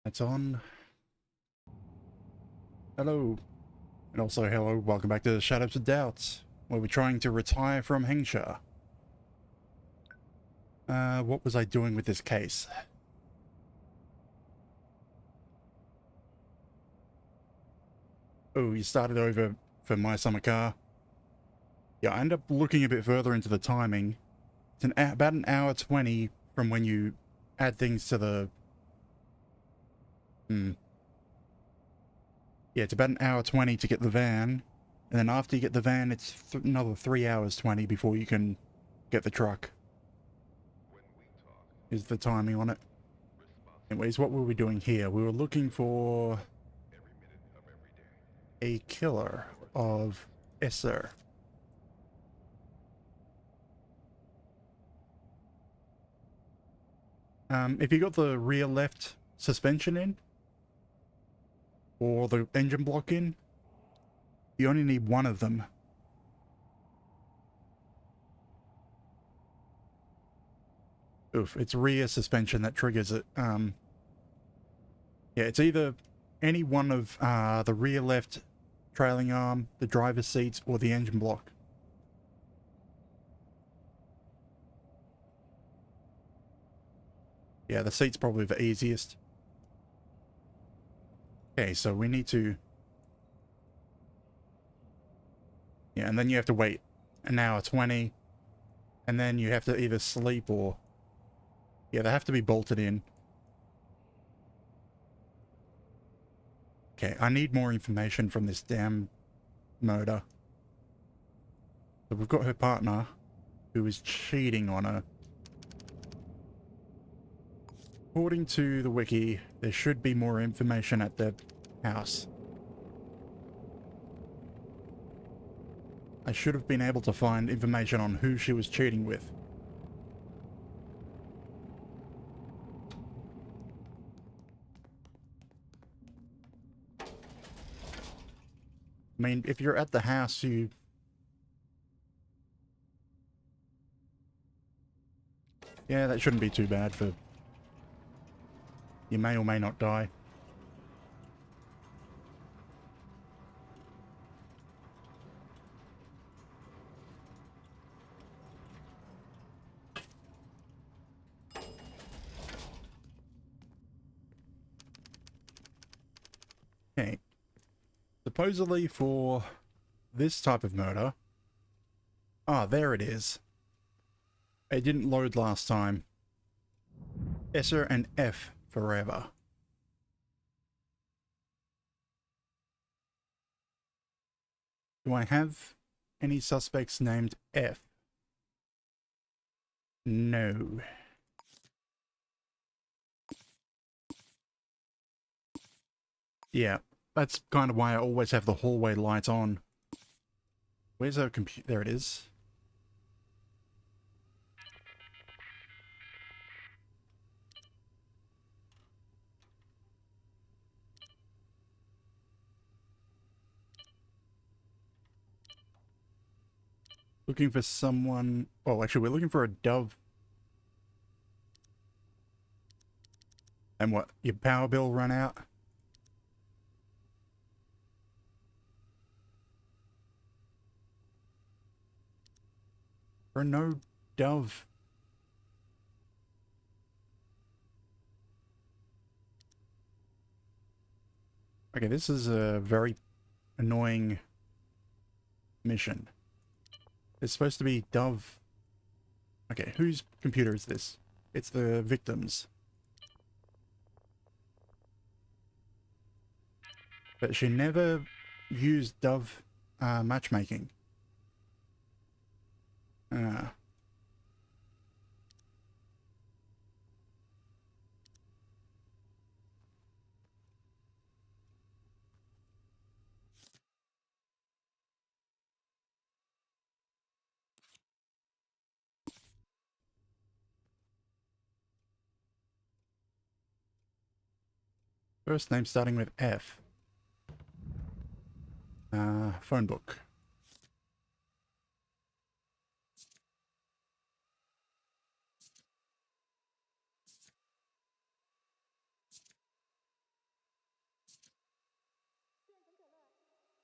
It's on. Hello. And also hello, welcome back to Shadows of Doubts, where we're trying to retire from Hengsha. What was I doing with this case? Oh, you started over for my summer car. Yeah, I ended up looking a bit further into the timing. It's about an hour 20 from when you add things to the... Yeah, it's about an hour 20 to get the van. And then after you get the van, it's another 3 hours 20 before you can get the truck. Is the timing on it. Anyways, what were we doing here? We were looking for a killer of Esser. If you got the rear left suspension in, or the engine block in, you only need one of them. Oof, it's rear suspension that triggers it. Yeah, it's either any one of the rear left trailing arm, the driver's seat, or the engine block. Yeah, the seat's probably the easiest. Okay, so we need to... Yeah, and then you have to wait an hour 20, and then you have to either sleep or... Yeah, they have to be bolted in. Okay, I need more information from this damn murder. So we've got her partner, who is cheating on her. According to the wiki, there should be more information at the house. I should have been able to find information on who she was cheating with. I mean, if you're at the house, you... Yeah, that shouldn't be too bad for... You may or may not die. Okay. Supposedly for this type of murder... Ah, there it is. It didn't load last time. Esser and F forever. Do I have any suspects named F? No. Yeah, that's kind of why I always have the hallway light on. Where's our computer? There it is. Looking for someone... Oh, actually, we're looking for a dove. And what? Your power bill run out? Or no dove? Okay, this is a very annoying mission. It's supposed to be dove... Okay, whose computer is this? It's the victim's. But she never used dove matchmaking. First name starting with F. Phone book.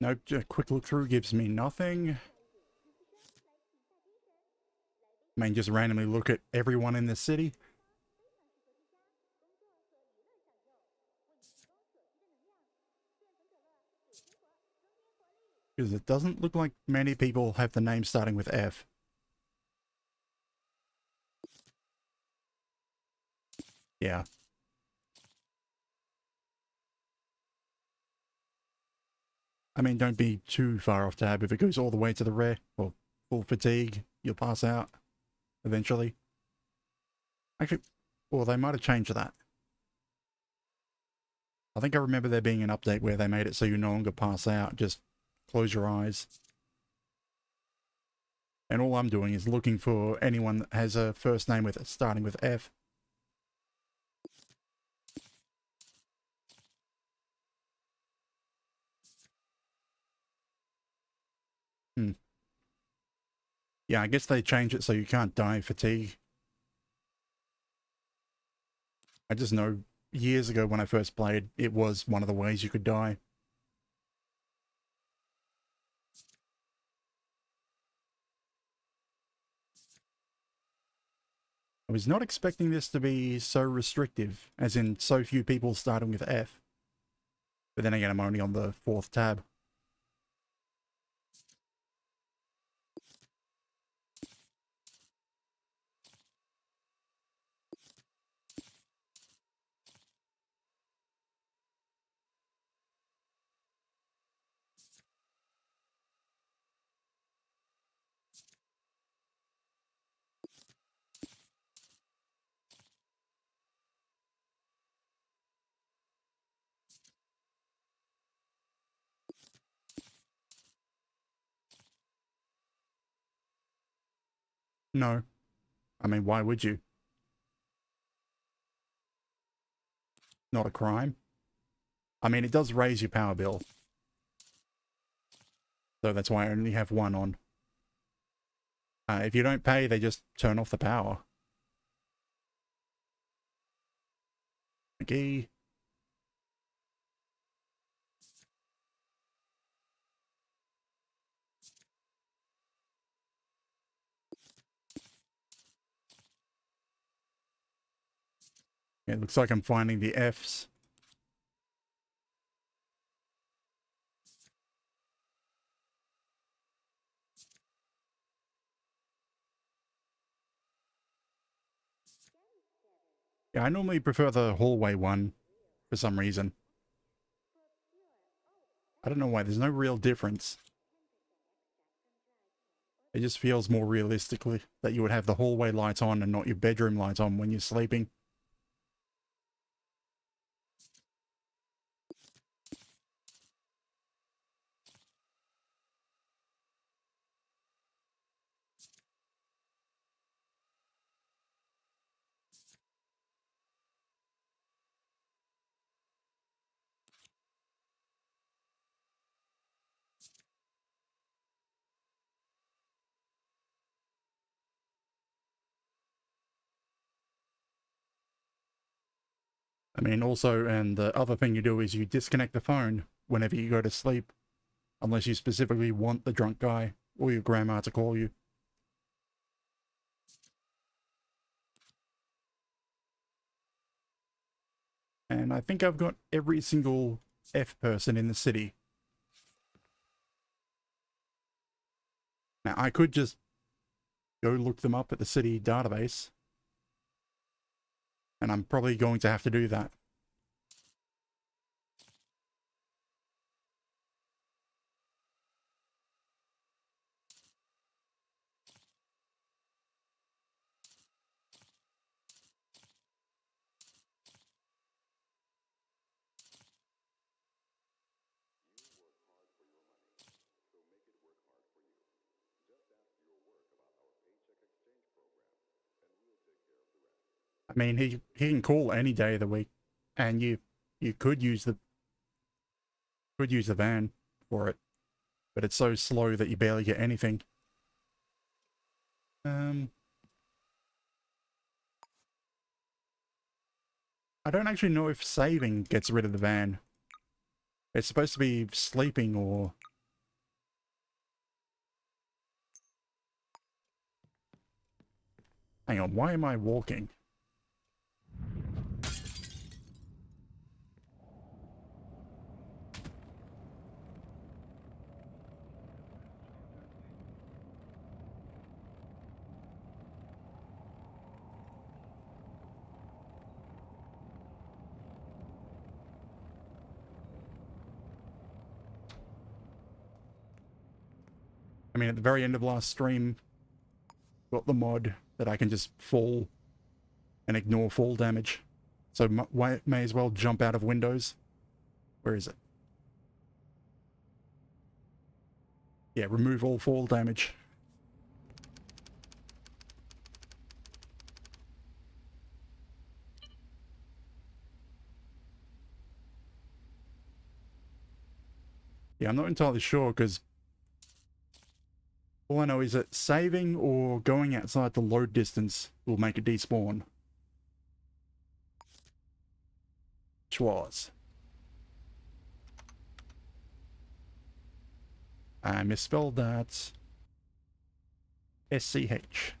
Nope, a quick look through gives me nothing. I mean, just randomly look at everyone in the city. Because it doesn't look like many people have the name starting with F. Yeah. I mean, don't be too far off tab. If it goes all the way to the rare, or full fatigue, you'll pass out eventually. Actually, well, they might have changed that. I think I remember there being an update where they made it so you no longer pass out, just close your eyes. And all I'm doing is looking for anyone that has a first name with starting with F. Hmm. Yeah, I guess they changed it so you can't die of fatigue. I just know years ago when I first played, it was one of the ways you could die. I was not expecting this to be so restrictive, as in so few people starting with F. But then again, I'm only on the 4th tab. No. I mean, why would you? Not a crime. I mean, it does raise your power bill. So that's why I only have one on. If you don't pay, they just turn off the power. Okay. It looks like I'm finding the Fs. Yeah, I normally prefer the hallway one for some reason. I don't know why, there's no real difference. It just feels more realistically that you would have the hallway lights on and not your bedroom lights on when you're sleeping. I mean, also, and the other thing you do is you disconnect the phone whenever you go to sleep, unless you specifically want the drunk guy or your grandma to call you. And I think I've got every single F person in the city. Now, I could just go look them up at the city database, and I'm probably going to have to do that. I mean, he can call any day of the week, and you could use the van for it, but it's so slow that you barely get anything. I don't actually know if saving gets rid of the van. It's supposed to be sleeping or Hang on, why am I walking? I mean, at the very end of last stream, got the mod that I can just fall and ignore fall damage. So may as well jump out of windows. Where is it? Yeah, remove all fall damage. Yeah, I'm not entirely sure because all I know is that saving or going outside the load distance will make it despawn. Which was. I misspelled that. SCH.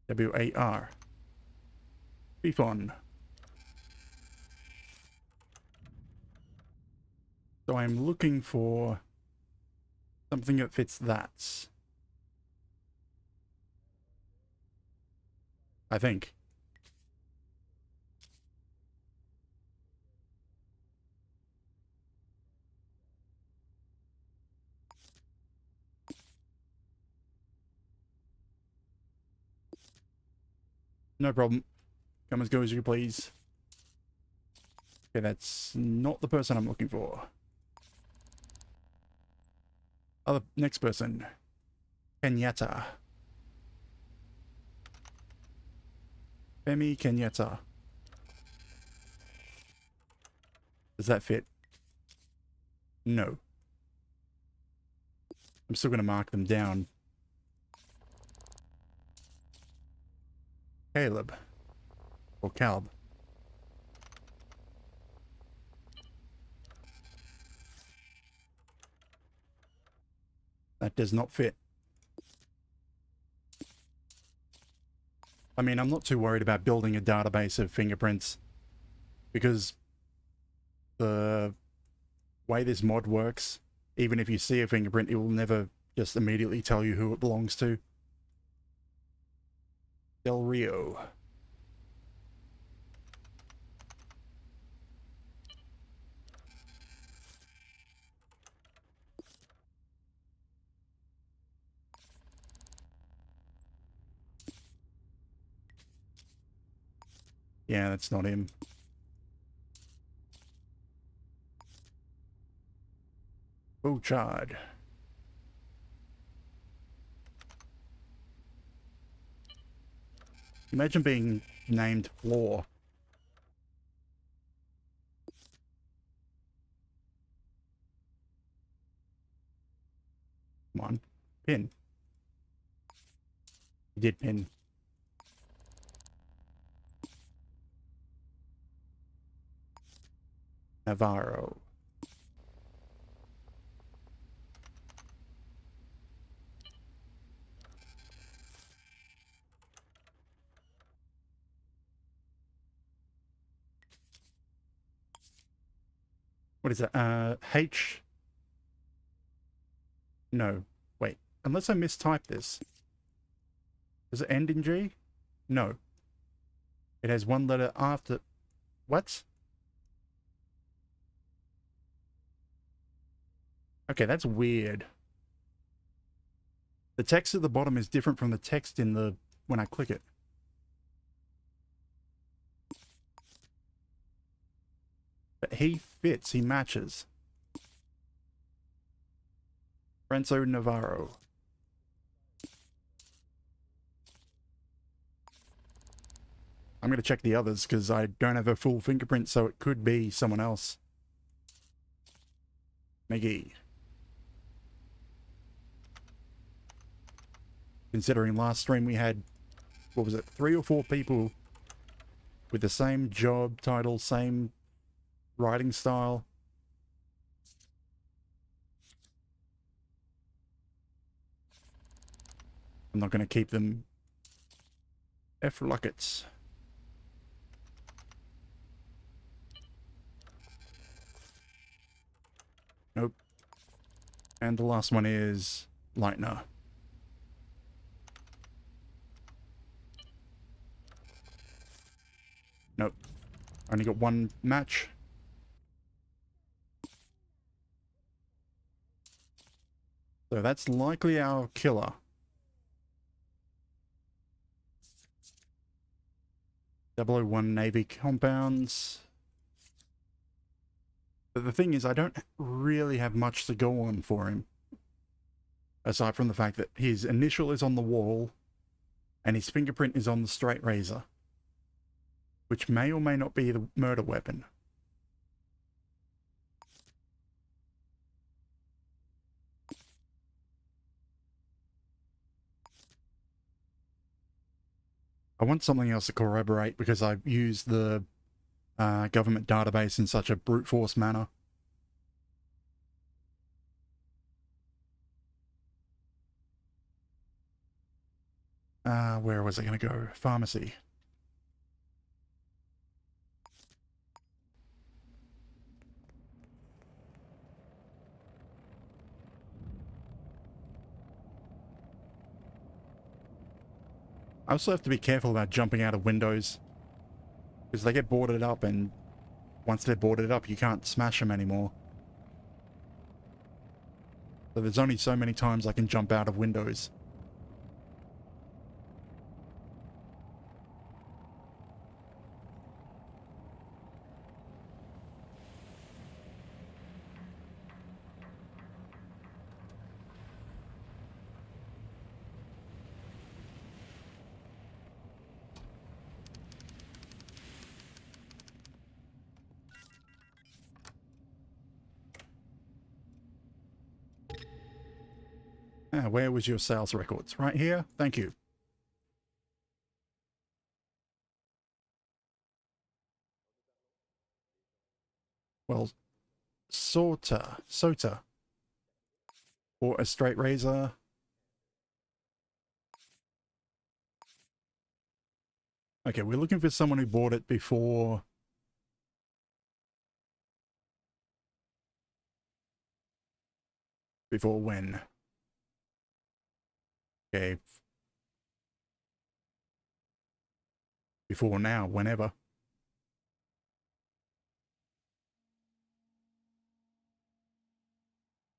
WAR. Be fun. So I'm looking for something that fits that. I think. No problem. Come as go as you please. Okay, that's not the person I'm looking for. Next person. Kenyatta. Femi Kenyatta. Does that fit? No. I'm still going to mark them down. Caleb. Or Calb. That does not fit. I mean, I'm not too worried about building a database of fingerprints because the way this mod works, even if you see a fingerprint, it will never just immediately tell you who it belongs to. Del Rio. Yeah, that's not him. Bouchard. Imagine being named Floor. Come on. Pin. You did pin. Navarro. What is that? H? No. Wait. Unless I mistyped this. Does it end in G? No. It has one letter after... What? Okay, that's weird. The text at the bottom is different from the text in the... when I click it. But he fits, he matches. Renzo Navarro. I'm going to check the others because I don't have a full fingerprint, so it could be someone else. McGee. Considering last stream we had, what was it, 3 or 4 people with the same job title, same writing style. I'm not going to keep them F-Luckets. Nope. And the last one is Lightner. Nope. Only got one match. So that's likely our killer. 001 Navy compounds. But the thing is, I don't really have much to go on for him. Aside from the fact that his initial is on the wall and his fingerprint is on the straight razor, which may or may not be the murder weapon. I want something else to corroborate because I've used the government database in such a brute force manner. Where was I going to go? Pharmacy. I also have to be careful about jumping out of windows, because they get boarded up, and once they're boarded up, you can't smash them anymore. So there's only so many times I can jump out of windows. Where was your sales records? Right here? Thank you. Well, Sota. Or a straight razor. Okay, we're looking for someone who bought it before... Before when? Okay. Before now, whenever.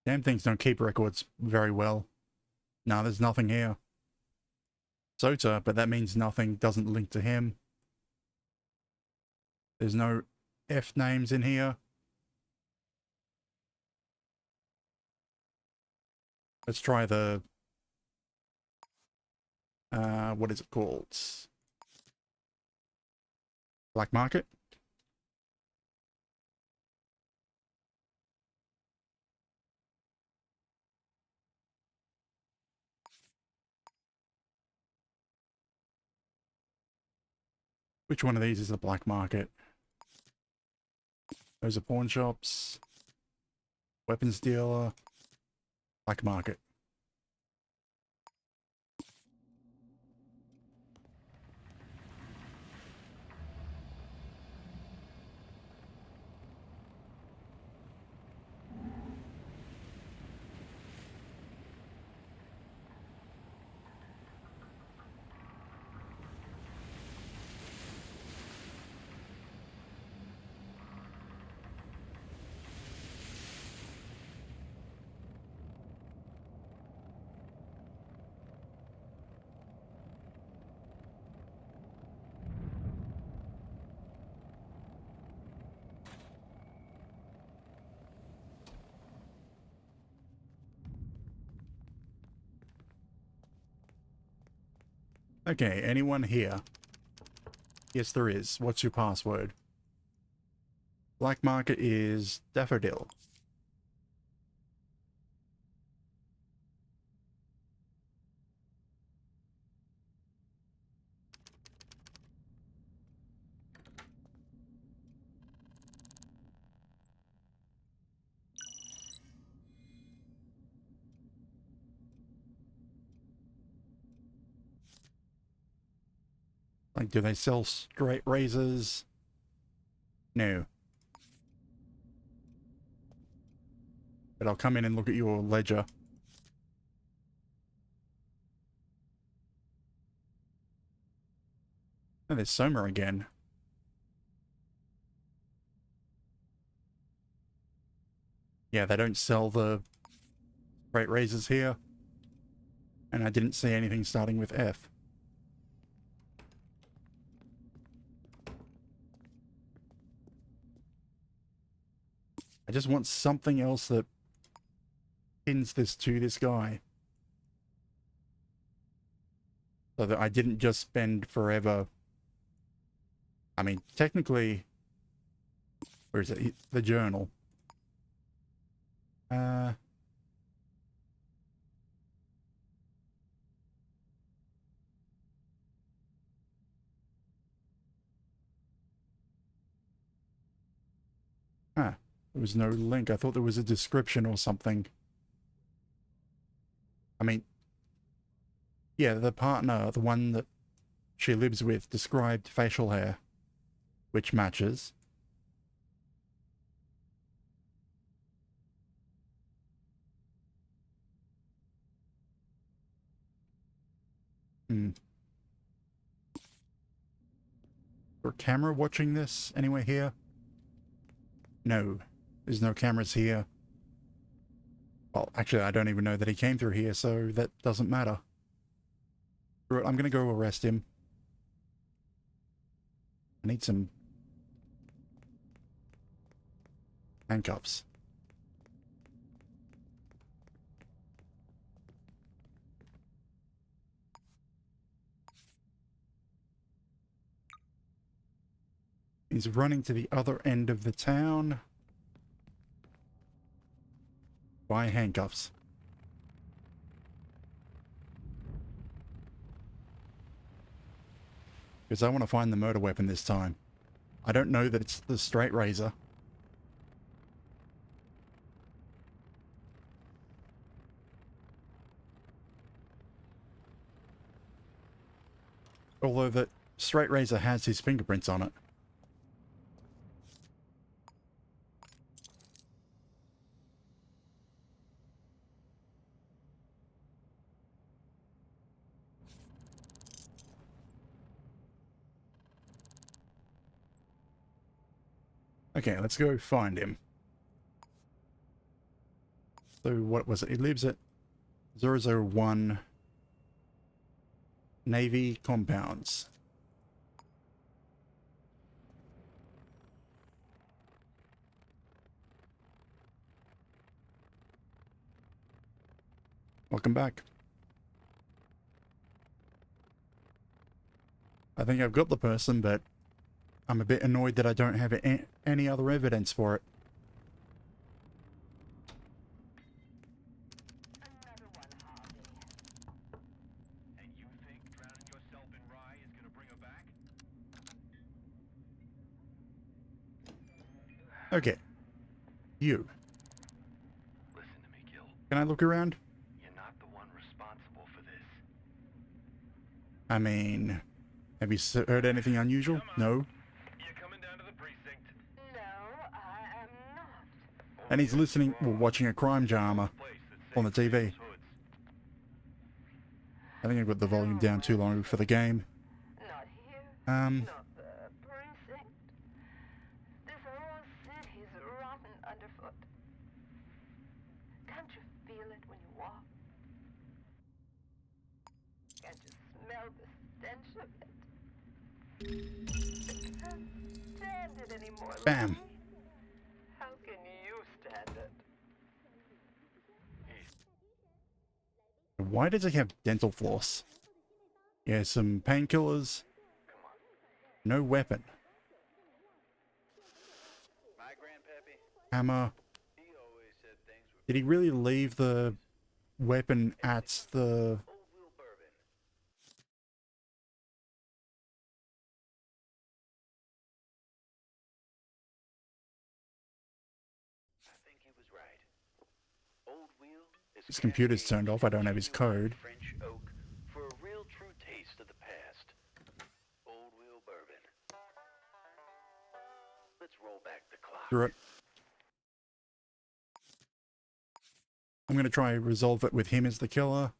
Damn things don't keep records very well. No, there's nothing here. Sota, but that means nothing doesn't link to him. There's no F names in here. Let's try the... what is it called? Black market? Which one of these is the black market? Those are pawn shops. Weapons dealer. Black market. Okay, anyone here? Yes, there is. What's your password? Black market is daffodil. Like, do they sell straight razors? No. But I'll come in and look at your ledger. Oh, there's Soma again. Yeah, they don't sell the straight razors here. And I didn't see anything starting with F. I just want something else that pins this to this guy. So that I didn't just spend forever. I mean, technically, where is it? The journal. There was no link. I thought there was a description or something. I mean, yeah, the partner, the one that she lives with, described facial hair, which matches. Is there a camera watching this anywhere here? No, there's no cameras here. Well, actually, I don't even know that he came through here, so that doesn't matter. I'm gonna go arrest him. I need some handcuffs. He's running to the other end of the town. Buy handcuffs. Because I want to find the murder weapon this time. I don't know that it's the straight razor. Although the straight razor has his fingerprints on it. Okay, let's go find him. So what was it? He lives at 001 Navy Compounds. Welcome back. I think I've got the person, but I'm a bit annoyed that I don't have any other evidence for it. Okay. You. Listen to me, Gil. Can I look around? You're not the one responsible for this. I mean, have you heard anything unusual? No. You're coming down to the precinct. No, I am not. And he's listening, well, watching a crime drama on the TV. I think I've got the volume down too long for the game. Not here. Not the precinct. This whole city's rotten underfoot. Can't you feel it when you walk? Can't you smell the stench of it? Can't stand it anymore. Bam. Louis. How can you stand it? Why does he have dental floss? Yeah, some painkillers. No weapon. My grandpappy, Hammer. he always said things were Did he really leave the weapon at the... old wheel bourbon. I think he was right. Old wheel is His computer's turned off. I don't have his code. French oak for a real true taste of the past. Old Screw it. I'm going to try and resolve it with him as the killer.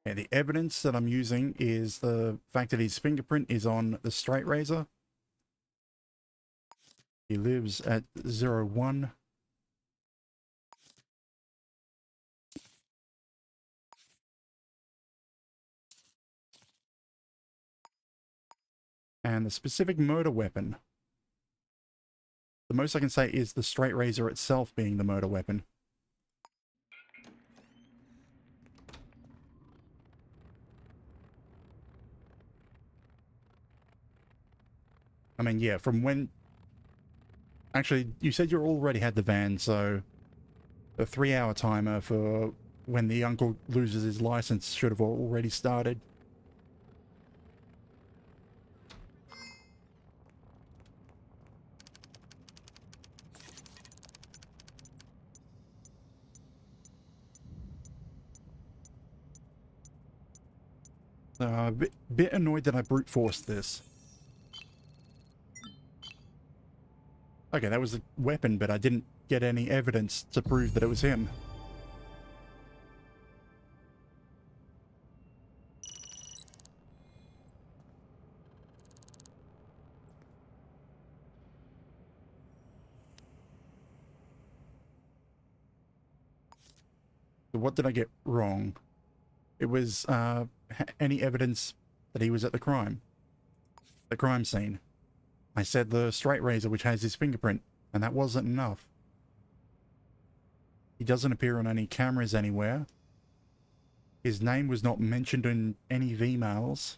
And the evidence that I'm using is the fact that his fingerprint is on the straight razor. He lives at 01. And the specific murder weapon. The most I can say is the straight razor itself being the murder weapon. I mean, yeah, from when... Actually, you said you already had the van, so... The 3-hour timer for when the uncle loses his license should have already started. A bit annoyed that I brute forced this. Okay, that was a weapon, but I didn't get any evidence to prove that it was him. So what did I get wrong? It was any evidence that he was at the crime scene. I said the straight razor, which has his fingerprint, and that wasn't enough. He doesn't appear on any cameras anywhere. His name was not mentioned in any V-mails.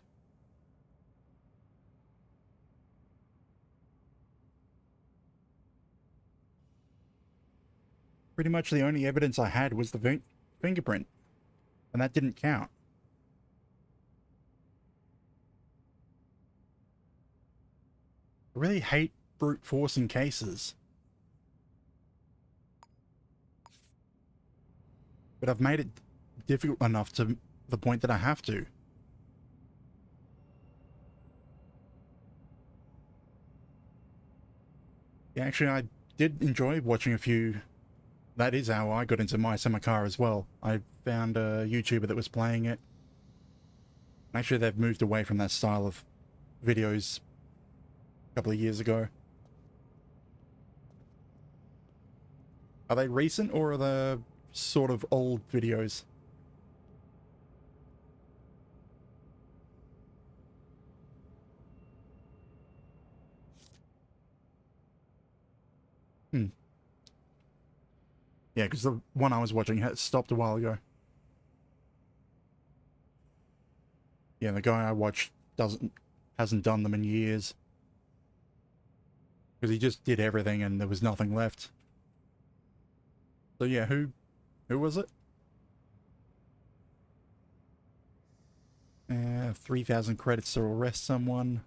Pretty much the only evidence I had was the fingerprint, and that didn't count. I really hate brute forcing cases. But I've made it difficult enough to the point that I have to. Yeah, actually, I did enjoy watching a few. That is how I got into My Summer Car as well. I found a YouTuber that was playing it. Actually, they've moved away from that style of videos a couple of years ago. Are they recent or are they sort of old videos? Hmm. Yeah, because the one I was watching had stopped a while ago. Yeah, the guy I watched hasn't done them in years. Because he just did everything and there was nothing left. So yeah, who was it? 3,000 credits to arrest someone.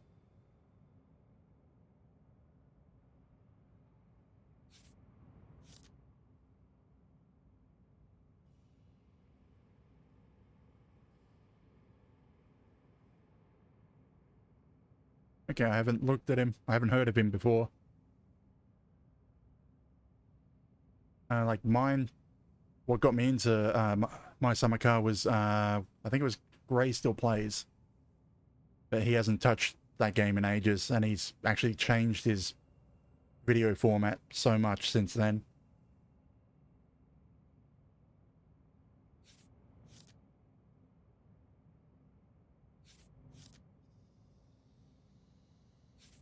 Okay, I haven't looked at him. I haven't heard of him before. Like mine, what got me into My Summer Car was, I think it was Gray Still Plays. But he hasn't touched that game in ages, and he's actually changed his video format so much since then.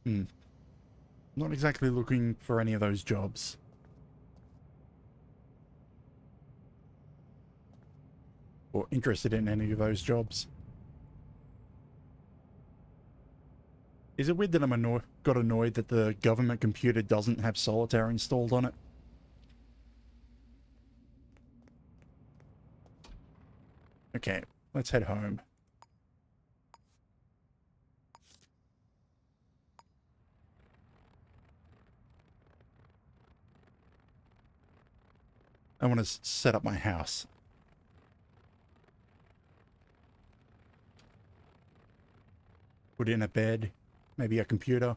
Hmm. Not exactly looking for any of those jobs. Or interested in any of those jobs. Is it weird that I'm got annoyed that the government computer doesn't have solitaire installed on it? Okay, let's head home. I want to set up my house. Put in a bed, maybe a computer.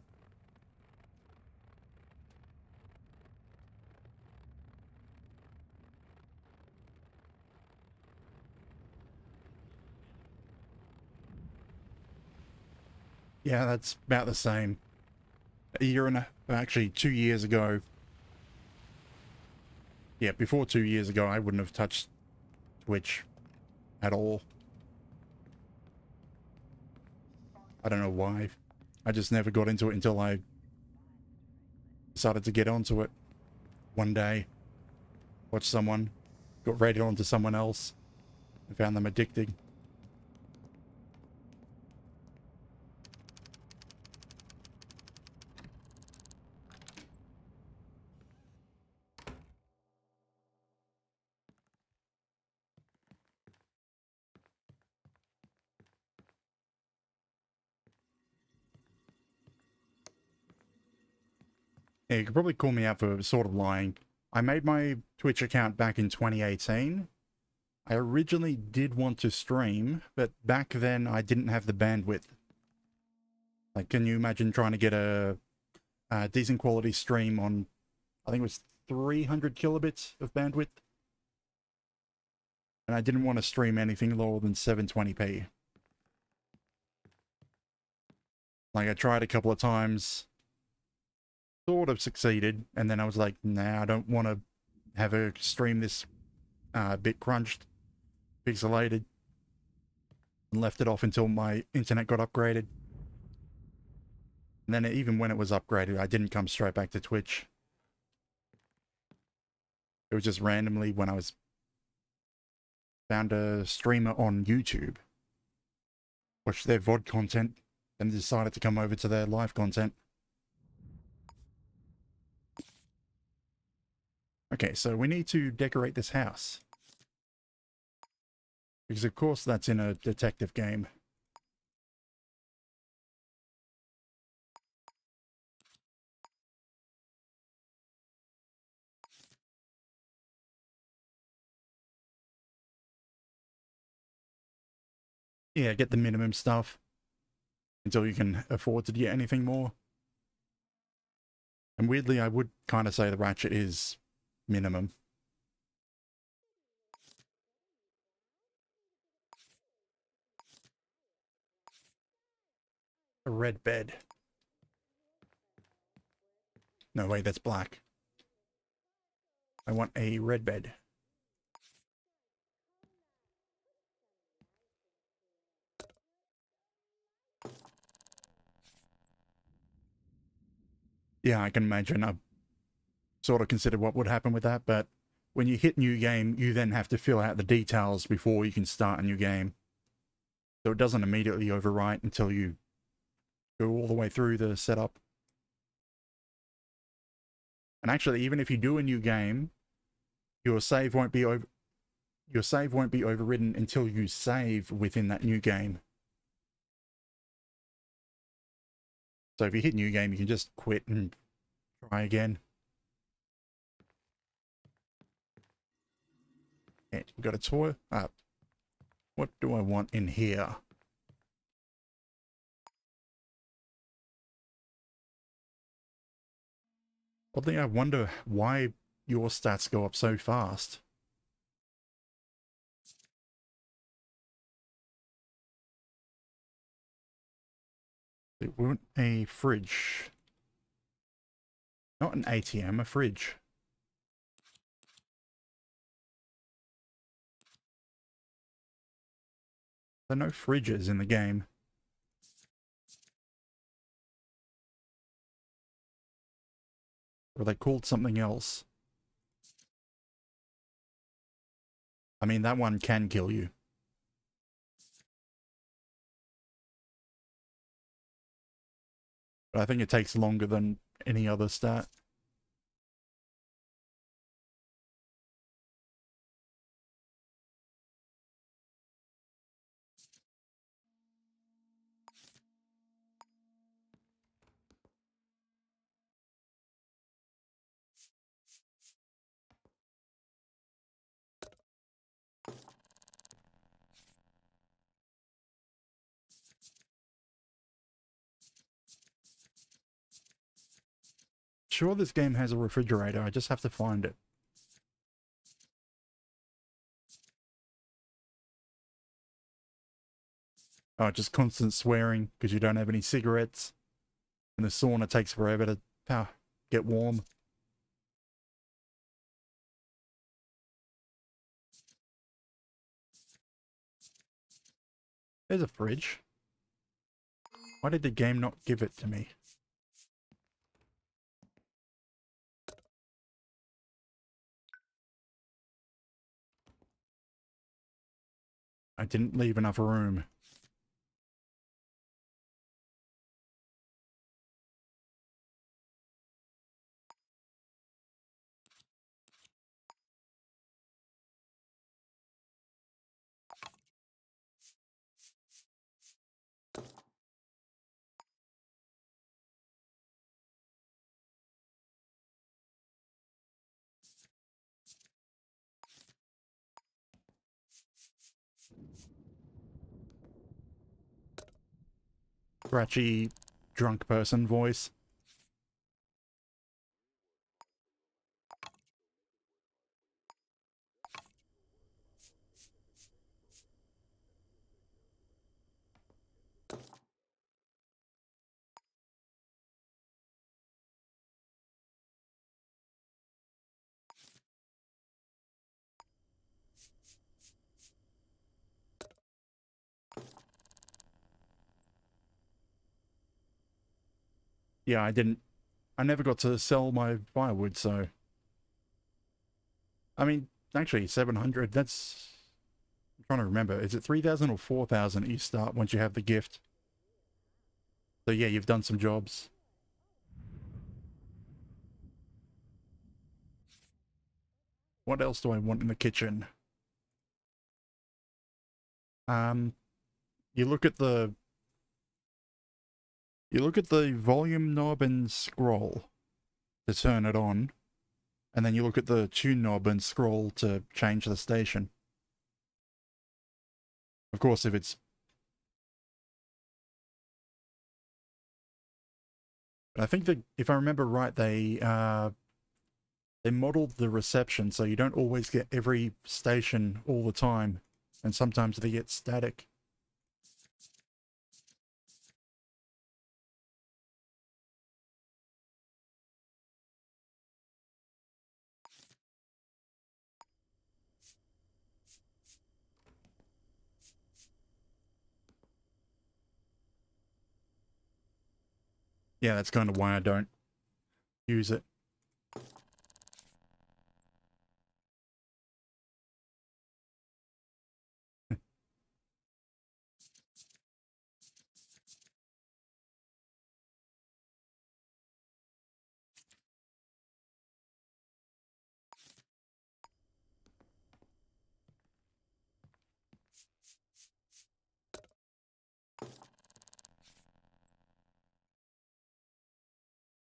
Yeah, that's about the same. A year and a, actually 2 years ago. Yeah, before 2 years ago, I wouldn't have touched Twitch at all. I don't know why. I just never got into it until I decided to get onto it one day. Watched someone, got rated onto someone else, and found them addicting. Yeah, you could probably call me out for sort of lying. I made my Twitch account back in 2018. I originally did want to stream, but back then I didn't have the bandwidth. Like, can you imagine trying to get a decent quality stream on, I think it was 300 kilobits of bandwidth? And I didn't want to stream anything lower than 720p. Like, I tried a couple of times, sort of succeeded, and then I was like, nah, I don't want to have a stream this bit crunched, pixelated, and left it off until my internet got upgraded. And then even when it was upgraded, I didn't come straight back to Twitch. It was just randomly when I was found a streamer on YouTube, watched their VOD content, then decided to come over to their live content. Okay, so we need to decorate this house. Because of course that's in a detective game. Yeah, get the minimum stuff until you can afford to get anything more. And weirdly, I would kind of say the ratchet is minimum. A red bed. No, wait, that's black. I want a red bed. Yeah, I can imagine. I've sort of considered what would happen with that, but when you hit new game, you then have to fill out the details before you can start a new game. So it doesn't immediately overwrite until you go all the way through the setup. And actually, even if you do a new game, your save won't be overridden until you save within that new game. So if you hit new game, you can just quit and try again. And we've got a toy. What do I want in here? Oddly, I wonder why your stats go up so fast. We want a fridge. Not an ATM, a fridge. There are no fridges in the game. Or are they called something else? I mean, that one can kill you. But I think it takes longer than any other stat. sure this game has a refrigerator. I just have to find it. Oh, just constant swearing because you don't have any cigarettes. And the sauna takes forever to get warm. There's a fridge. Why did the game not give it to me? I didn't leave enough room. Scratchy, drunk person voice. Yeah, I never got to sell my firewood, so... I mean, actually, 700, that's... I'm trying to remember. Is it 3,000 or 4,000 you start once you have the gift? So yeah, you've done some jobs. What else do I want in the kitchen? You look at the... You look at the volume knob and scroll to turn it on. And then you look at the tune knob and scroll to change the station. Of course, if it's... I think that, if I remember right, they modeled the reception so you don't always get every station all the time. And sometimes they get static. Yeah, that's kind of why I don't use it.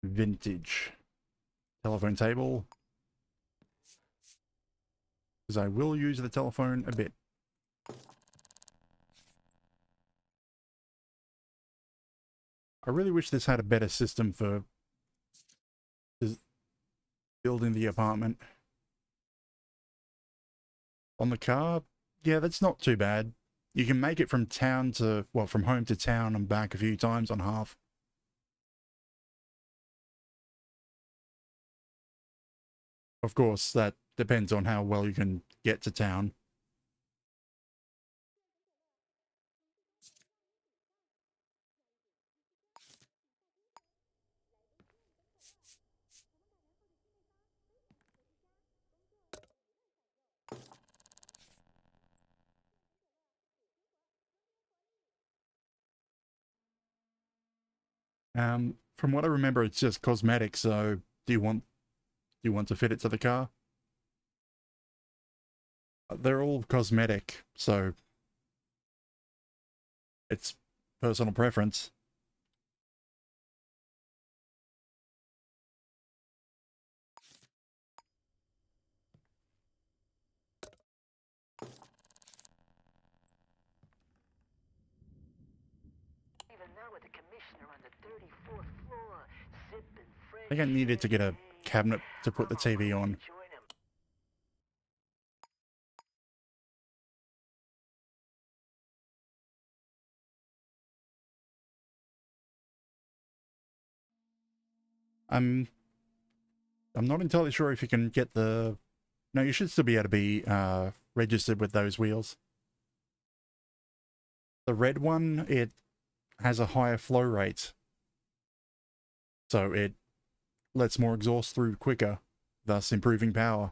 Vintage. Telephone table. Because I will use the telephone a bit. I really wish this had a better system for building the apartment. On the car, yeah, that's not too bad. You can make it from town to, well, from home to town and back a few times on half. Of course, that depends on how well you can get to town. From what I remember, it's just cosmetic, so do you want to fit it to the car? They're all cosmetic, so it's personal preference. Even though with the commissioner on the 34th floor, sipping fresh. I think I needed to get a cabinet to put the TV on. Join him. I'm not entirely sure if you can get the... No, you should still be able to be registered with those wheels. The red one, it has a higher flow rate. So it lets more exhaust through quicker, thus improving power.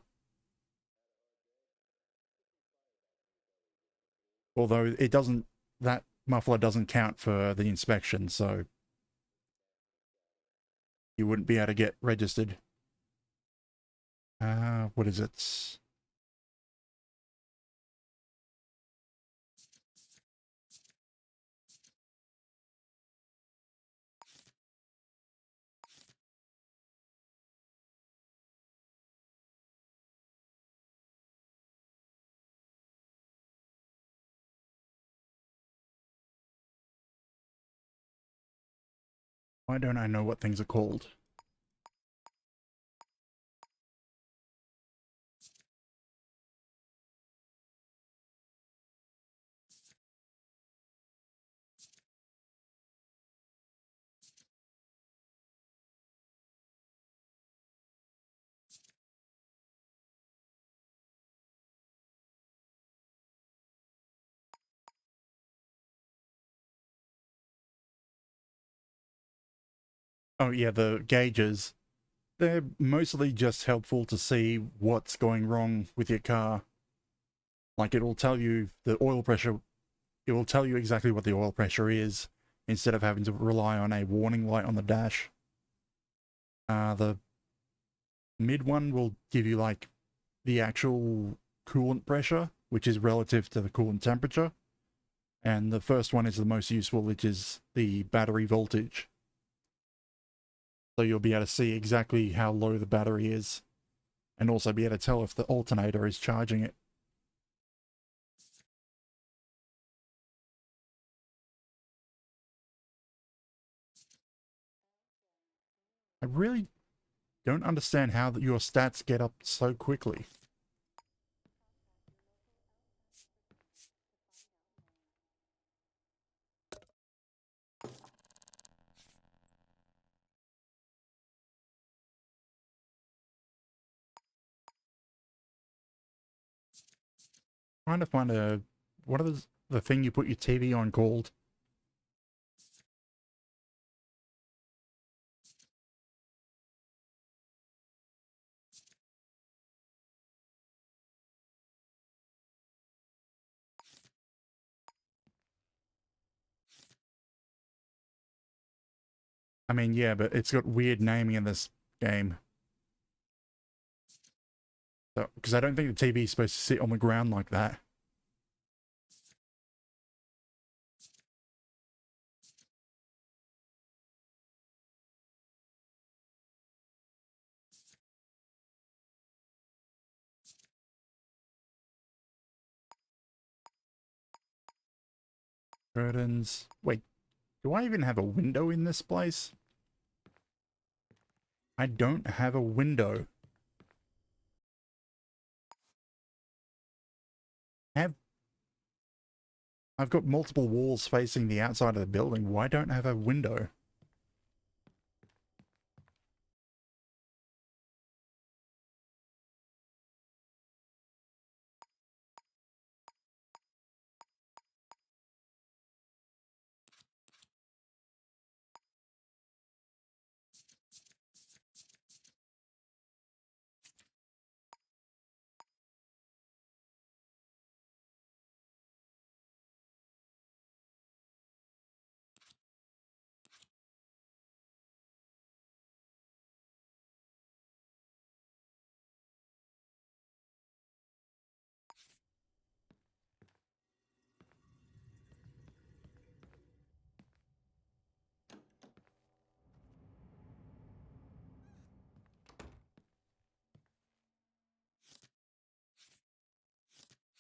Although it doesn't... That muffler doesn't count for the inspection, so... You wouldn't be able to get registered. What is it? Why don't I know what things are called? Oh yeah, the gauges. They're mostly just helpful to see what's going wrong with your car. Like, it'll tell you the oil pressure, it will tell you exactly what the oil pressure is, instead of having to rely on a warning light on the dash. The mid one will give you, like, the actual coolant pressure, which is relative to the coolant temperature. And the first one is the most useful, which is the battery voltage. So you'll be able to see exactly how low the battery is, and also be able to tell if the alternator is charging it. I really don't understand how your stats get up so quickly. Trying to find a... What is the thing you put your TV on called? I mean, yeah, but it's got weird naming in this game. So, because I don't think the TV is supposed to sit on the ground like that. Curtains. Wait, do I even have a window in this place? I don't have a window. I've got multiple walls facing the outside of the building. Why don't I have a window?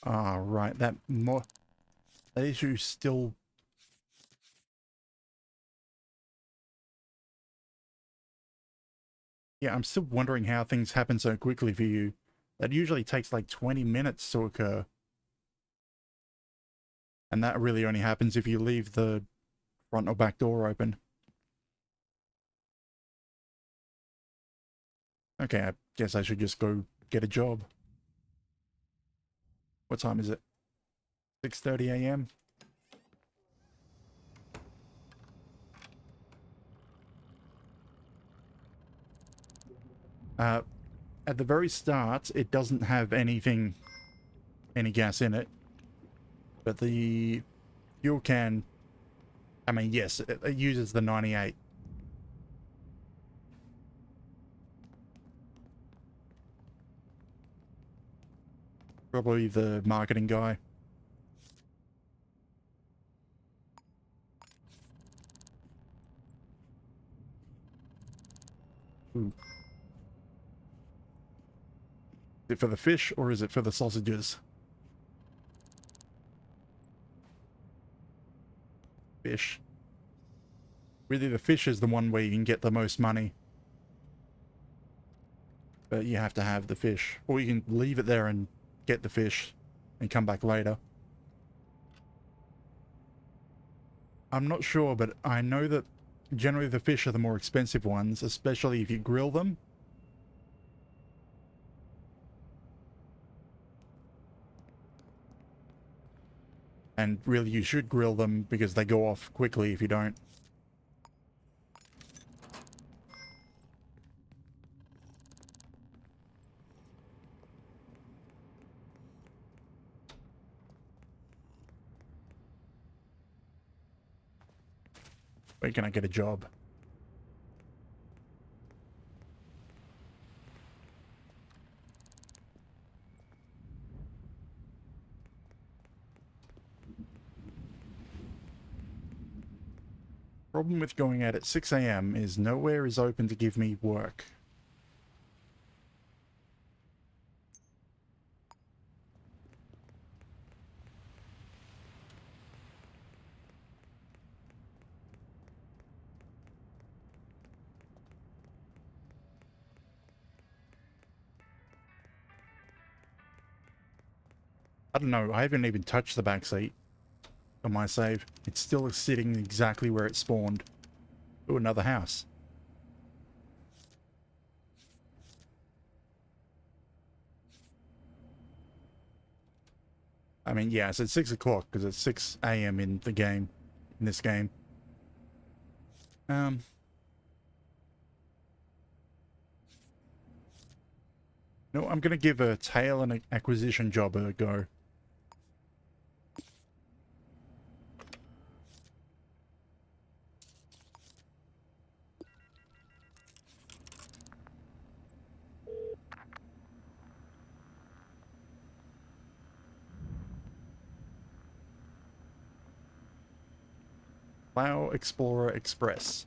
Ah, right. That issue still... Yeah, I'm still wondering how things happen so quickly for you. That usually takes like 20 minutes to occur. And that really only happens if you leave the front or back door open. Okay, I guess I should just go get a job. What time is it? 6:30 a.m.? At the very start, it doesn't have any gas in it. But the fuel can, I mean, yes, it uses the 98. Probably the marketing guy. Ooh. Is it for the fish or is it for the sausages? Fish. Really, the fish is the one where you can get the most money. But you have to have the fish. Or you can leave it there and get the fish and come back later. I'm not sure, but I know that generally the fish are the more expensive ones, especially if you grill them. And really, you should grill them because they go off quickly if you don't. Where can I get a job? Problem with going out at 6 a.m. is nowhere is open to give me work. I don't know, I haven't even touched the back seat on my save. It's still sitting exactly where it spawned. Ooh, another house. I mean, yeah, it's at 6 o'clock because it's 6 a.m. in the game, in this game. No, I'm gonna give a tail and acquisition job a go. Plow Explorer Express.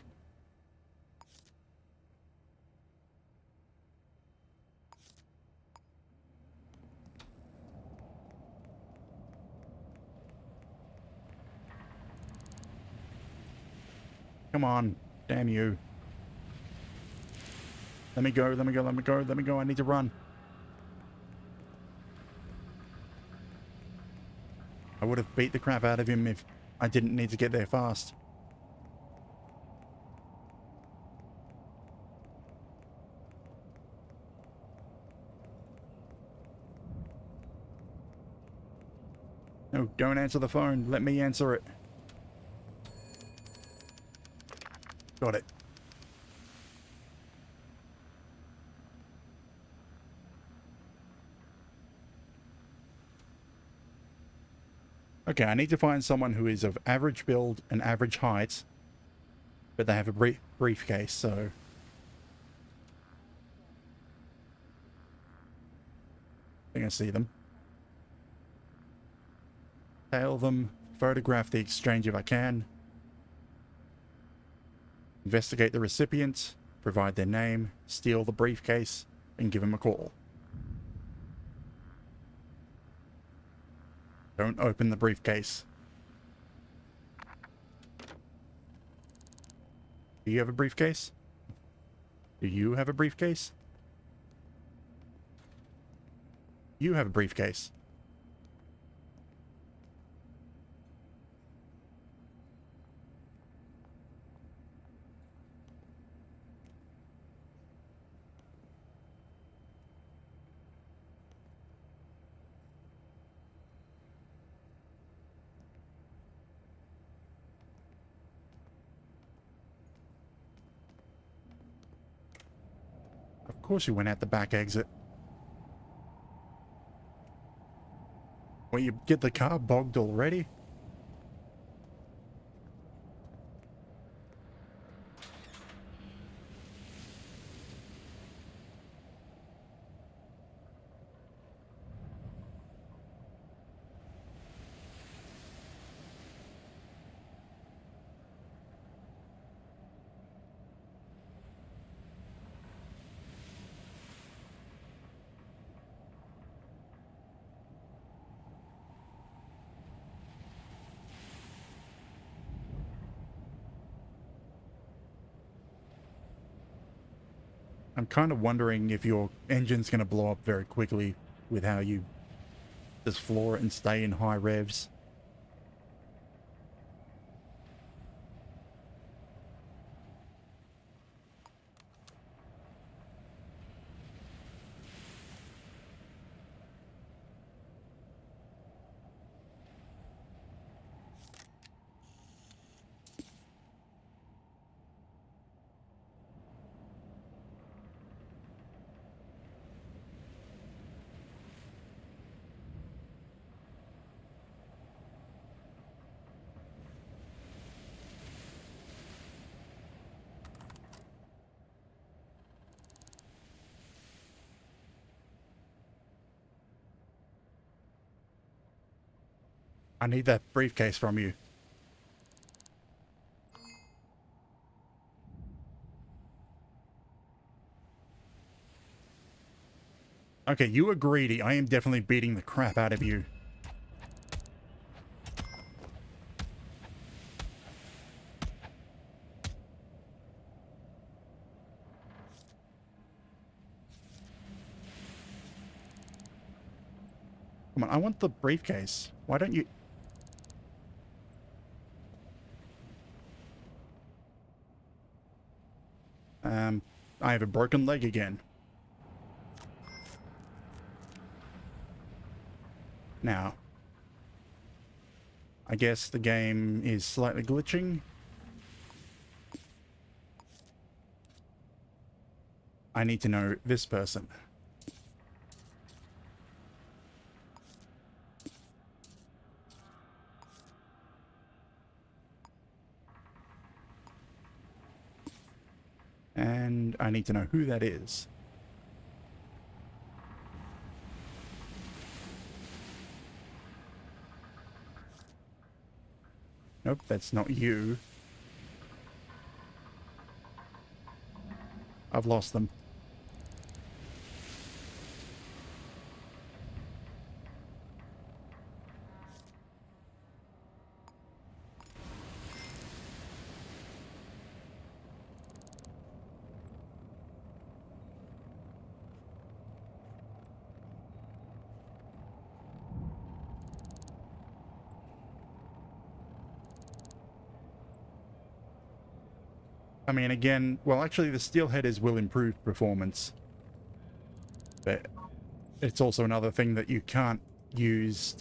Come on, damn you. Let me go, let me go, let me go, let me go, I need to run. I would have beat the crap out of him if I didn't need to get there fast. No, don't answer the phone. Let me answer it. Got it. Okay, I need to find someone who is of average build and average height, but they have a briefcase, so... I think I see them. Tail them, photograph the exchange if I can. Investigate the recipient, provide their name, steal the briefcase, and give him a call. Don't open the briefcase. Do you have a briefcase? Do you have a briefcase? You have a briefcase. Of course you went out the back exit. Well, you get the car bogged already? I'm kind of wondering if your engine's going to blow up very quickly with how you just floor it and stay in high revs. I need that briefcase from you. Okay, you are greedy. I am definitely beating the crap out of you. Come on, I want the briefcase. Why don't you... I have a broken leg again. Now, I guess the game is slightly glitching. I need to know this person. And I need to know who that is. Nope, that's not you. I've lost them. I mean, again, well, actually, the steelheaders will improve performance. But it's also another thing that you can't use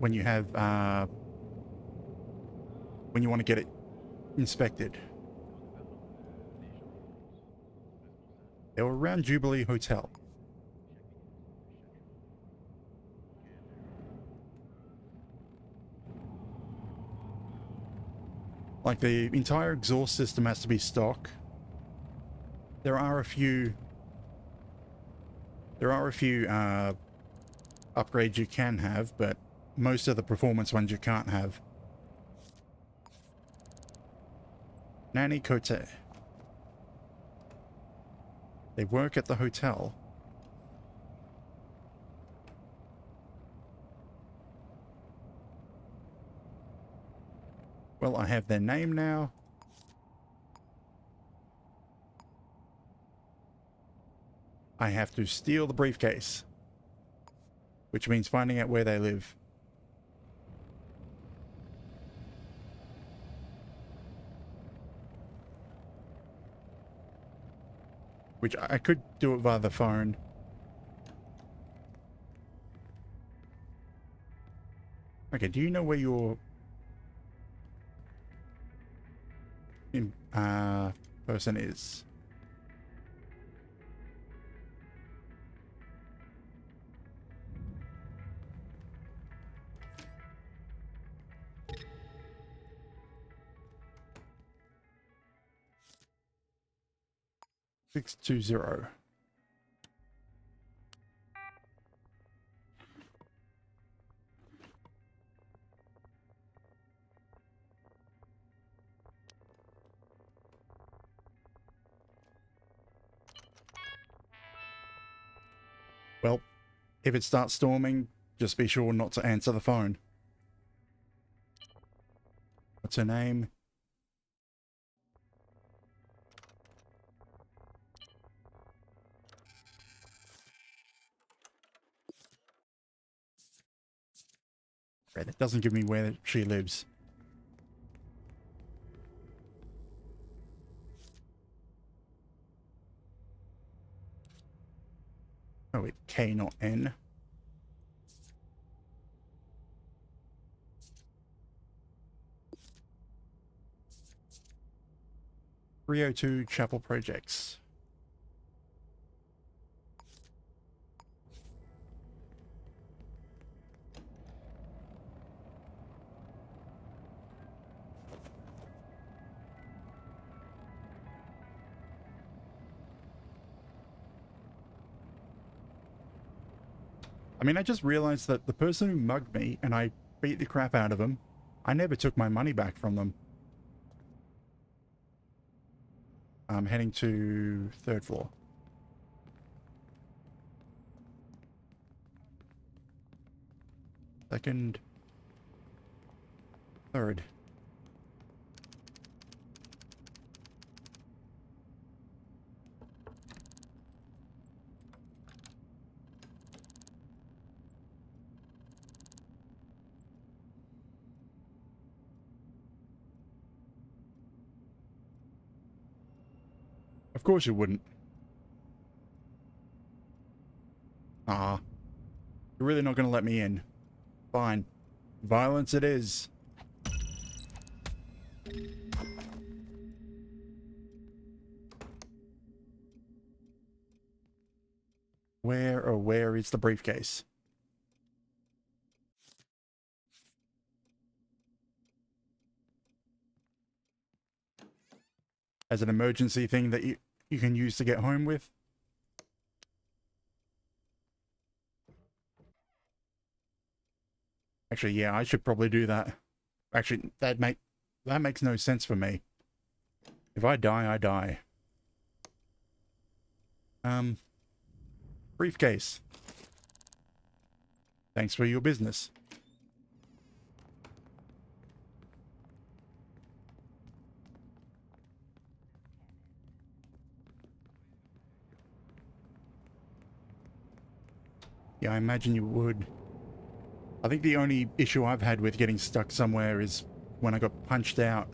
when you have, when you want to get it inspected. They were around Jubilee Hotel. Like, the entire exhaust system has to be stock. There are a few upgrades you can have, but most of the performance ones you can't have. Nanny Cote. They work at the hotel. Well, I have their name now. I have to steal the briefcase, which means finding out where they live. Which I could do it via the phone. Okay, do you know where your person is? $620. Well, if it starts storming, just be sure not to answer the phone. What's her name? Right, it doesn't give me where she lives. Oh, wait, K, not N. .302 Chapel Projects. I mean, I just realized that the person who mugged me and I beat the crap out of them, I never took my money back from them. I'm heading to 3rd floor. Second. 3rd. Of course you wouldn't. Ah. You're really not going to let me in. Fine. Violence it is. Where is the briefcase? As an emergency thing that you can use to get home with? Actually, yeah, I should probably do that. Actually, that makes no sense for me. If I die, I die. Briefcase. Thanks for your business. Yeah, I imagine you would. I think the only issue I've had with getting stuck somewhere is when I got punched out.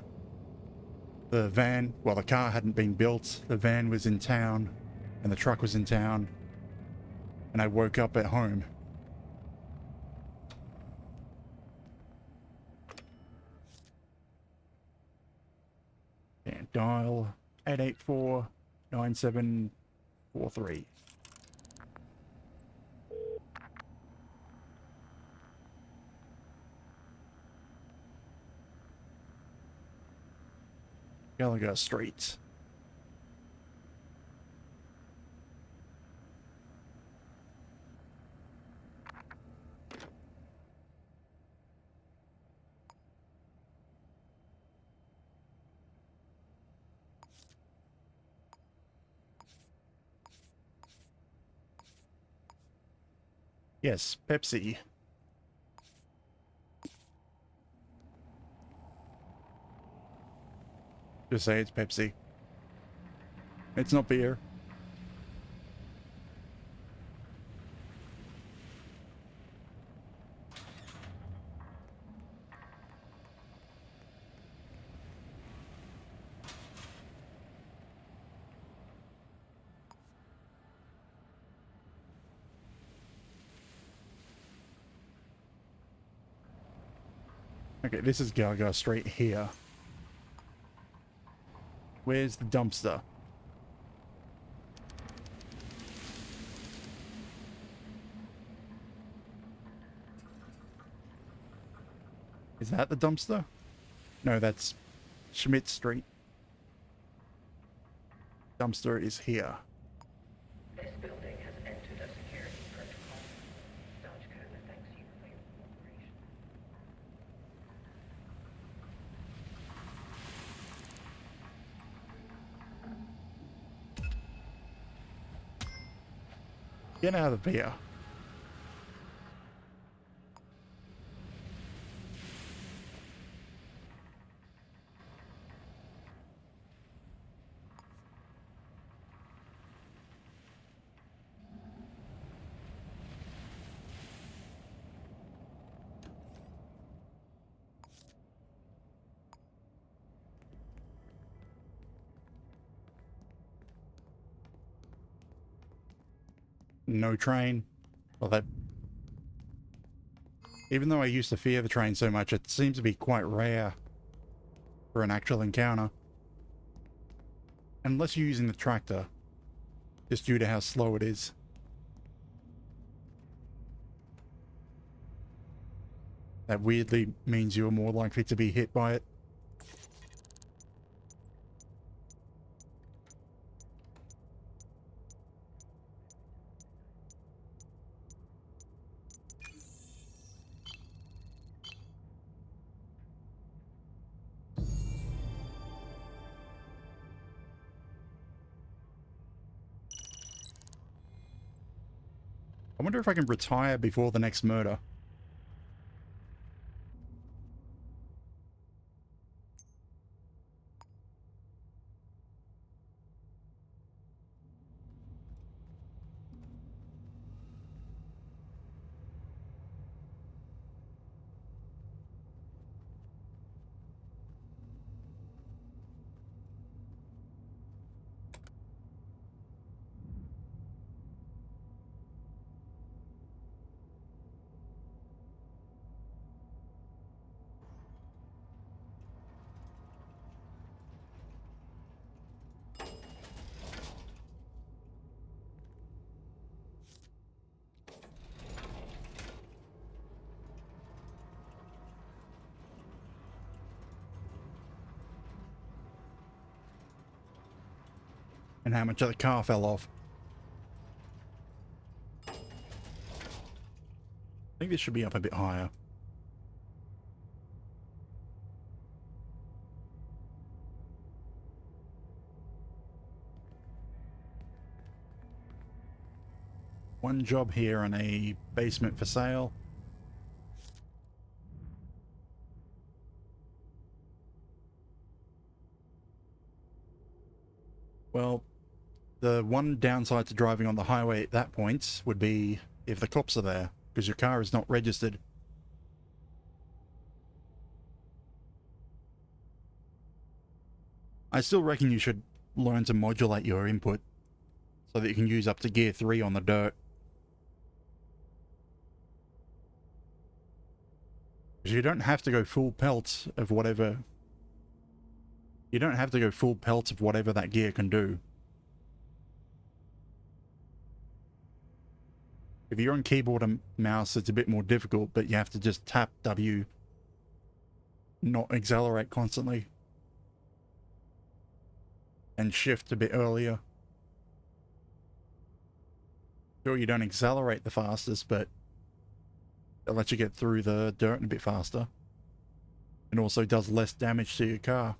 The van, well, the car hadn't been built, the van was in town, and the truck was in town, and I woke up at home. And dial 884-9743. Gallagher Street. Yes, Pepsi. Just say it's Pepsi. It's not beer. Okay, this is gotta go straight here. Where's the dumpster? Is that the dumpster? No, that's Schmidt Street. Dumpster is here. This building has entered a security protocol. Dodge Coma thanks you for your cooperation. Get out of here. No train. Well, that... Even though I used to fear the train so much, it seems to be quite rare for an actual encounter. Unless you're using the tractor, just due to how slow it is. That weirdly means you're more likely to be hit by it. I wonder if I can retire before the next murder. And how much of the car fell off. I think this should be up a bit higher. One job here and a basement for sale. Well, the one downside to driving on the highway at that point would be if the cops are there, because your car is not registered. I still reckon you should learn to modulate your input so that you can use up to gear 3 on the dirt. Because you don't have to go full pelt of whatever... You don't have to go full pelt of whatever that gear can do. If you're on keyboard and mouse, it's a bit more difficult, but you have to just tap W, not accelerate constantly. And shift a bit earlier. Sure, you don't accelerate the fastest, but it lets you get through the dirt a bit faster. And also does less damage to your car.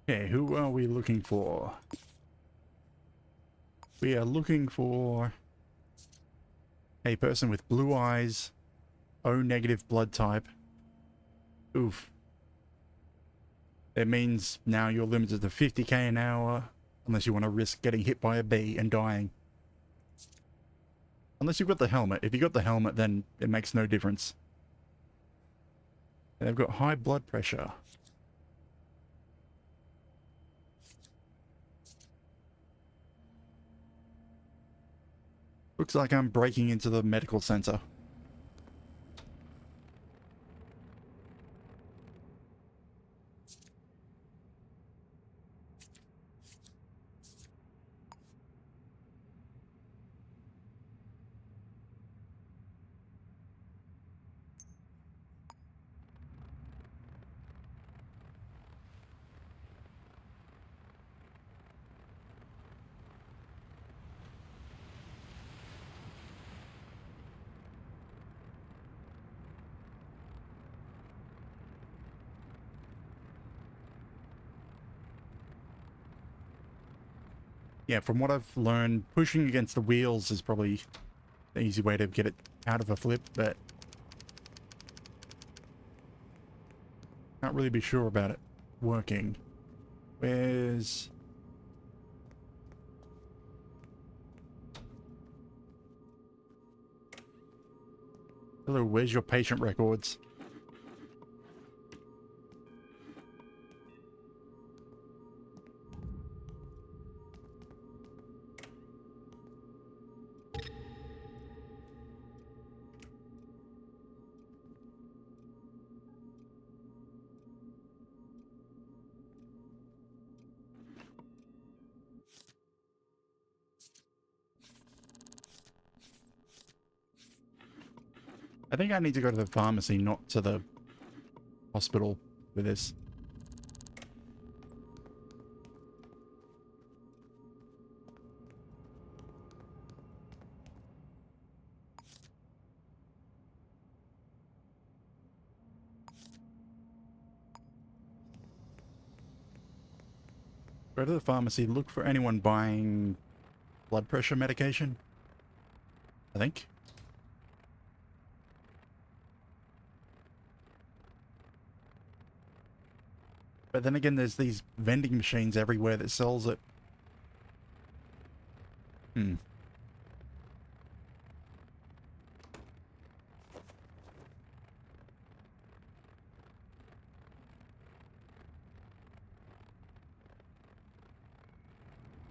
Okay, who are we looking for? We are looking for a person with blue eyes, O negative blood type. Oof. It means now you're limited to 50k an hour, unless you want to risk getting hit by a bee and dying. Unless you've got the helmet. If you got the helmet, then it makes no difference. They've got high blood pressure. Looks like I'm breaking into the medical center. Yeah, from what I've learned, pushing against the wheels is probably the easy way to get it out of a flip, but can't really be sure about it working. Where's... Hello, where's your patient records? I think I need to go to the pharmacy, not to the hospital for this. Go to the pharmacy, look for anyone buying blood pressure medication, I think. But then again, there's these vending machines everywhere that sells it. Hmm.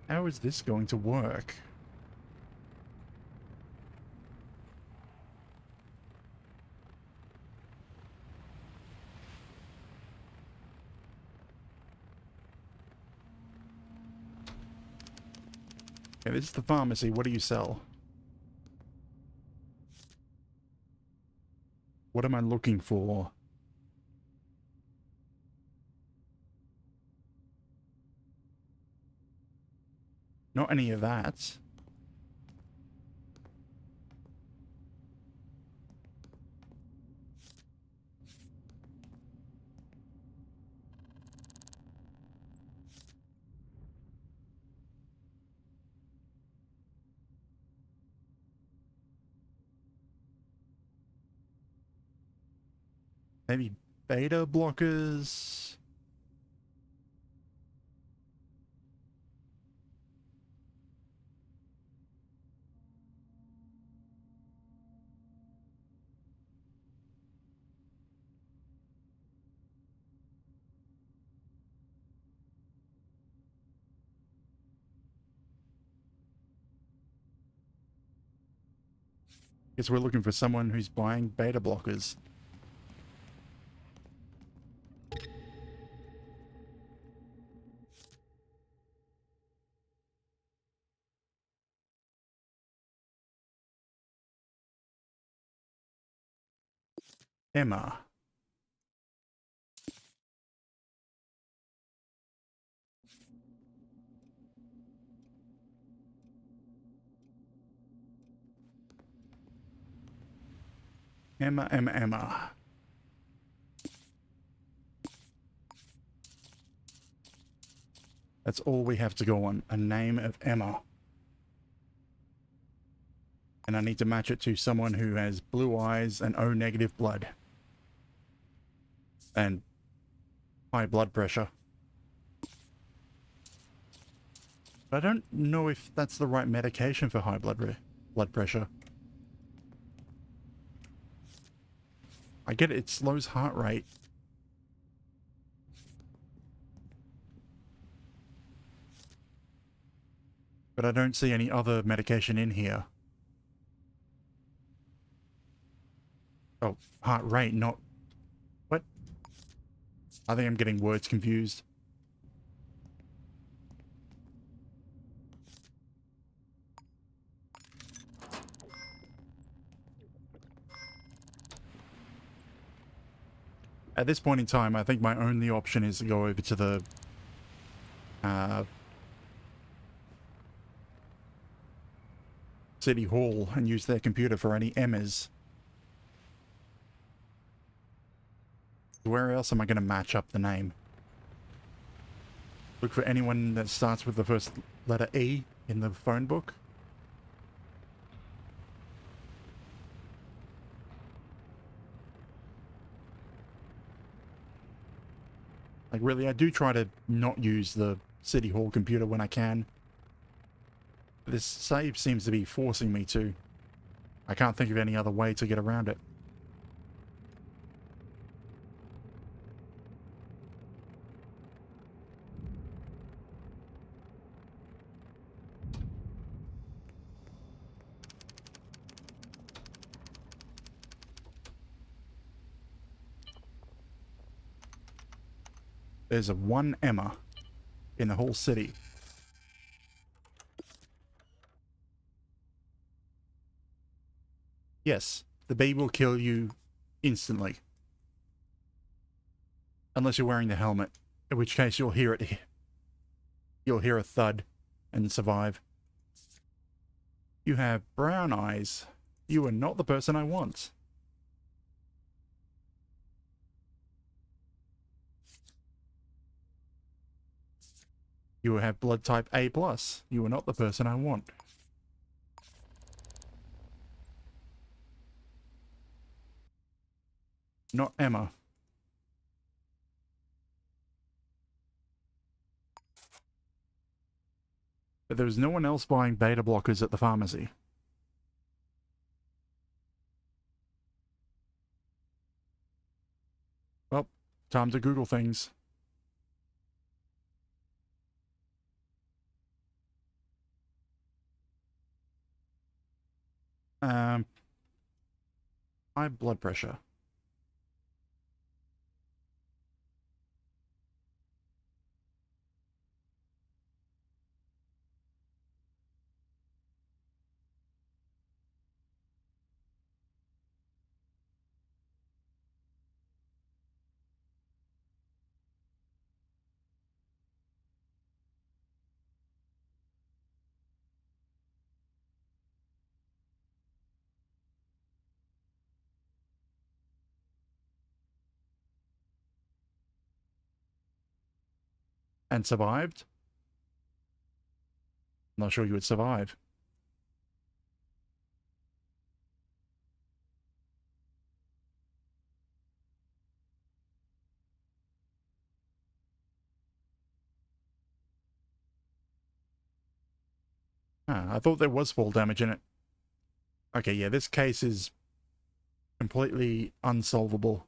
How is this going to work? Okay, this is the pharmacy. What do you sell? What am I looking for? Not any of that. Maybe beta blockers? Guess we're looking for someone who's buying beta blockers. Emma. Emma. That's all we have to go on. A name of Emma. And I need to match it to someone who has blue eyes and O negative blood. And high blood pressure. But I don't know if that's the right medication for high blood pressure. I get it slows heart rate. But I don't see any other medication in here. Oh, heart rate, not... What? I think I'm getting words confused. At this point in time, I think my only option is to go over to the... City Hall and use their computer for any Emmas. Where else am I going to match up the name? Look for anyone that starts with the first letter E in the phone book. Like really, I do try to not use the City Hall computer when I can. This save seems to be forcing me to. I can't think of any other way to get around it. There's a one Emma in the whole city. Yes, the bee will kill you instantly. Unless you're wearing the helmet, in which case you'll hear it. You'll hear a thud and survive. You have brown eyes. You are not the person I want. You have blood type A+. You are not the person I want. Not Emma. But there was no one else buying beta blockers at the pharmacy. Well, time to Google things. High blood pressure. And survived? Not sure you would survive. I thought there was fall damage in it. Okay, yeah, this case is completely unsolvable.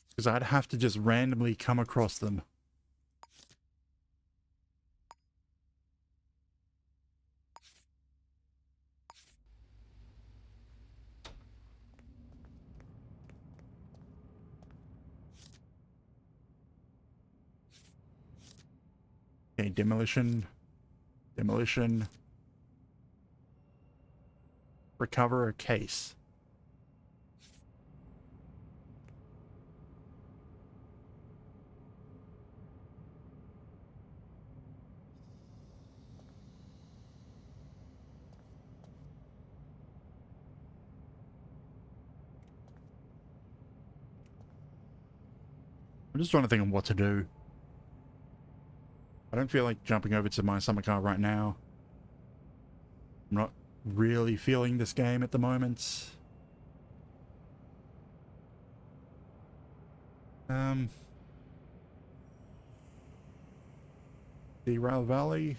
Because I'd have to just randomly come across them. Okay, demolition. Demolition. Recover a case. I'm just trying to think of what to do. I don't feel like jumping over to my summer car right now. I'm not really feeling this game at the moment. Derail Valley.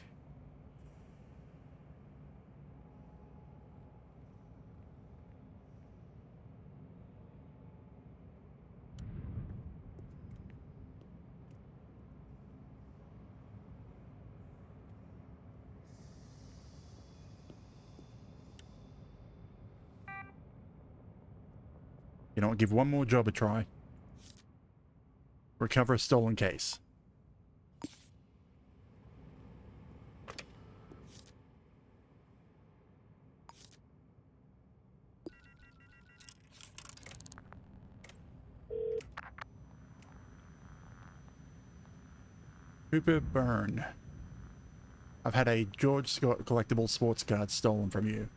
You know what, give one more job a try. Recover a stolen case. Cooper Byrne. I've had a George Scott collectible sports card stolen from you.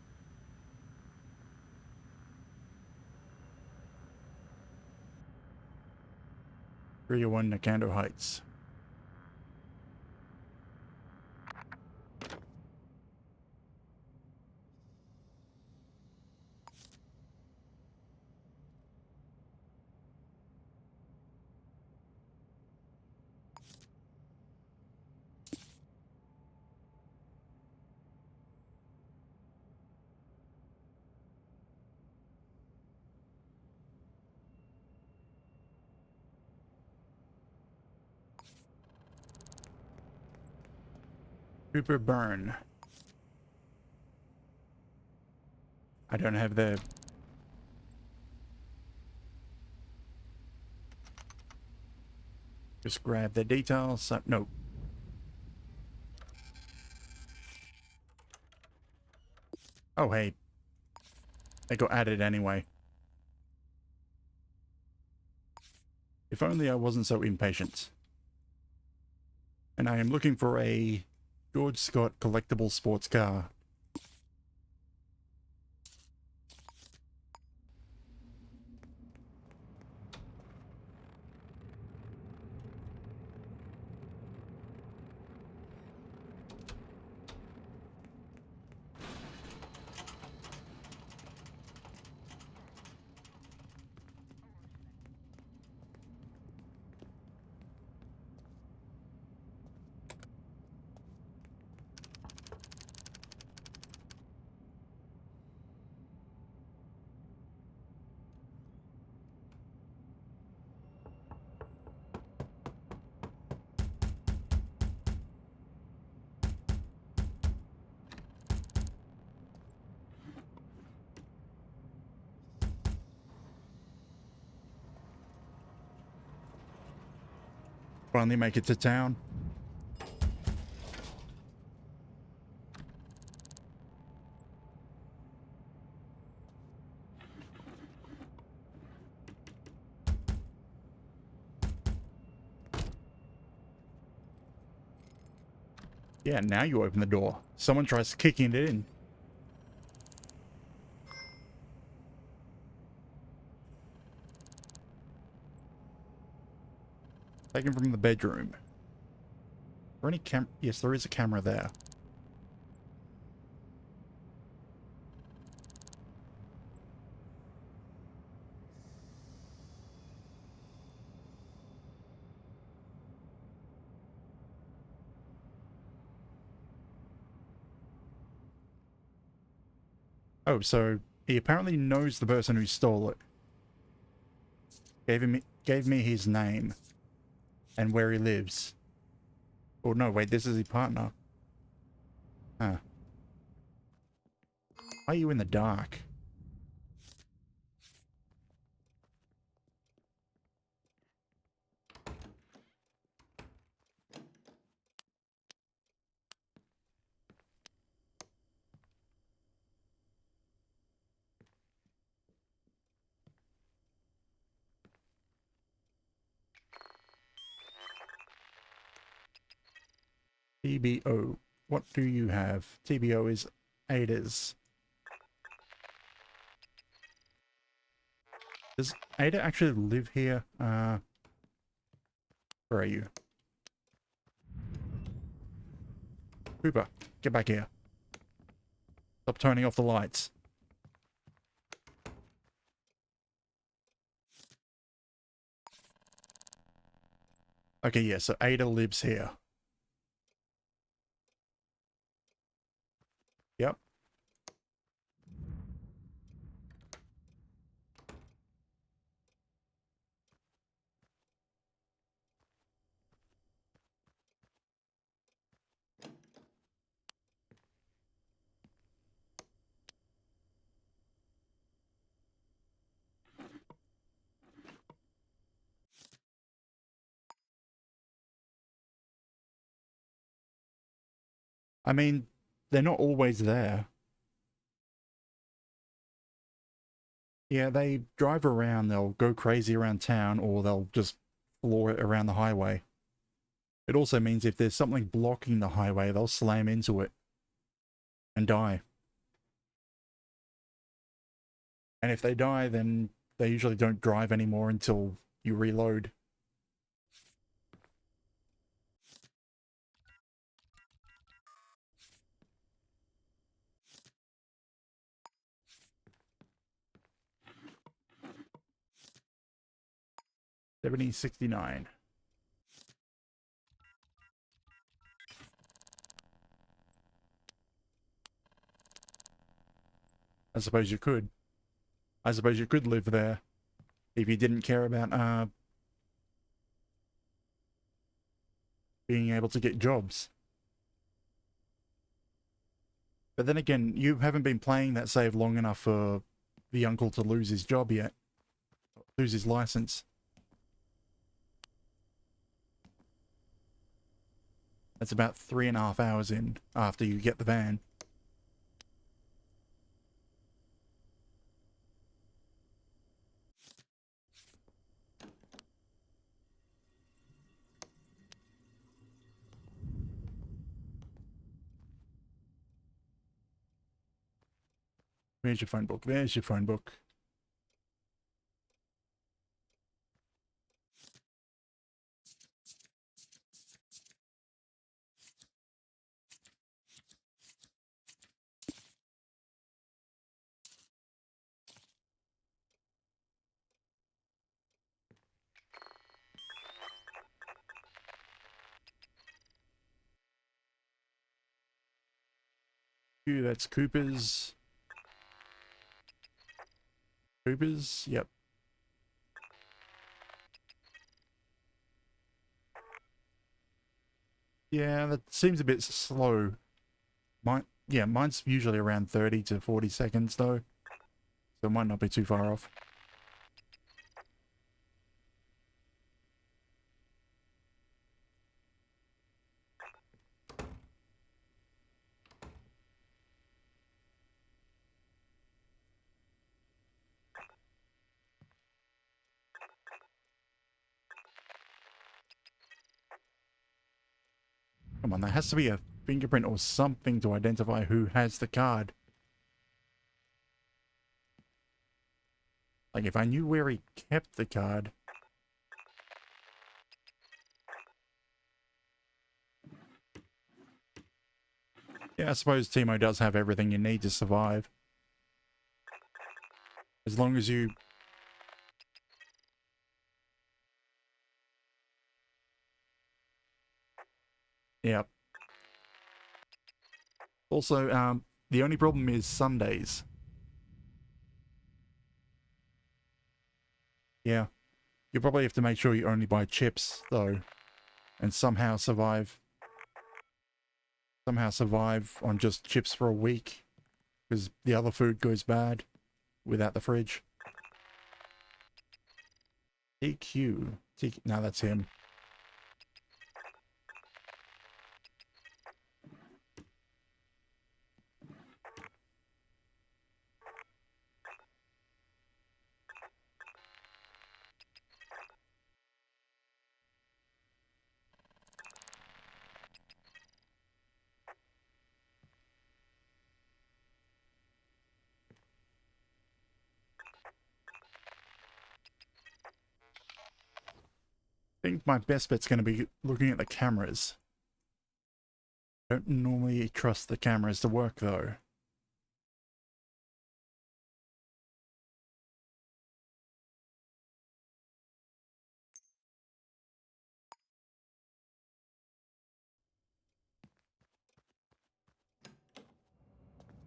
301 Nakando Heights. Cooper Byrne. I don't have the... Just grab the details. No. Oh, hey. They got added anyway. If only I wasn't so impatient. And I am looking for a George Scott collectible sports car. Finally make it to town. Yeah, now you open the door. Someone tries kicking it in. Taken from the bedroom. Is there any Yes, there is a camera there. Oh, so he apparently knows the person who stole it. Gave me his name and where he lives. Oh no, wait, this is his partner. Huh. Why are you in the dark? TBO. What do you have? TBO is Ada's. Does Ada actually live here? Where are you? Cooper, get back here. Stop turning off the lights. Okay, yeah, so Ada lives here. Yep. I mean, they're not always there. Yeah, they drive around, they'll go crazy around town, or they'll just floor it around the highway. It also means if there's something blocking the highway, they'll slam into it and die. And if they die, then they usually don't drive anymore until you reload. $70.69. I suppose you could. I suppose you could live there if you didn't care about being able to get jobs. But then again, you haven't been playing that save long enough for the uncle to lose his job yet. Lose his license. That's about 3.5 hours in after you get the van. Where's your phone book? There's your phone book. That's Cooper's. Cooper's? Yep. Yeah, that seems a bit slow. Mine's usually around 30 to 40 seconds though. So it might not be too far off. Come on, there has to be a fingerprint or something to identify who has the card. Like if I knew where he kept the card. Yeah, I suppose Timo does have everything you need to survive. As long as you... Yep. Also, the only problem is Sundays. Yeah. You probably have to make sure you only buy chips, though. And somehow survive. Somehow survive on just chips for a week. Because the other food goes bad without the fridge. TQ. No, that's him. think my best bet's going to be looking at the cameras. Don't normally trust the cameras to work though.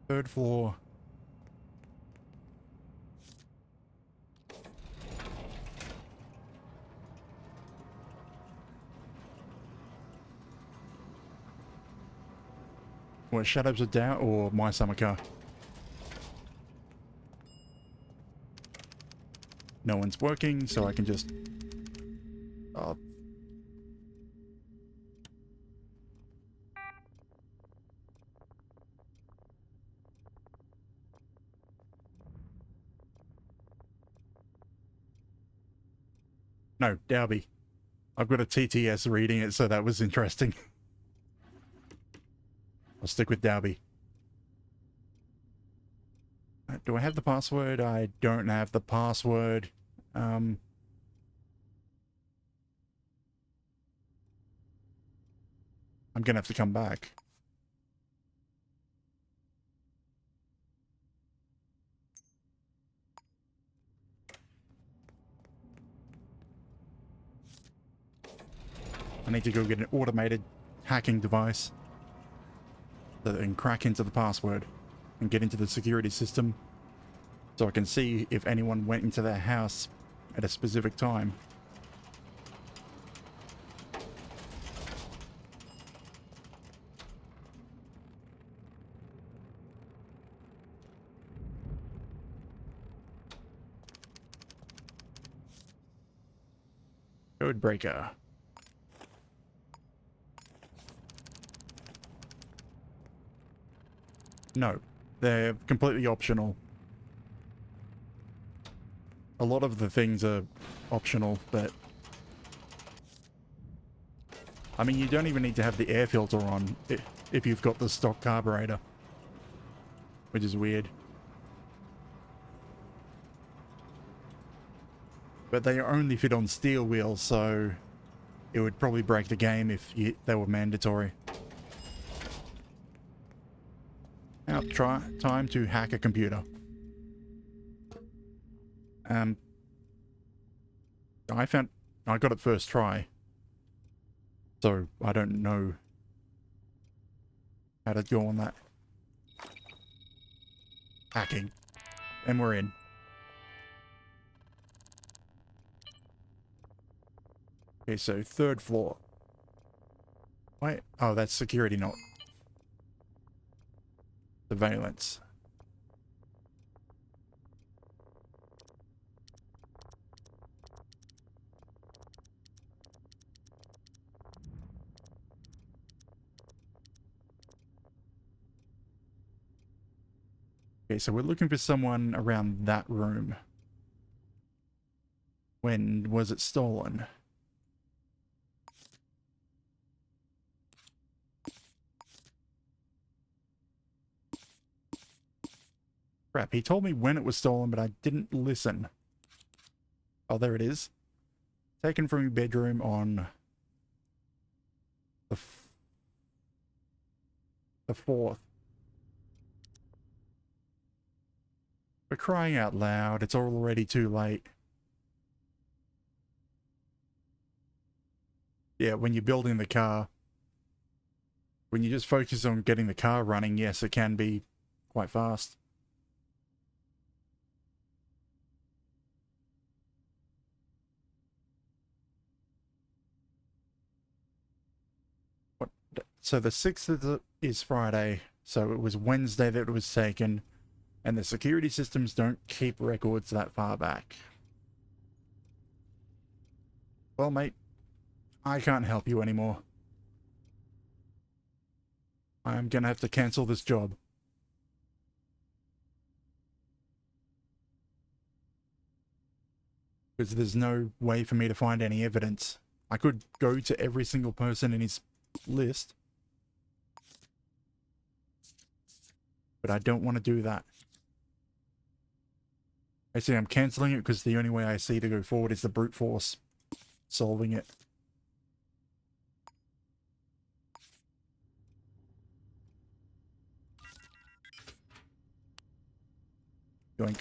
Third floor. What, Shadows of Doubt or My Summer Car? No one's working, so I can just... Oh. No, Dalby. I've got a TTS reading it, so that was interesting. I'll stick with Dalby. Do I have the password? I don't have the password. I'm gonna have to come back. I need to go get an automated hacking device that can crack into the password and get into the security system so I can see if anyone went into their house at a specific time. Code breaker. No, they're completely optional. A lot of the things are optional, but... I mean, you don't even need to have the air filter on if you've got the stock carburetor. Which is weird. But they only fit on steel wheels, so... it would probably break the game if they were mandatory. Now, time to hack a computer. I got it first try. So, I don't know how to go on that. Hacking. And we're in. Okay, so third floor. Wait, oh, that's security, not surveillance. Okay, so we're looking for someone around that room. When was it stolen? Crap, he told me when it was stolen, but I didn't listen. Oh, there it is. Taken from your bedroom on the 4th. For crying out loud, it's already too late. Yeah, when you're building the car, when you just focus on getting the car running, yes, it can be quite fast. What? So the 6th is Friday, so it was Wednesday that it was taken, and the security systems don't keep records that far back. Well, mate, I can't help you anymore. I'm gonna have to cancel this job. Because there's no way for me to find any evidence. I could go to every single person in his list, but I don't want to do that. I see I'm cancelling it because the only way I see to go forward is the brute force solving it. Yoink.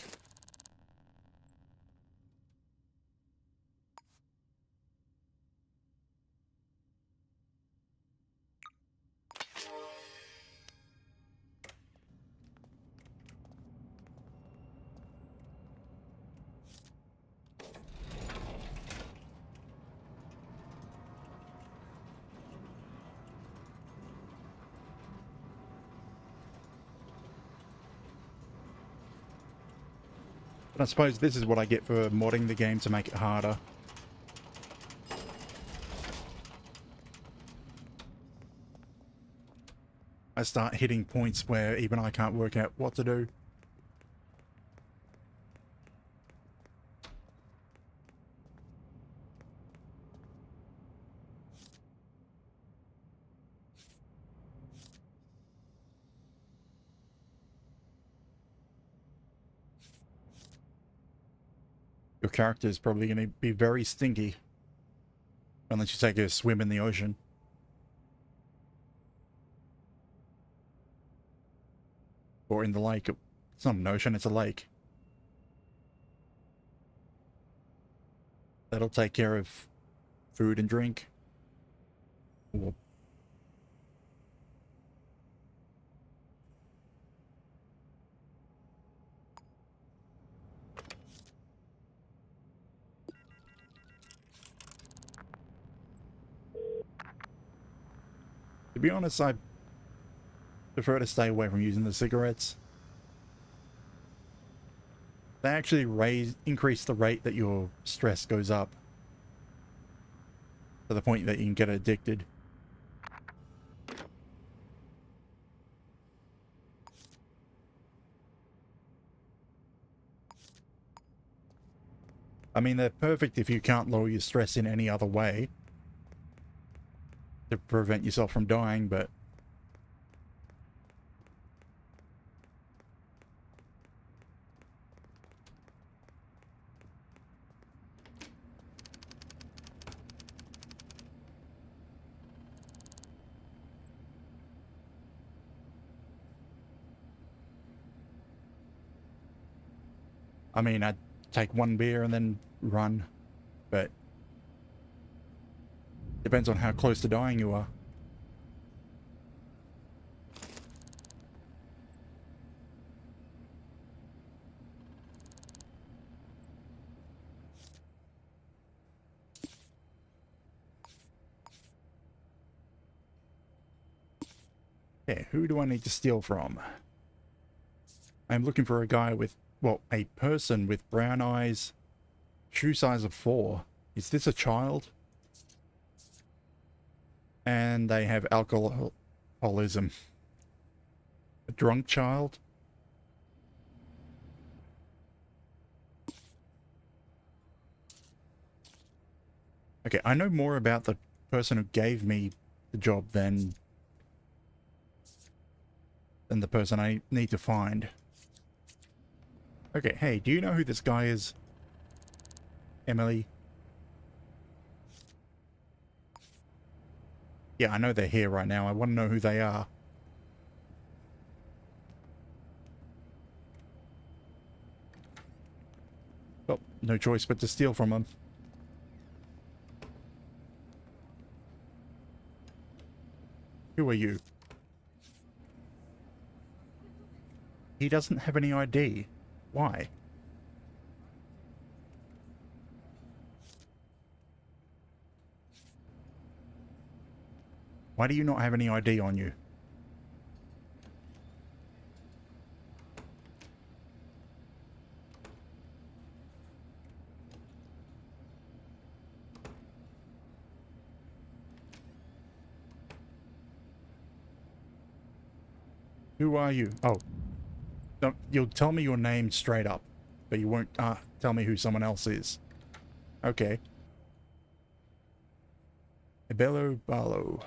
But I suppose this is what I get for modding the game to make it harder. I start hitting points where even I can't work out what to do. Your character is probably going to be very stinky. Unless you take a swim in the ocean. Or in the lake. It's not an ocean, it's a lake. That'll take care of food and drink. Or to be honest, I prefer to stay away from using the cigarettes. They actually increase the rate that your stress goes up. To the point that you can get addicted. I mean, they're perfect if you can't lower your stress in any other way. To prevent yourself from dying, but... I mean, I'd take one beer and then run, but depends on how close to dying you are. Yeah, who do I need to steal from? I'm looking for a guy with, well, a person with brown eyes, shoe size of 4. Is this a child? And they have alcoholism. A drunk child? Okay, I know more about the person who gave me the job than the person I need to find. Okay, hey, do you know who this guy is? Emily? Yeah, I know they're here right now. I want to know who they are. Well, no choice but to steal from them. Who are you? He doesn't have any ID. Why? Why do you not have any ID on you? Who are you? Oh. Don't, you'll tell me your name straight up, but you won't tell me who someone else is. Okay. Ebelo Barlow.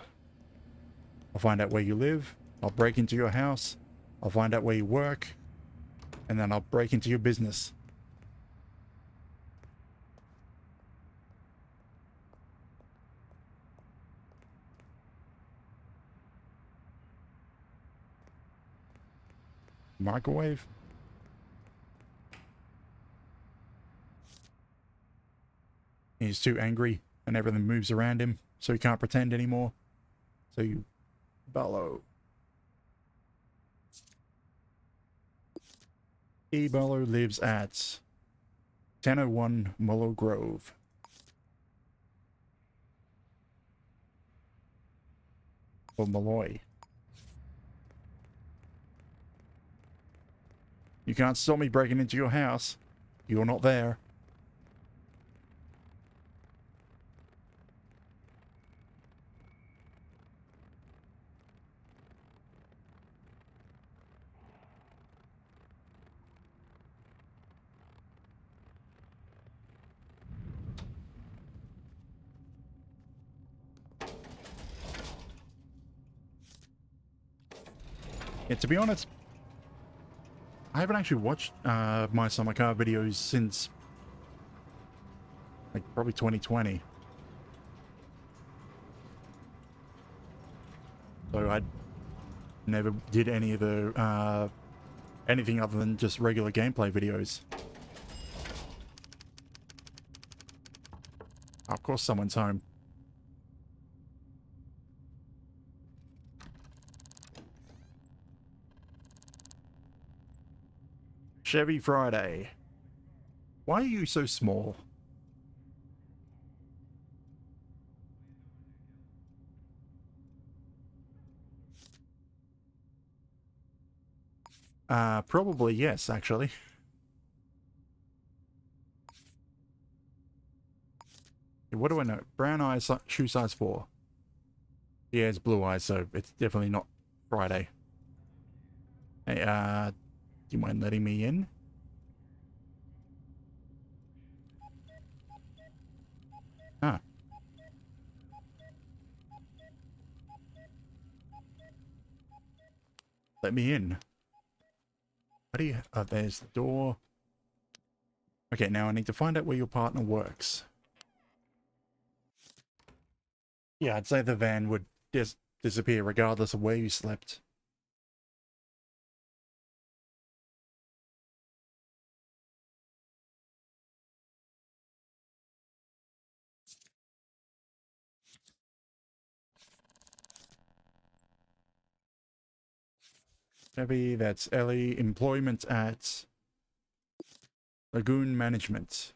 I'll find out where you live. I'll break into your house. I'll find out where you work. And then I'll break into your business. Microwave? He's too angry and everything moves around him, so he can't pretend anymore. So you bellow. Bellow lives at 1001 Mullow Grove. Or Malloy. You can't stop me breaking into your house. You're not there. Yeah, to be honest, I haven't actually watched my summer car videos since like probably 2020. So I never did any of the anything other than just regular gameplay videos. Of course someone's home. Chevy Friday. Why are you so small? Probably yes, actually. What do I know? Brown eyes, shoe size 4. Yeah, it's blue eyes, so it's definitely not Friday. Hey, do you mind letting me in? Ah. Let me in. What do you... Oh, there's the door. Okay, now I need to find out where your partner works. Yeah, I'd say the van would disappear regardless of where you slept. Chevy, that's Ellie. Employment at Lagoon Management.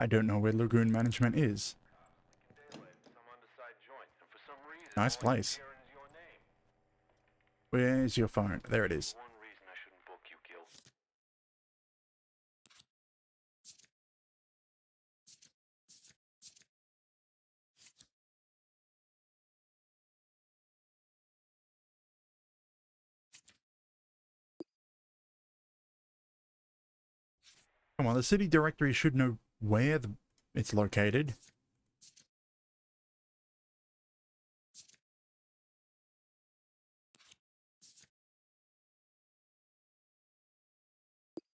I don't know where Lagoon Management is. Nice place. Where's your phone? There it is. One reason I shouldn't book you, Gil. Come on, the city directory should know where it's located.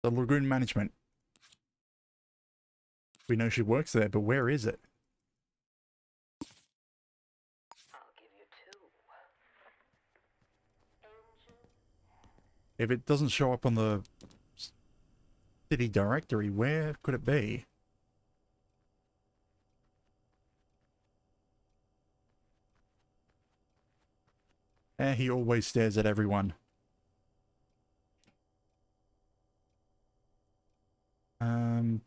The Lagoon Management. We know she works there, but where is it? I'll give you 2. Engine. If it doesn't show up on the city directory, where could it be? He always stares at everyone. Um...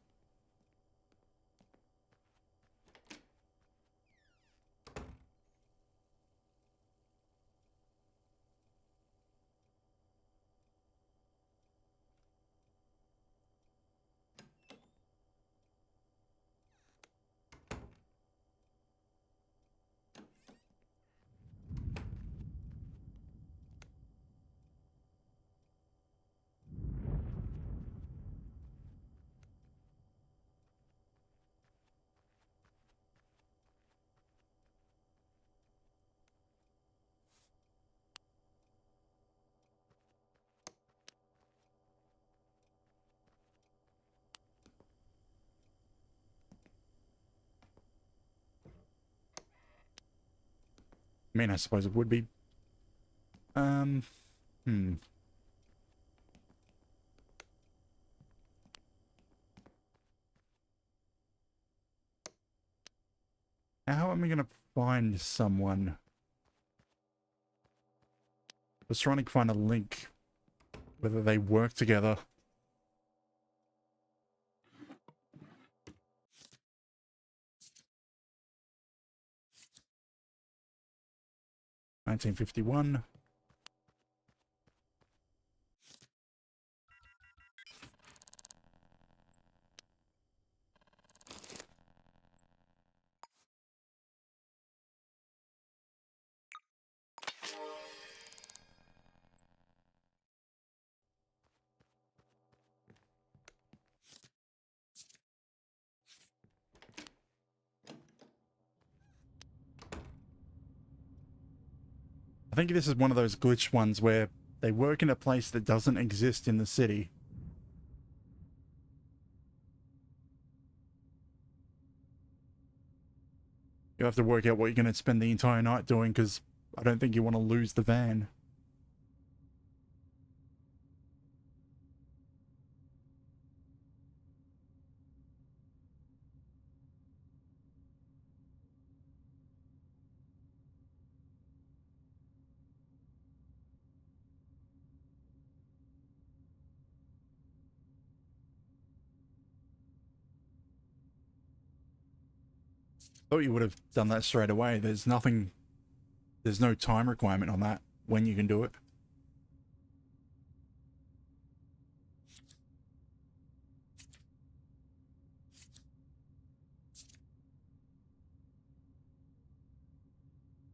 I mean, I suppose it would be. Hmm. How am I going to find someone? I was trying to find a link, whether they work together. $1951. I think this is one of those glitch ones where they work in a place that doesn't exist in the city. You have to work out what you're going to spend the entire night doing, because I don't think you want to lose the van. Thought you would have done that straight away. There's no time requirement on that when you can do it.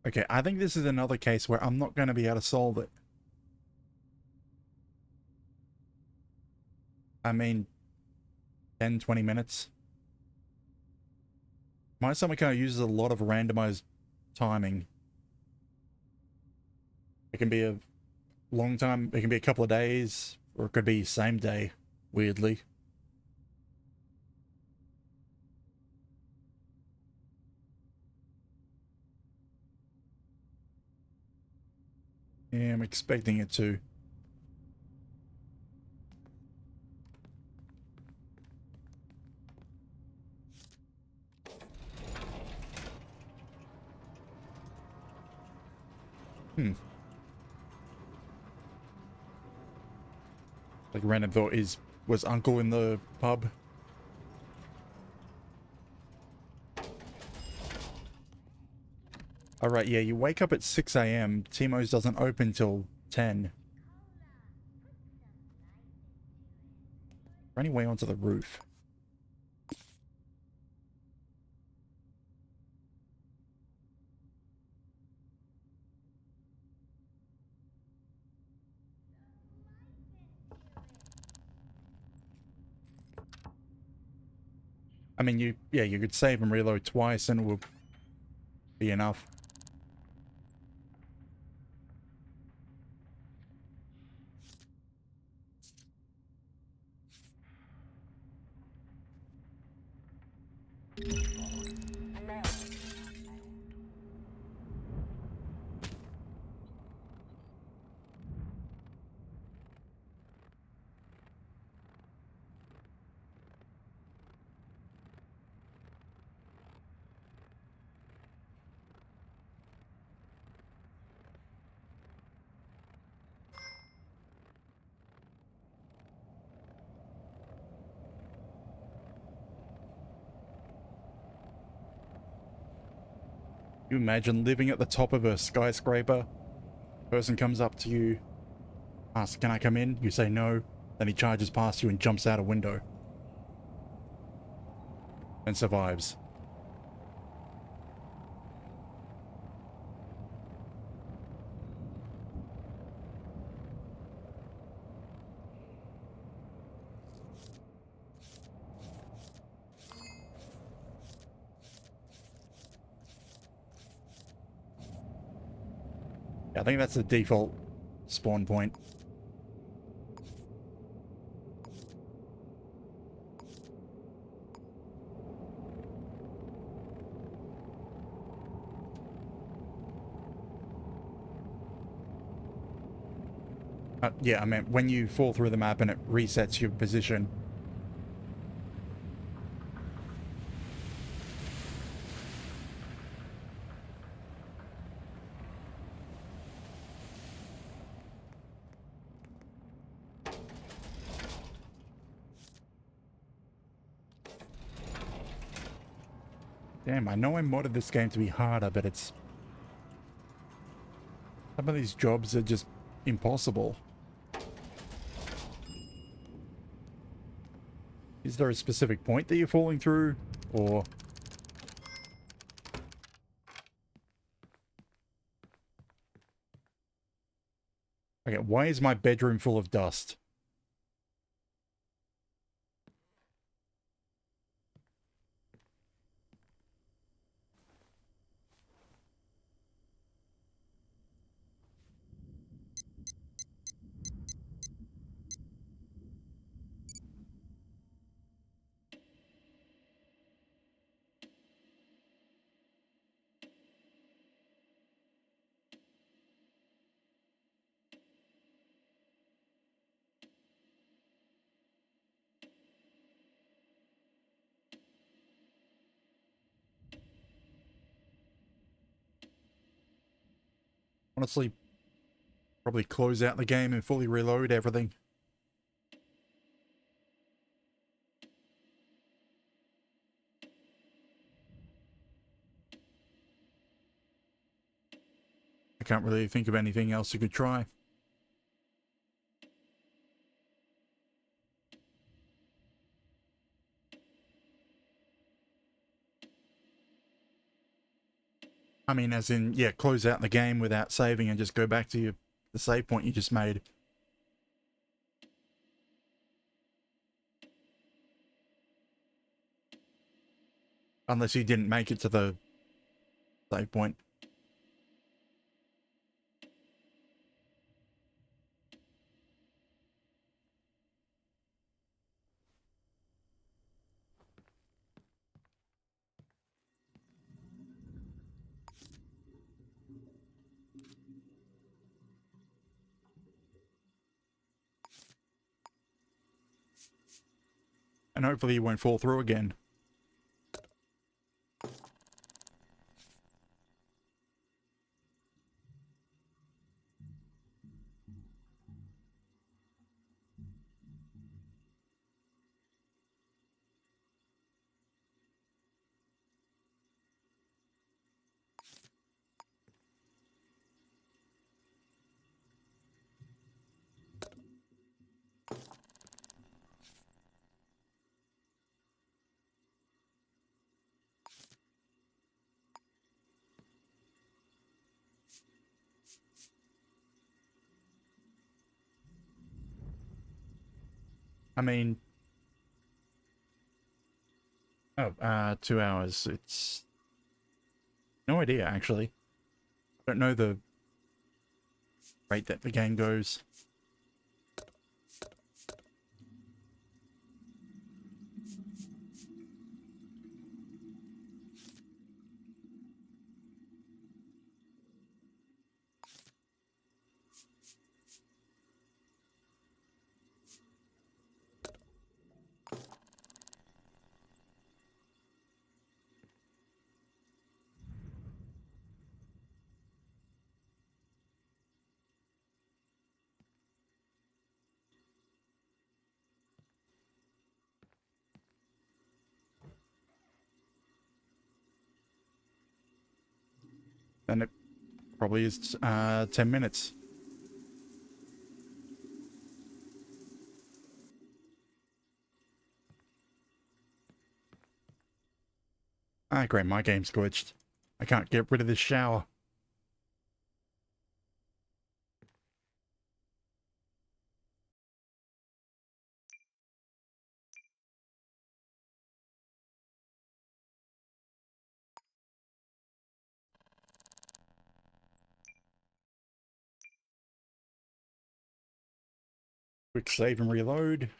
Okay, I think this is another case where I'm not going to be able to solve it. I mean, 10, 20 minutes. My summer car uses a lot of randomized timing. It can be a long time, it can be a couple of days, or it could be same day, weirdly. Yeah, I'm expecting it to. Hmm. Like random thought was Uncle in the pub? Alright, yeah, you wake up at 6 a.m. Timo's doesn't open till 10. Running way onto the roof. I mean, you could save and reload twice and it will be enough. You imagine living at the top of a skyscraper. Person comes up to you, asks, "Can I come in?" You say no. Then he charges past you and jumps out a window. And survives. I think that's the default spawn point. Yeah, I meant when you fall through the map and it resets your position. Damn, I know I modded this game to be harder, but it's... Some of these jobs are just impossible. Is there a specific point that you're falling through? Or... Okay, why is my bedroom full of dust? Honestly, probably close out the game and fully reload everything. I can't really think of anything else you could try. I mean, as in, yeah, close out the game without saving and just go back to the save point you just made. Unless you didn't make it to the save point. And hopefully you won't fall through again. I mean... Oh, 2 hours. It's... No idea, actually. I don't know the rate that the game goes. Then it probably is 10 minutes. Ah, great, my game's glitched. I can't get rid of this shower. Quick save and reload.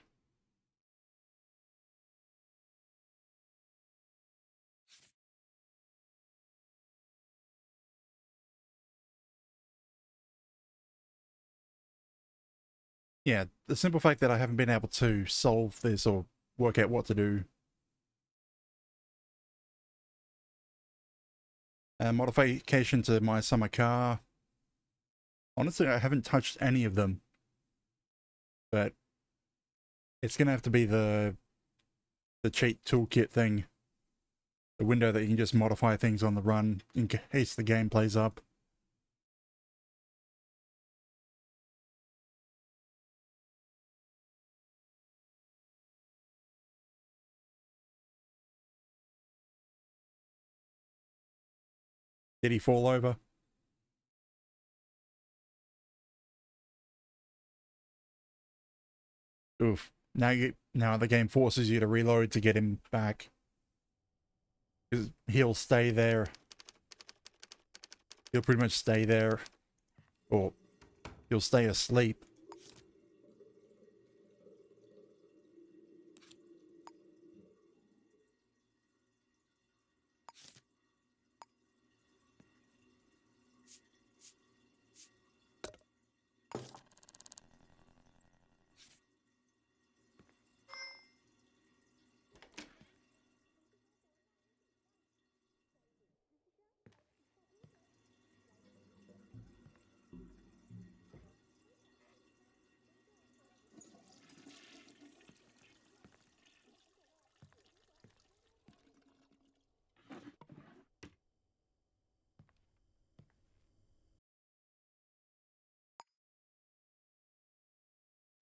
yeah, the simple fact that I haven't been able to solve this or work out what to do. Modification to my summer car. Honestly, I haven't touched any of them, but it's gonna have to be the cheat toolkit thing, the window that you can just modify things on the run in case the game plays up. Did he fall over? Oof. Now the game forces you to reload to get him back. Because he'll stay there. He'll pretty much stay there. Or he'll stay asleep.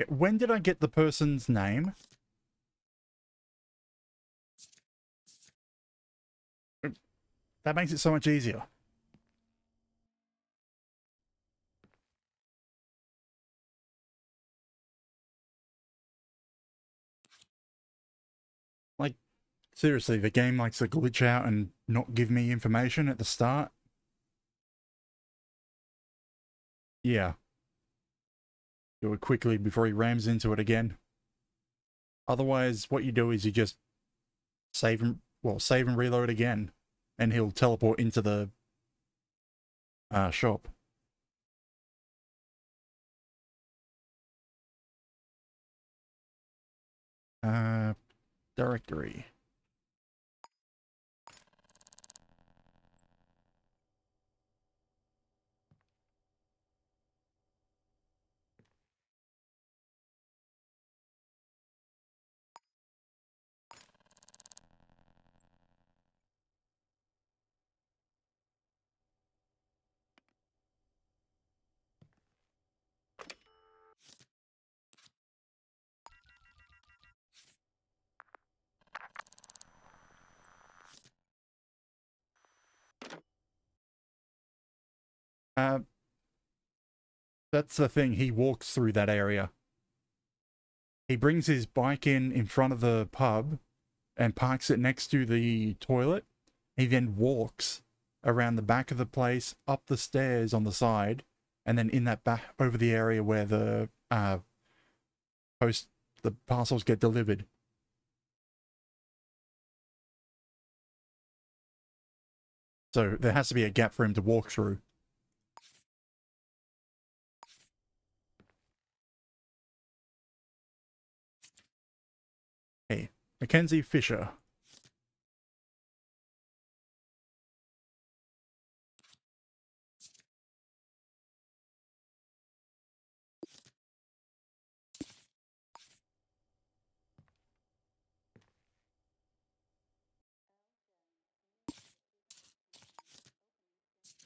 When did I get the person's name? That makes it so much easier. Like, seriously, the game likes to glitch out and not give me information at the start. Yeah. Do it quickly before he rams into it again. Otherwise, what you do is you just save and reload again, and he'll teleport into the shop. Directory. Uh, that's the thing. He walks through that area. He brings his bike in front of the pub and parks it next to the toilet. He then walks around the back of the place, up the stairs on the side, and then in that back over the area where the the parcels get delivered. So there has to be a gap for him to walk through. Hey, Mackenzie Fisher.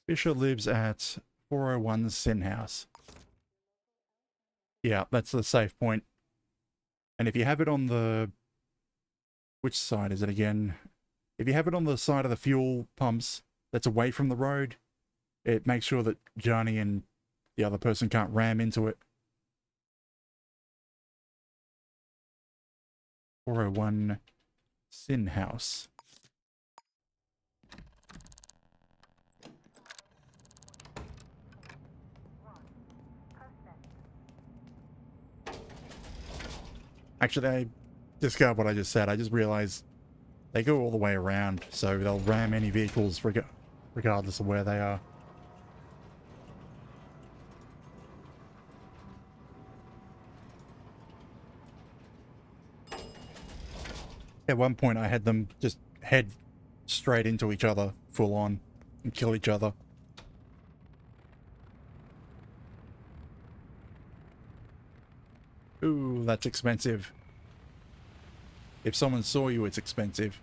Fisher lives at 401 Sin House. Yeah, that's the safe point. And if you have it on the... Which side is it again? If you have it on the side of the fuel pumps that's away from the road, it makes sure that Johnny and the other person can't ram into it. 401 Sin House. Actually, I discard what I just said. I just realized they go all the way around, so they'll ram any vehicles regardless of where they are. At one point, I had them just head straight into each other, full on, and kill each other. Ooh, that's expensive. If someone saw you, it's expensive.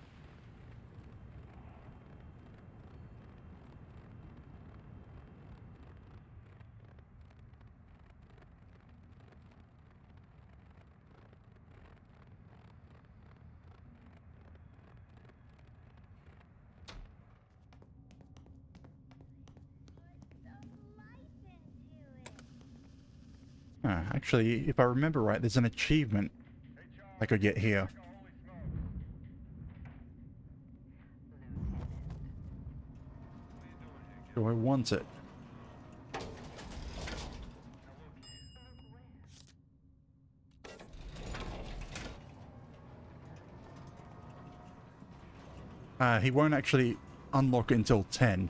Actually, if I remember right, there's an achievement I could get here. Do I want it? He won't actually unlock it until 10.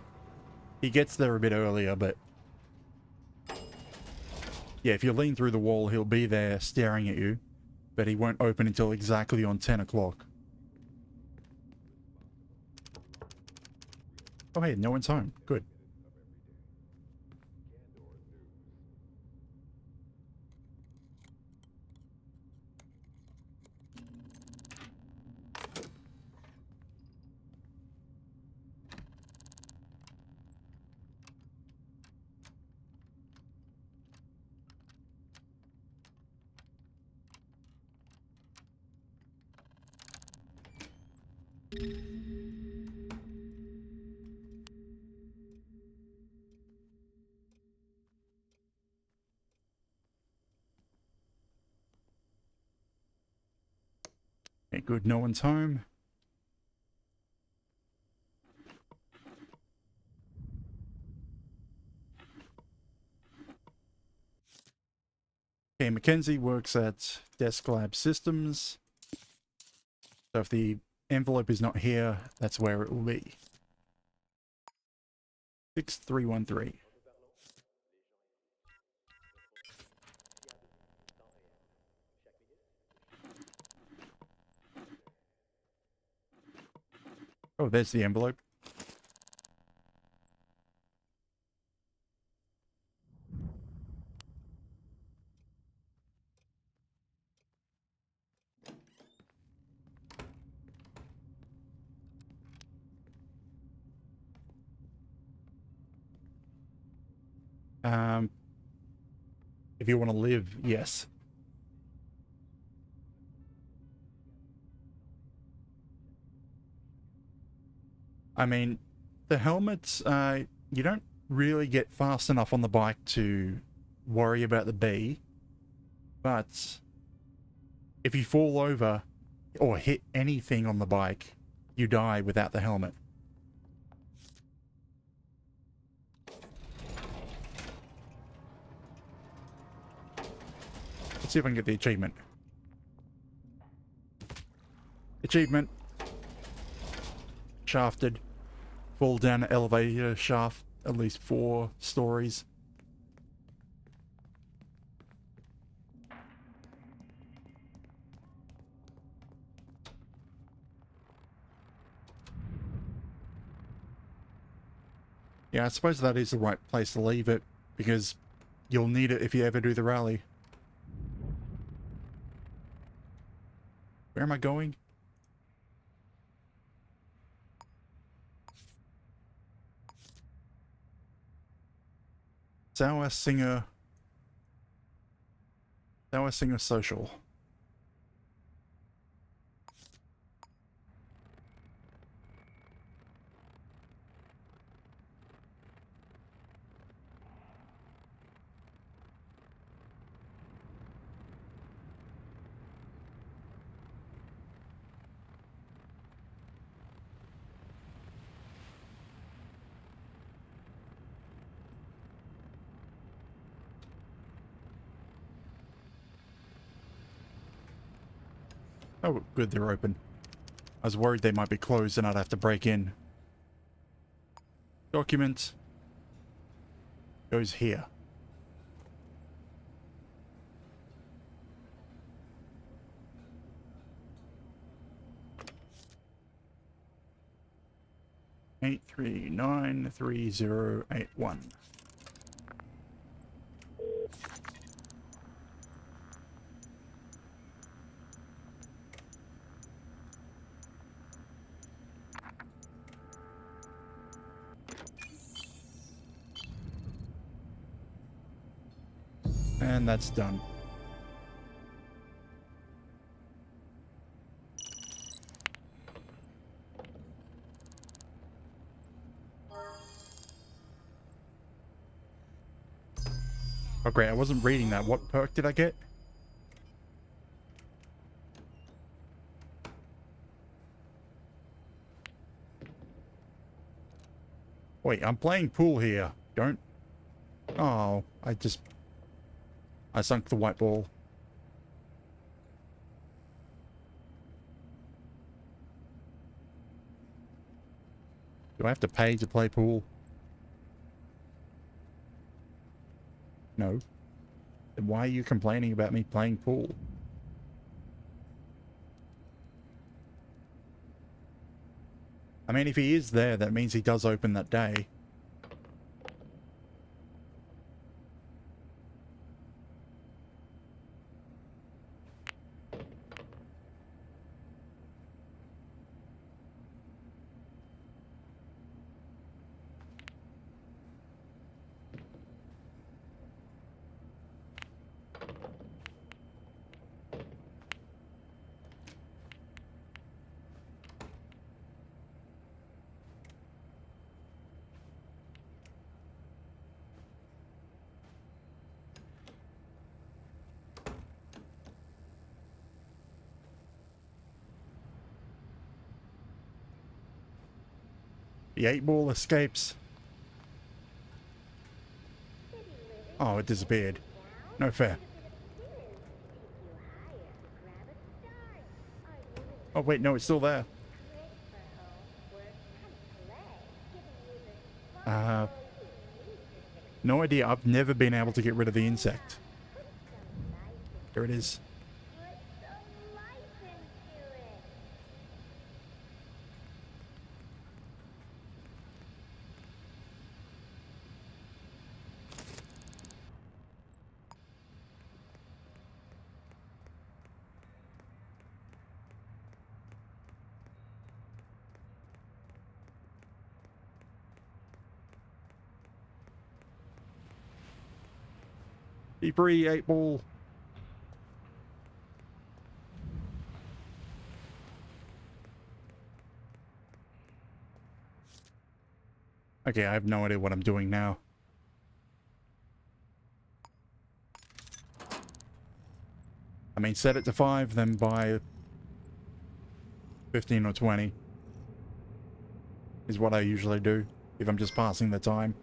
He gets there a bit earlier, but... yeah, if you lean through the wall, he'll be there staring at you, but he won't open until exactly on 10 o'clock. Oh hey, no one's home. Good. Okay, good, no one's home. Okay, Mackenzie works at Desk Lab Systems. So if the envelope is not here, that's where it will be. 6313. Oh, there's the envelope. If you want to live, yes. I mean, the helmets, you don't really get fast enough on the bike to worry about the bee. But if you fall over or hit anything on the bike, you die without the helmet. Let's see if I can get the achievement. Achievement. Shafted. Fall down an elevator shaft at least 4 stories. Yeah, I suppose that is the right place to leave it, because you'll need it if you ever do the rally. Where am I going? Sour Singer Social. Oh, good, they're open. I was worried they might be closed and I'd have to break in. Document goes here. 8393081. And that's done. Oh great, I wasn't reading that. What perk did I get? Wait, I'm playing pool here. Don't... Oh, I sunk the white ball. Do I have to pay to play pool? No. Then why are you complaining about me playing pool? I mean, if he is there, that means he does open that day. The 8-ball escapes. Oh, it disappeared. No fair. Oh wait, no, it's still there. No idea. I've never been able to get rid of the insect. Here it is. Be free, 8-ball. Okay, I have no idea what I'm doing now. I mean, set it to 5, then buy 15 or 20. Is what I usually do, if I'm just passing the time.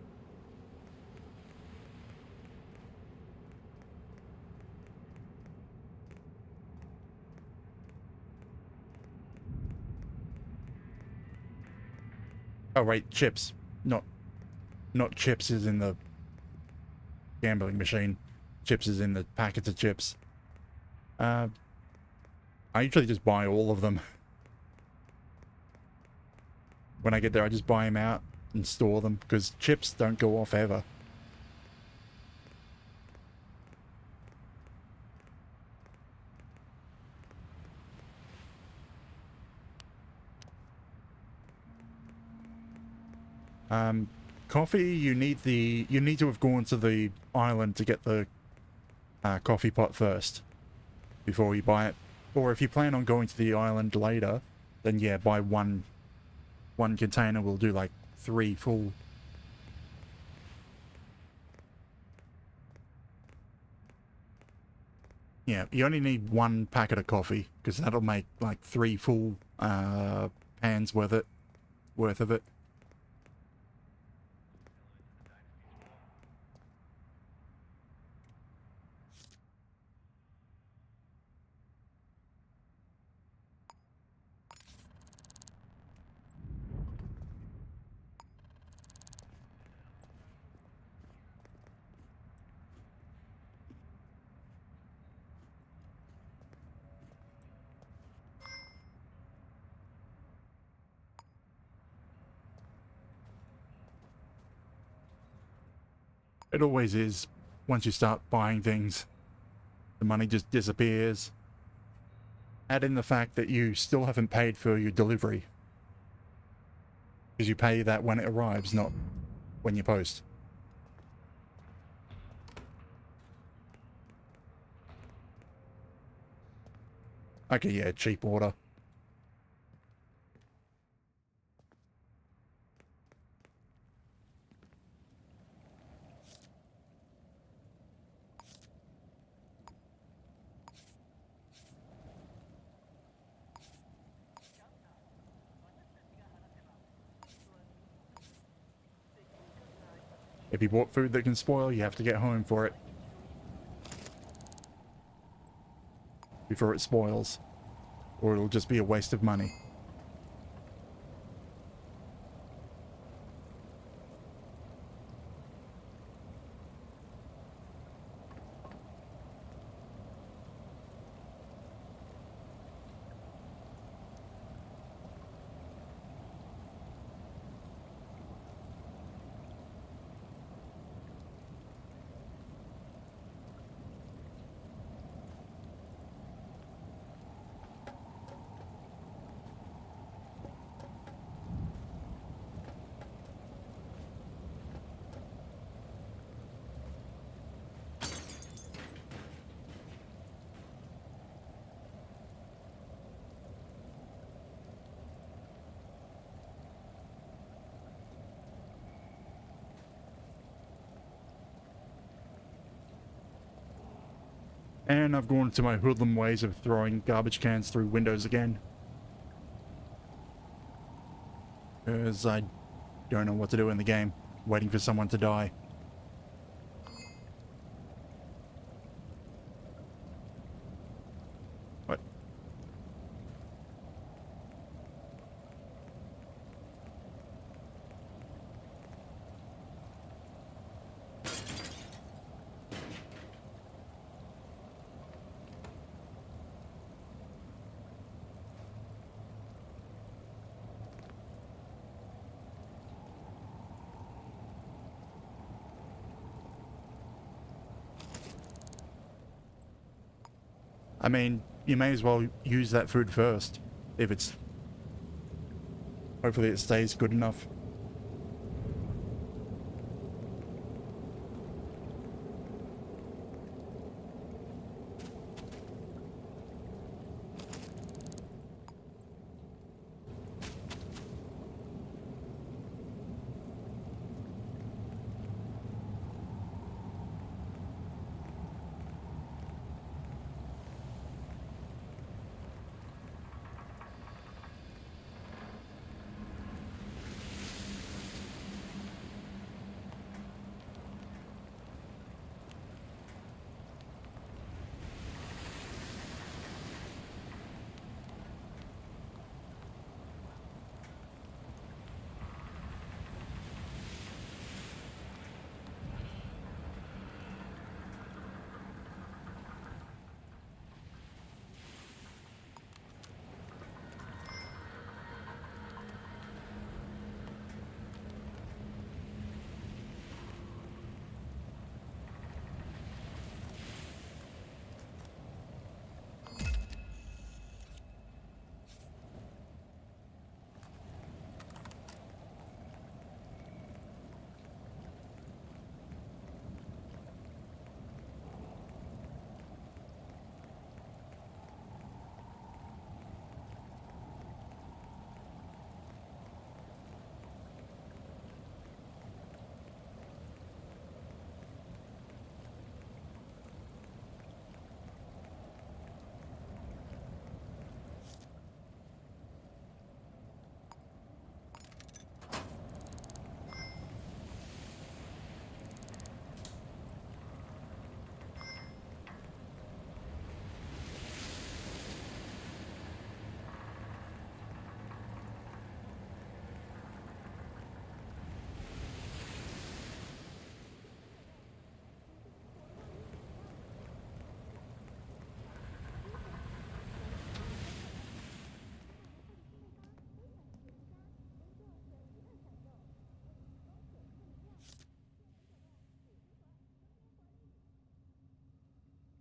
Oh, wait, chips. Not chips is in the gambling machine. Chips is in the packets of chips. I usually just buy all of them. When I get there, I just buy them out and store them, because chips don't go off ever. Coffee, you need to have gone to the island to get the coffee pot first before you buy it. Or if you plan on going to the island later, then yeah, buy one container will do like 3 full. Yeah, you only need 1 packet of coffee, because that'll make like 3 full pans worth of it. It always is. Once you start buying things, the money just disappears. Add in the fact that you still haven't paid for your delivery. Because you pay that when it arrives, not when you post. Okay, yeah, cheap order. If you bought food that can spoil, you have to get home for it before it spoils, or it'll just be a waste of money. And I've gone to my hoodlum ways of throwing garbage cans through windows again. Because I don't know what to do in the game, waiting for someone to die. What? I mean, you may as well use that food first, if it's... Hopefully it stays good enough.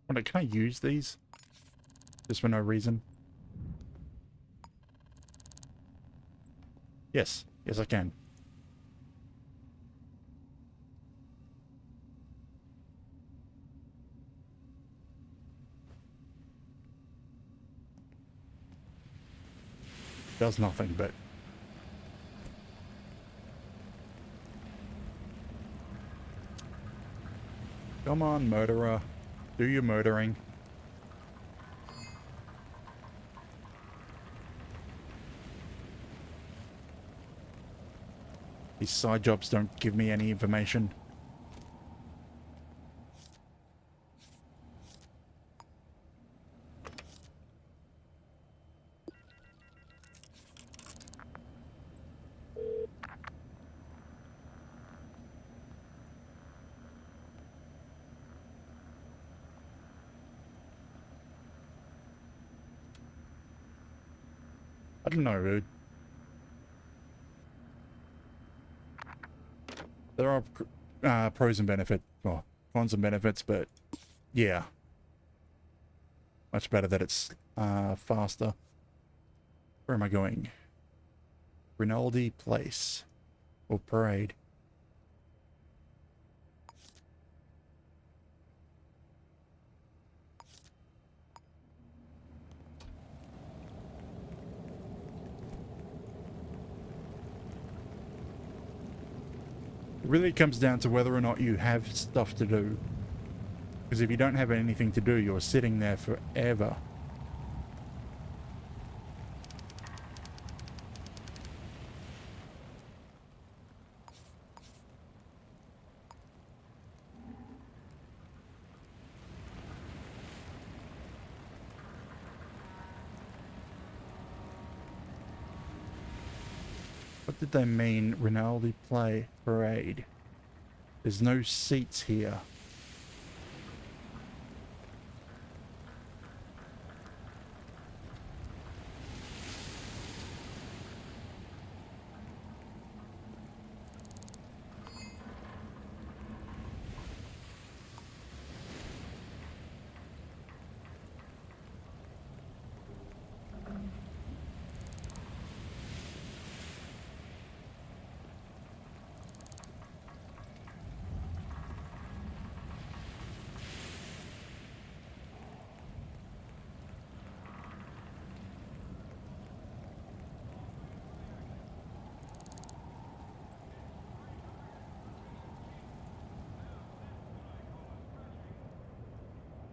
Wait, can I use these? Just for no reason? Yes. Yes, I can. Does nothing, but... Come on, murderer. Do your murdering. These side jobs don't give me any information. I don't know, dude. There are pros and benefits, well, cons and benefits, but yeah. Much better that it's faster. Where am I going? Rinaldi Place. Or Parade. It really comes down to whether or not you have stuff to do. Because if you don't have anything to do, you're sitting there forever. What did they mean, Rinaldi Play Parade? There's no seats here.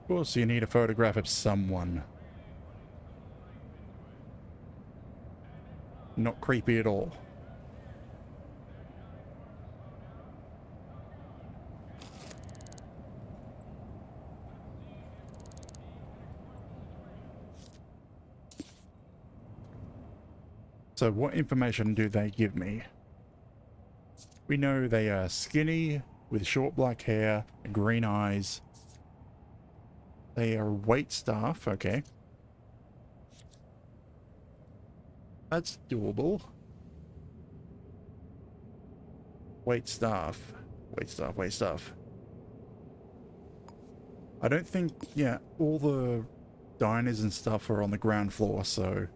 Of course, you need a photograph of someone. Not creepy at all. So what information do they give me? We know they are skinny, with short black hair, green eyes. They are wait staff, okay. That's doable. Wait staff. Wait staff, wait staff. I don't think, yeah, all the diners and stuff are on the ground floor, so...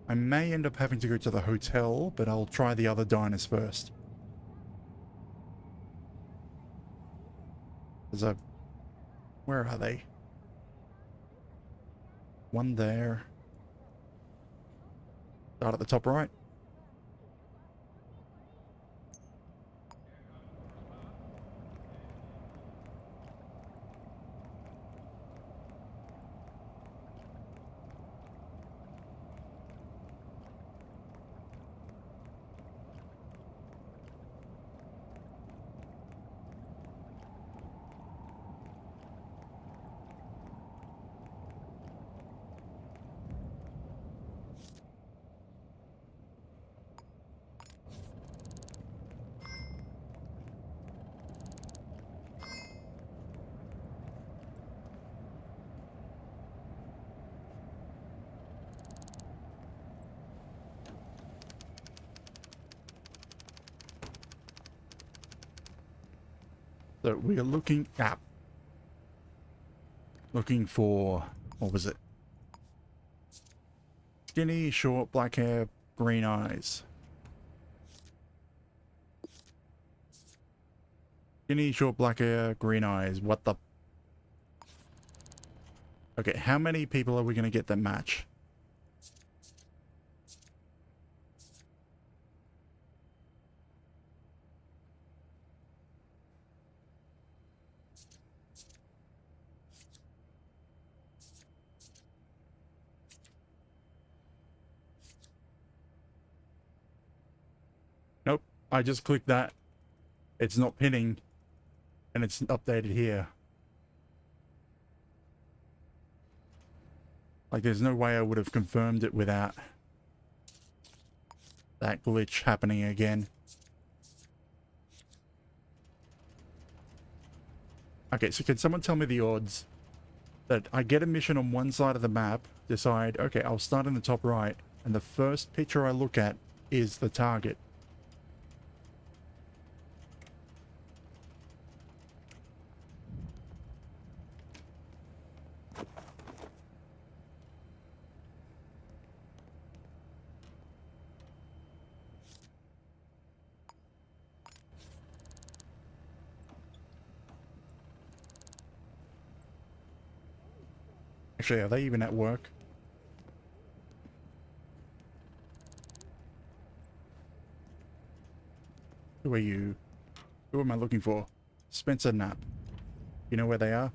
I may end up having to go to the hotel, but I'll try the other diners first. There's a... Where are they? One there. Start at the top right. So we are looking at... Looking for... What was it? Skinny, short, black hair, green eyes. Skinny, short, black hair, green eyes. What the... Okay, how many people are we going to get that match? Nope, I just clicked that. It's not pinning, and it's updated here. Like, there's no way I would have confirmed it without that glitch happening again. Okay, so can someone tell me the odds that I get a mission on one side of the map, decide, okay, I'll start in the top right, and the first picture I look at is the target? Actually, are they even at work? Who are you? Who am I looking for? Spencer Knapp. You know where they are?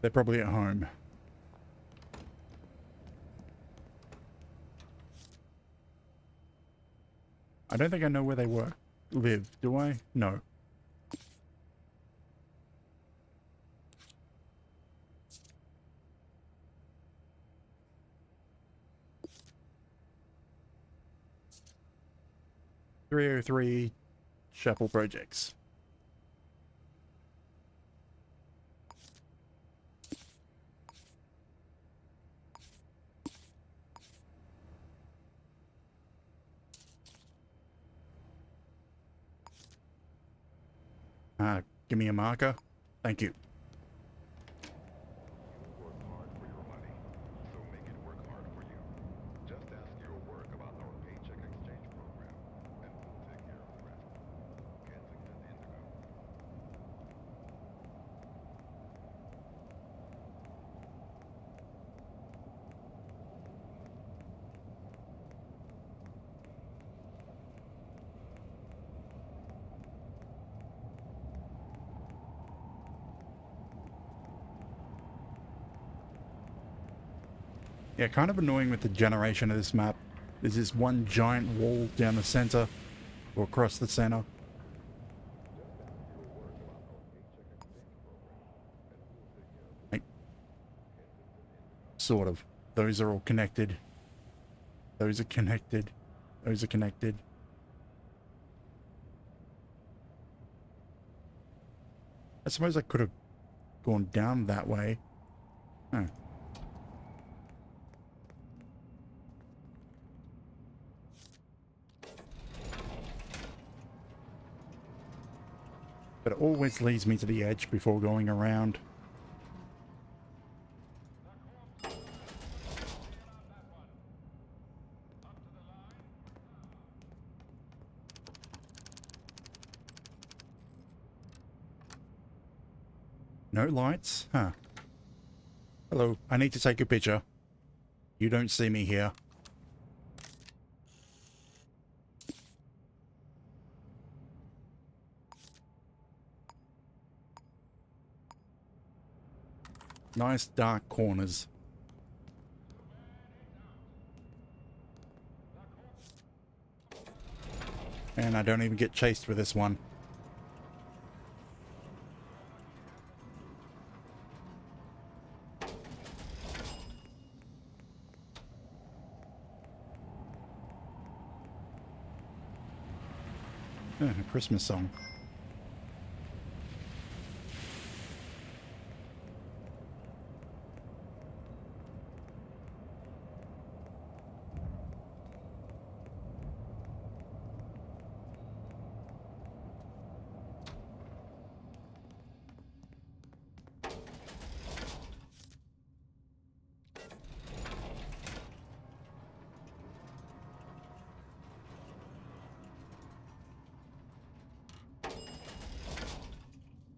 They're probably at home. I don't think I know where they live, do I? No. .303 Chapel Projects. Give me a marker. Thank you. Work hard for your money, so make it work hard for you. Just ask your work about our paycheck exchange program, and we'll take care of the rest. Kensington Indigo. Yeah, kind of annoying with the generation of this map. There's this one giant wall down the center, or across the center. Like, sort of. Those are all connected. Those are connected. Those are connected. I suppose I could have gone down that way. Huh. But it always leads me to the edge before going around. No lights? Huh. Hello, I need to take a picture. You don't see me here. Nice dark corners. And I don't even get chased with this one. A Christmas song.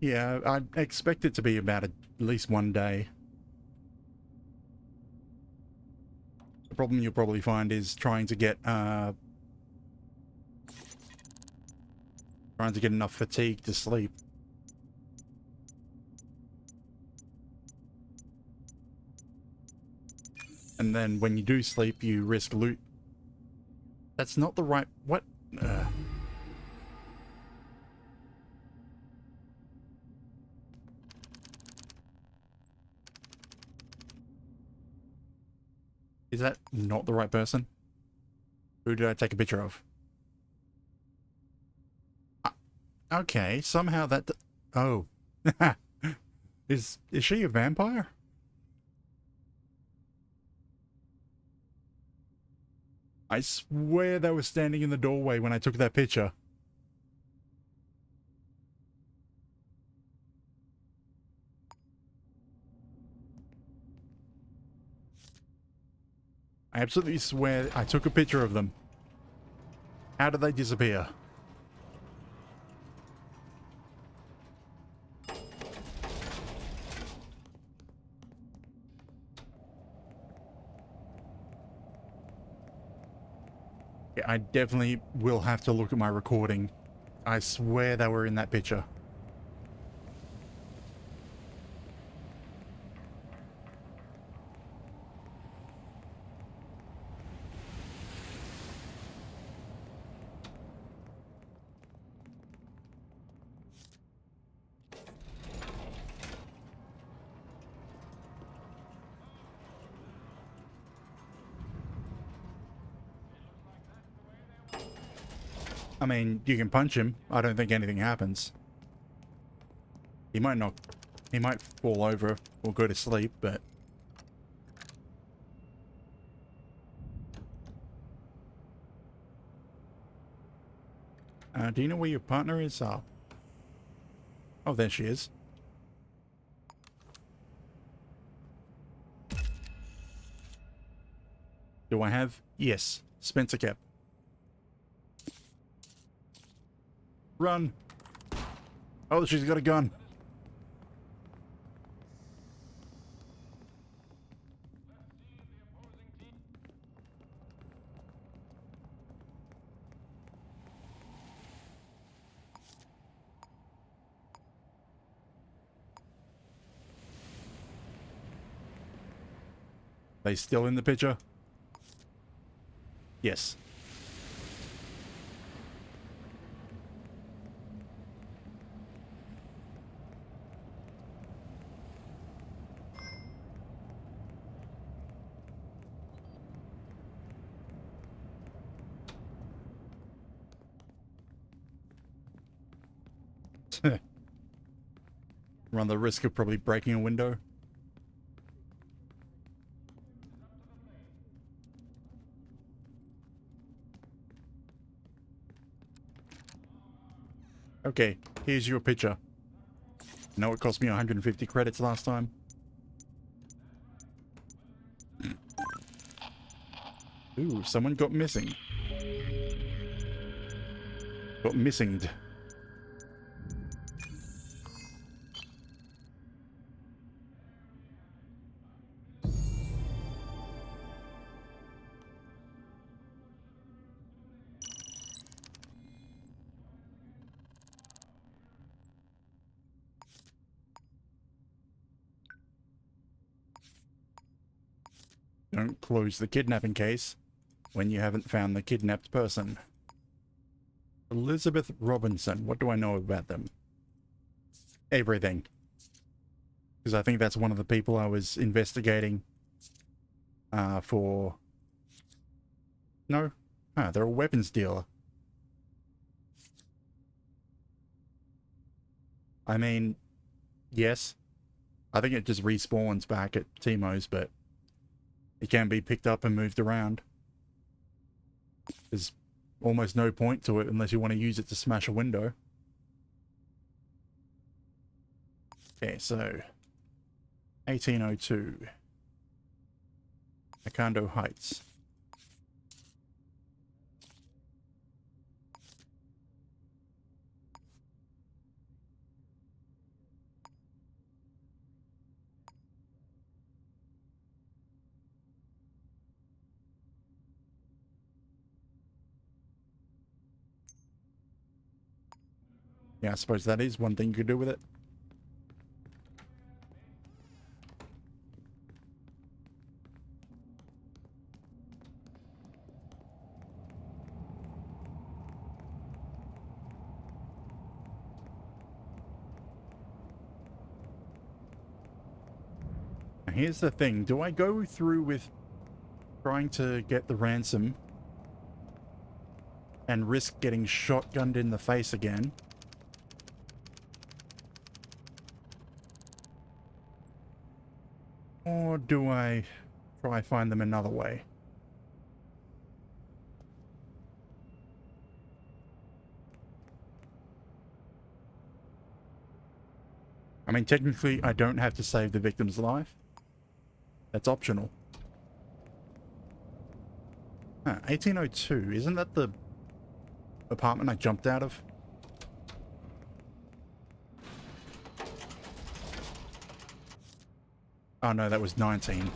Yeah, I expect it to be about at least one day. The problem you'll probably find is trying to get enough fatigue to sleep. And then when you do sleep, you risk loot. That's not the right... What? Is that not the right person? Who did I take a picture of? Okay, somehow that... Oh. Is she a vampire? I swear they were standing in the doorway when I took that picture. I absolutely swear I took a picture of them. How did they disappear? Yeah, I definitely will have to look at my recording. I swear they were in that picture. I mean, you can punch him. I don't think anything happens. He might not... He might fall over or go to sleep, but... do you know where your partner is? Oh, there she is. Do I have? Yes. Spencer Cap. Run. Oh, she's got a gun. They still in the picture? Yes. Run the risk of probably breaking a window. Okay, here's your picture. No, it cost me 150 credits last time. Ooh, someone got missing. Got missinged. Don't close the kidnapping case when you haven't found the kidnapped person. Elizabeth Robinson. What do I know about them? Everything. Because I think that's one of the people I was investigating for... No? Ah, they're a weapons dealer. I mean, yes. I think it just respawns back at Timo's, but it can be picked up and moved around. There's almost no point to it unless you want to use it to smash a window. Okay, so 1802. Nakando Heights. Yeah, I suppose that is one thing you could do with it. Now, here's the thing. Do I go through with trying to get the ransom and risk getting shotgunned in the face again? Or do I try find them another way? I mean, technically, I don't have to save the victim's life. That's optional. Huh, 1802. Isn't that the apartment I jumped out of? Oh no, that was 19.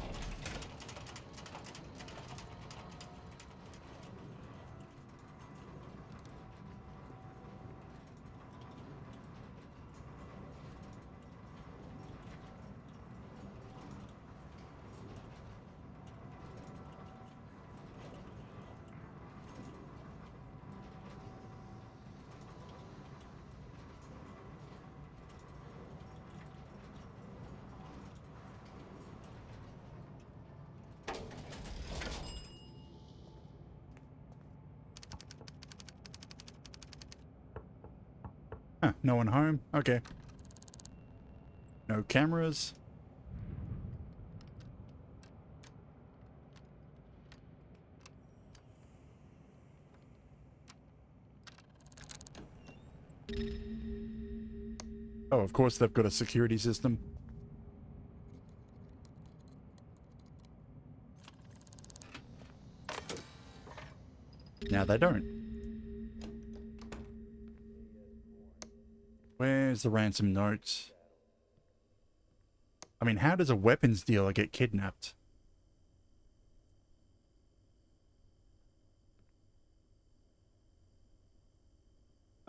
Huh, no one home? Okay. No cameras. Oh, of course they've got a security system. Now they don't. Where's the ransom note? I mean, how does a weapons dealer get kidnapped?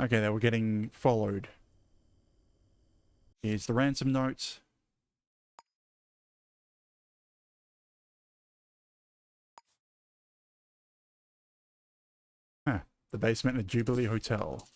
Okay, they were getting followed. Here's the ransom note. Huh, the basement at Jubilee Hotel.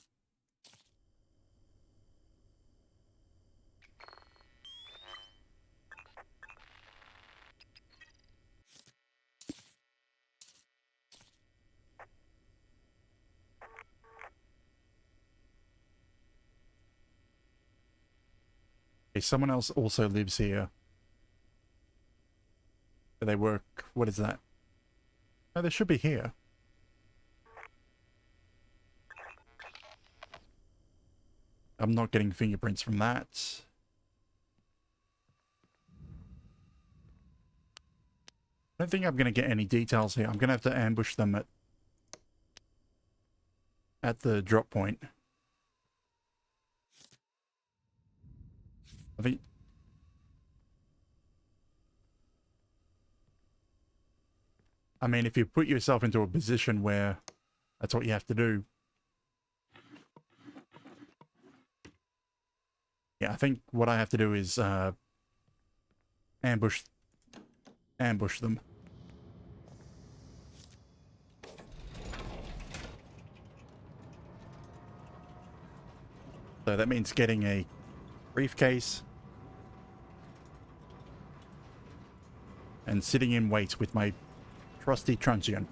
Okay, someone else also lives here. They work... What is that? Oh, they should be here. I'm not getting fingerprints from that. I don't think I'm going to get any details here. I'm going to have to ambush them at the drop point. I think... I mean, if you put yourself into a position where that's what you have to do. Yeah, I think what I have to do is ambush them. So that means getting a briefcase and sitting in wait with my trusty truncheon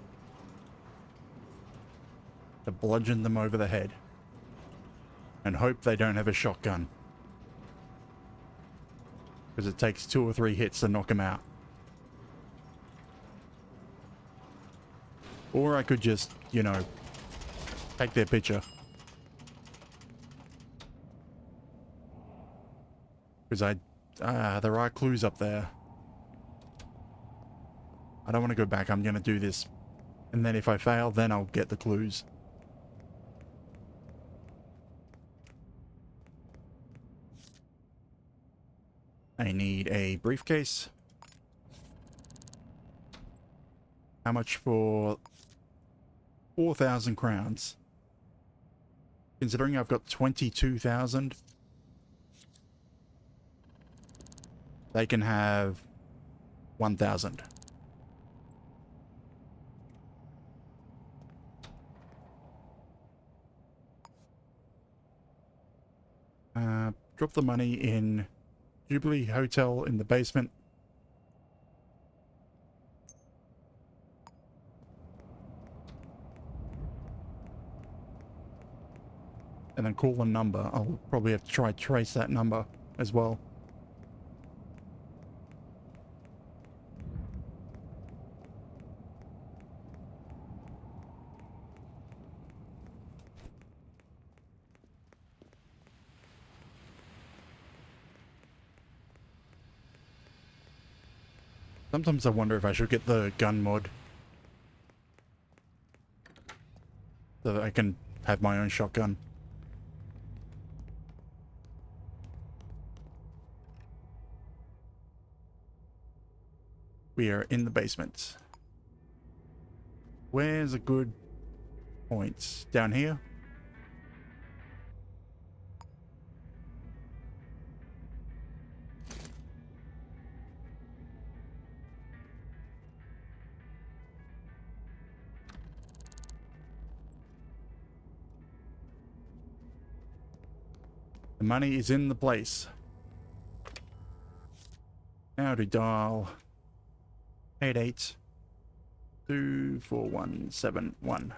to bludgeon them over the head and hope they don't have a shotgun. Because it takes 2 or 3 hits to knock him out. Or I could just, you know, take their picture. Because there are clues up there. I don't want to go back. I'm going to do this. And then if I fail, then I'll get the clues. I need a briefcase. How much for 4,000 crowns? Considering I've got 22,000, they can have 1,000. Drop the money in Jubilee Hotel in the basement. And then call a number. I'll probably have to try trace that number as well. Sometimes I wonder if I should get the gun mod. So that I can have my own shotgun. We are in the basement. Where's a good point? Down here? The money is in the place. Now to dial 88-24171.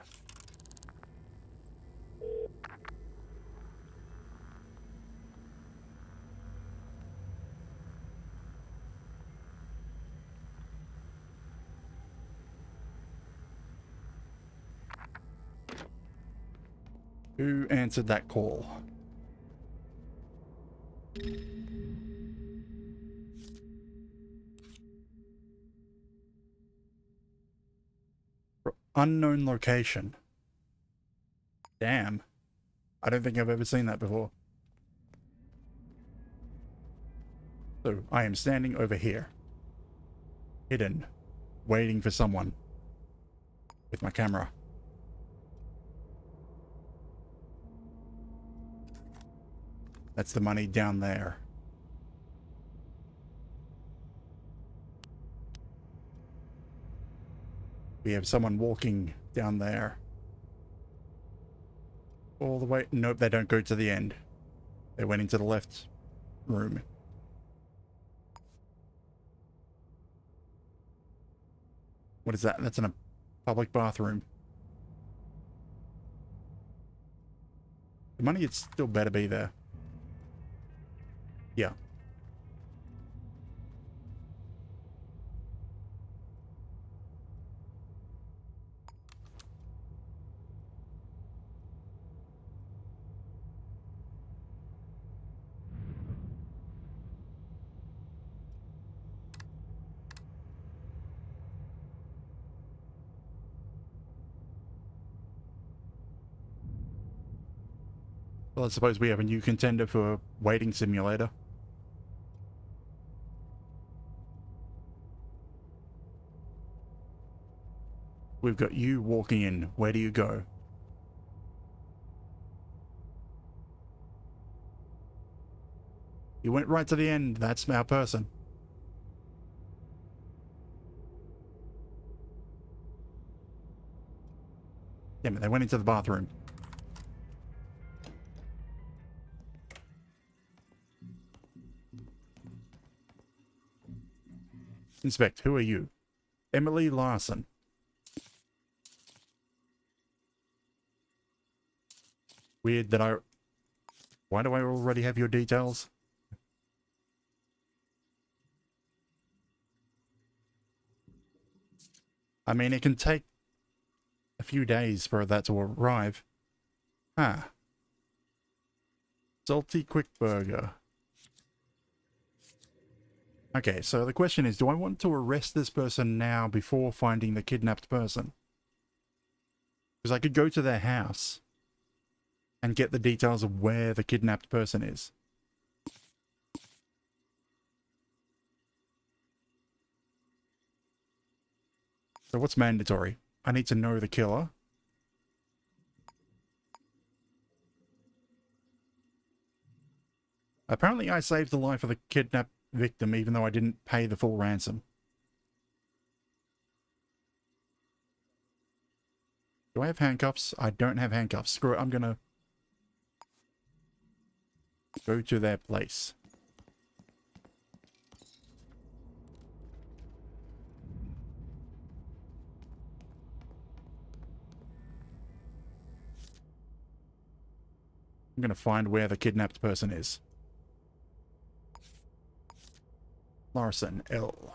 Who answered that call? Unknown location. Damn. I don't think I've ever seen that before. So, I am standing over here. Hidden. Waiting for someone. With my camera. That's the money down there. We have someone walking down there. All the way. Nope, they don't go to the end. They went into the left room. What is that? That's in a public bathroom. The money, it still better be there. Yeah. Well, I suppose we have a new contender for waiting simulator. We've got you walking in. Where do you go? You went right to the end. That's our person. Damn it, they went into the bathroom. Inspect, who are you? Emily Larson. Weird that I... Why do I already have your details? I mean, it can take a few days for that to arrive. Ah. Salty quick burger. Okay, so the question is, do I want to arrest this person now before finding the kidnapped person? Because I could go to their house and get the details of where the kidnapped person is. So what's mandatory? I need to know the killer. Apparently I saved the life of the kidnapped victim even though I didn't pay the full ransom. Do I have handcuffs? I don't have handcuffs. Screw it, I'm gonna go to their place. I'm gonna find where the kidnapped person is. Larson, L.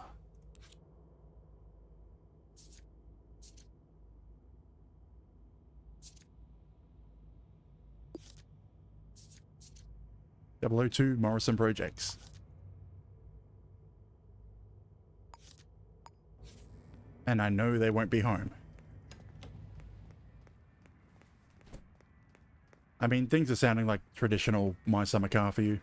.002 Morrison Projects. And I know they won't be home. I mean, things are sounding like traditional My Summer Car for you.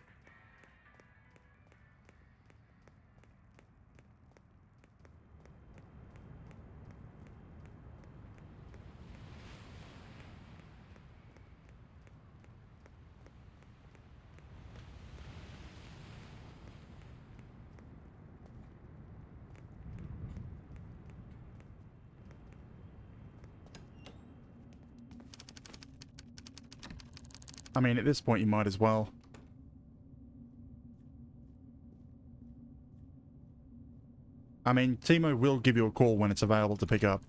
I mean, at this point, you might as well. I mean, Timo will give you a call when it's available to pick up.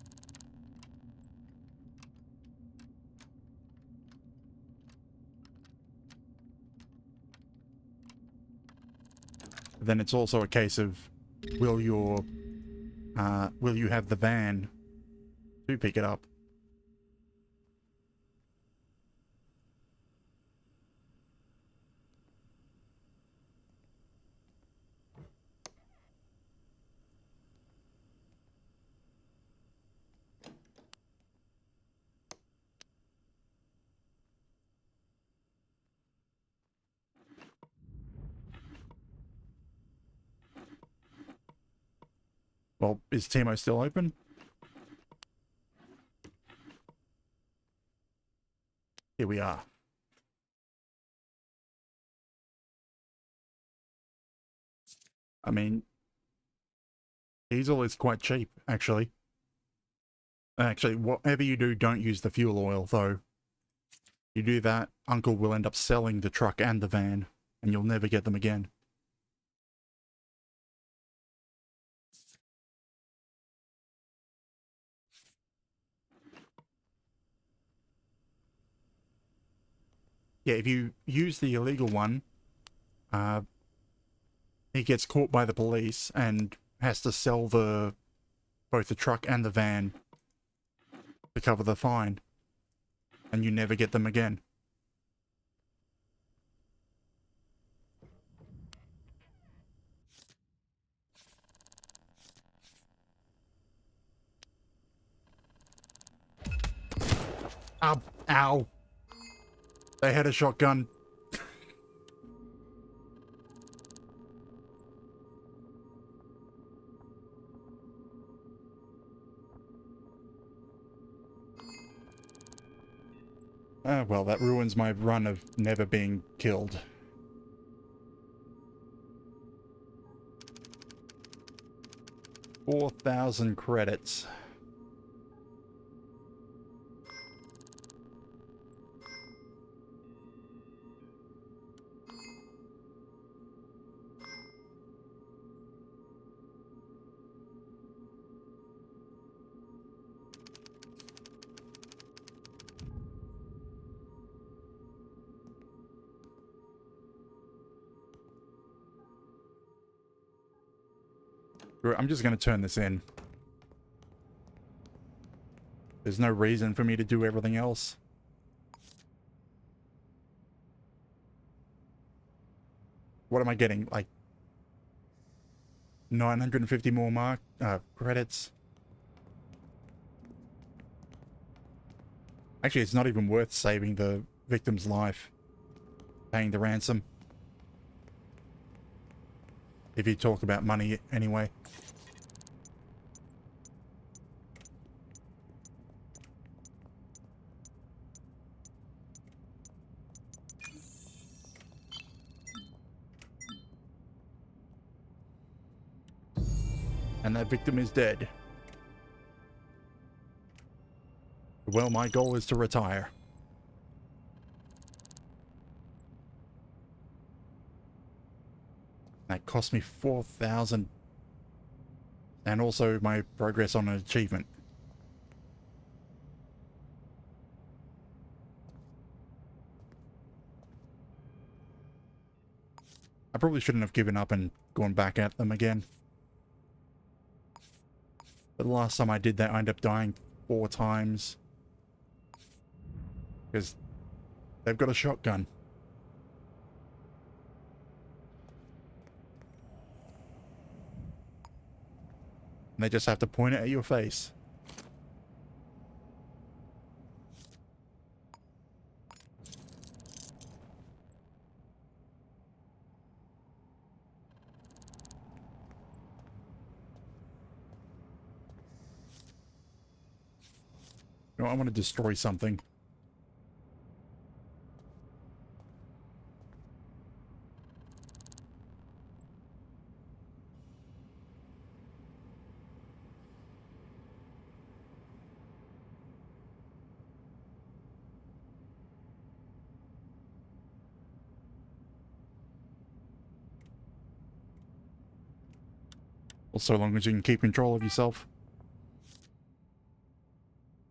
Then it's also a case of, will you have the van to pick it up? Well, is Timo still open? Here we are. I mean, diesel is quite cheap, actually. Actually, whatever you do, don't use the fuel oil, though. You do that, Uncle will end up selling the truck and the van, and you'll never get them again. Yeah, if you use the illegal one, he gets caught by the police and has to sell both the truck and the van to cover the fine, and you never get them again. Ow! Ow! They had a shotgun. Well, that ruins my run of never being killed. $4,000 credits. I'm just going to turn this in. There's no reason for me to do everything else. What am I getting? Like 950 more credits. Actually, it's not even worth saving the victim's life, paying the ransom. If you talk about money anyway. And that victim is dead. Well, my goal is to retire. That cost me 4,000. And also my progress on an achievement. I probably shouldn't have given up and gone back at them again. But the last time I did that, I ended up dying 4 times. Because they've got a shotgun. And they just have to point it at your face. You know, I want to destroy something. Well, so long as you can keep control of yourself.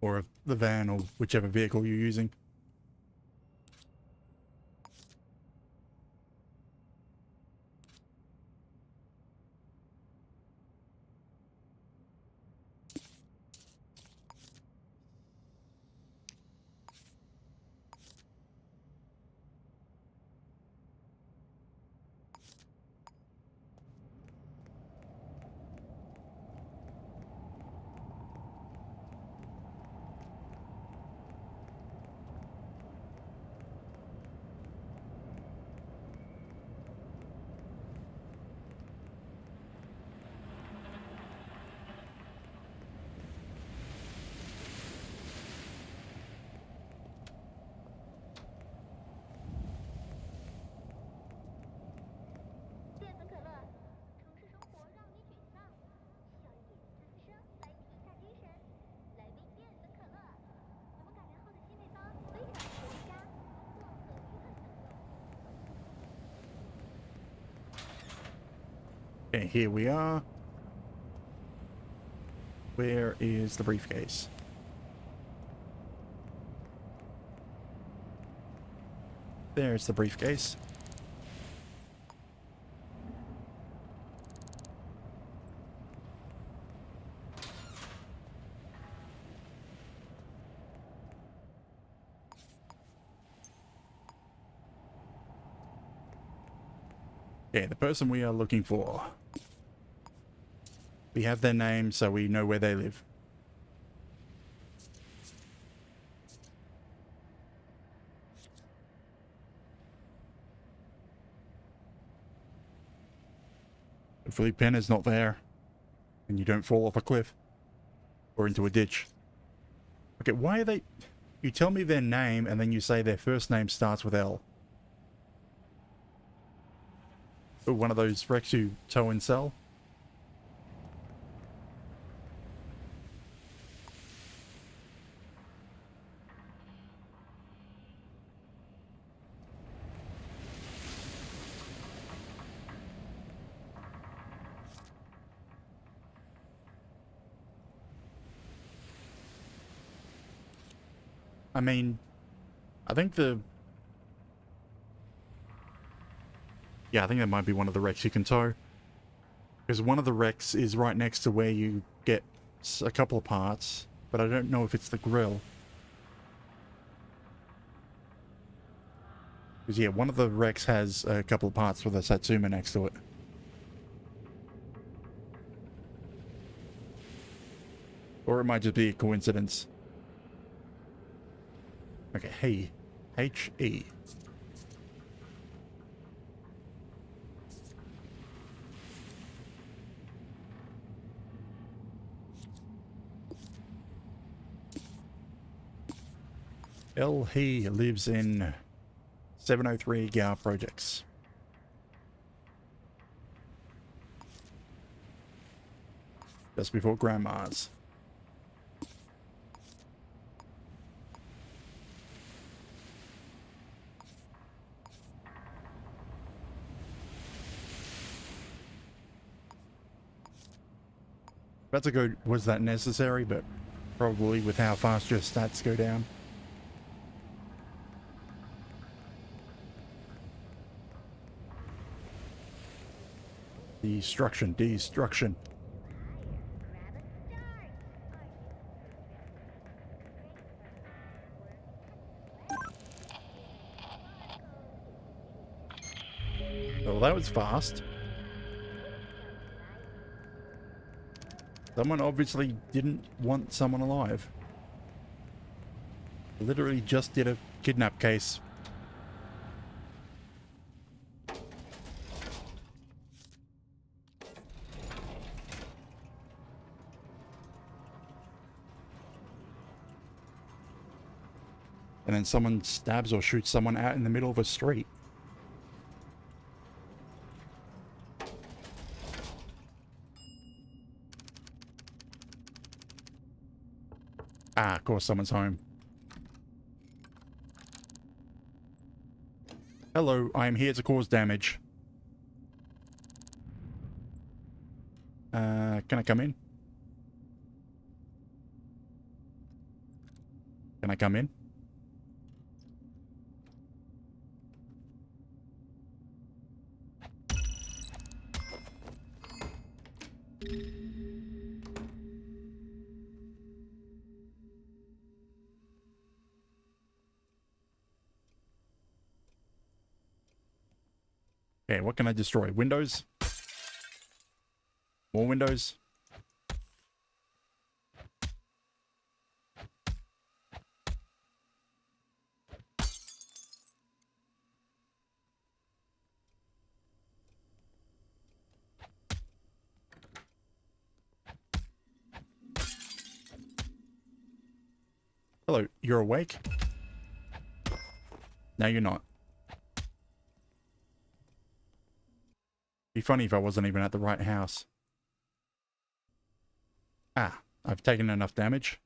Or of the van, or whichever vehicle you're using. Okay, here we are. Where is the briefcase? There's the briefcase. Okay, the person we are looking for. We have their name, so we know where they live. Hopefully Pen is not there, and you don't fall off a cliff or into a ditch. Okay, why are they... You tell me their name, and then you say their first name starts with L. Oh, one of those wrecks you tow and sell? I mean, I think the... Yeah, I think that might be one of the wrecks you can tow. Because one of the wrecks is right next to where you get a couple of parts. but I don't know if it's the grill. Because, yeah, one of the wrecks has a couple of parts with a Satsuma next to it. Or it might just be a coincidence. Okay, hey. H-E. L. He lives in 703 Gower Projects. Just before Grandma's. About to go, was that necessary? But probably with how fast your stats go down. Destruction, destruction. Well, that was fast. Someone obviously didn't want someone alive. Literally just did a kidnap case. And then someone stabs or shoots someone out in the middle of a street. Ah, of course someone's home. Hello, I am here to cause damage. Can I come in? Can I come in? Okay, what can I destroy? Windows? More windows? Hello, you're awake? No, you're not. Be funny if I wasn't even at the right house. Ah, I've taken enough damage.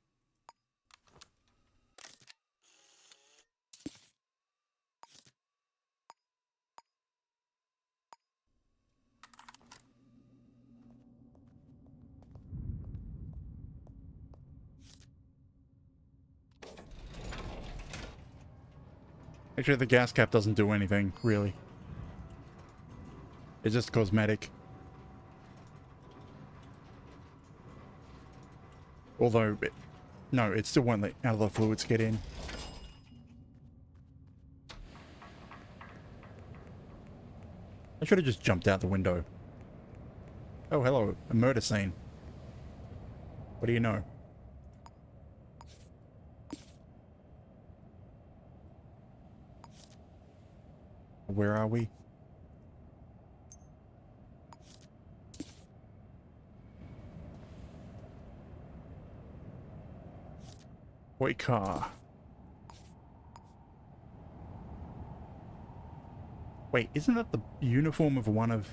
Actually, the gas cap doesn't do anything, really. It's just cosmetic. Although, no, it still won't let out of the fluids get in. I should have just jumped out the window. Oh, hello, a murder scene. What do you know? Where are we? White car. Wait, isn't that the uniform of one of...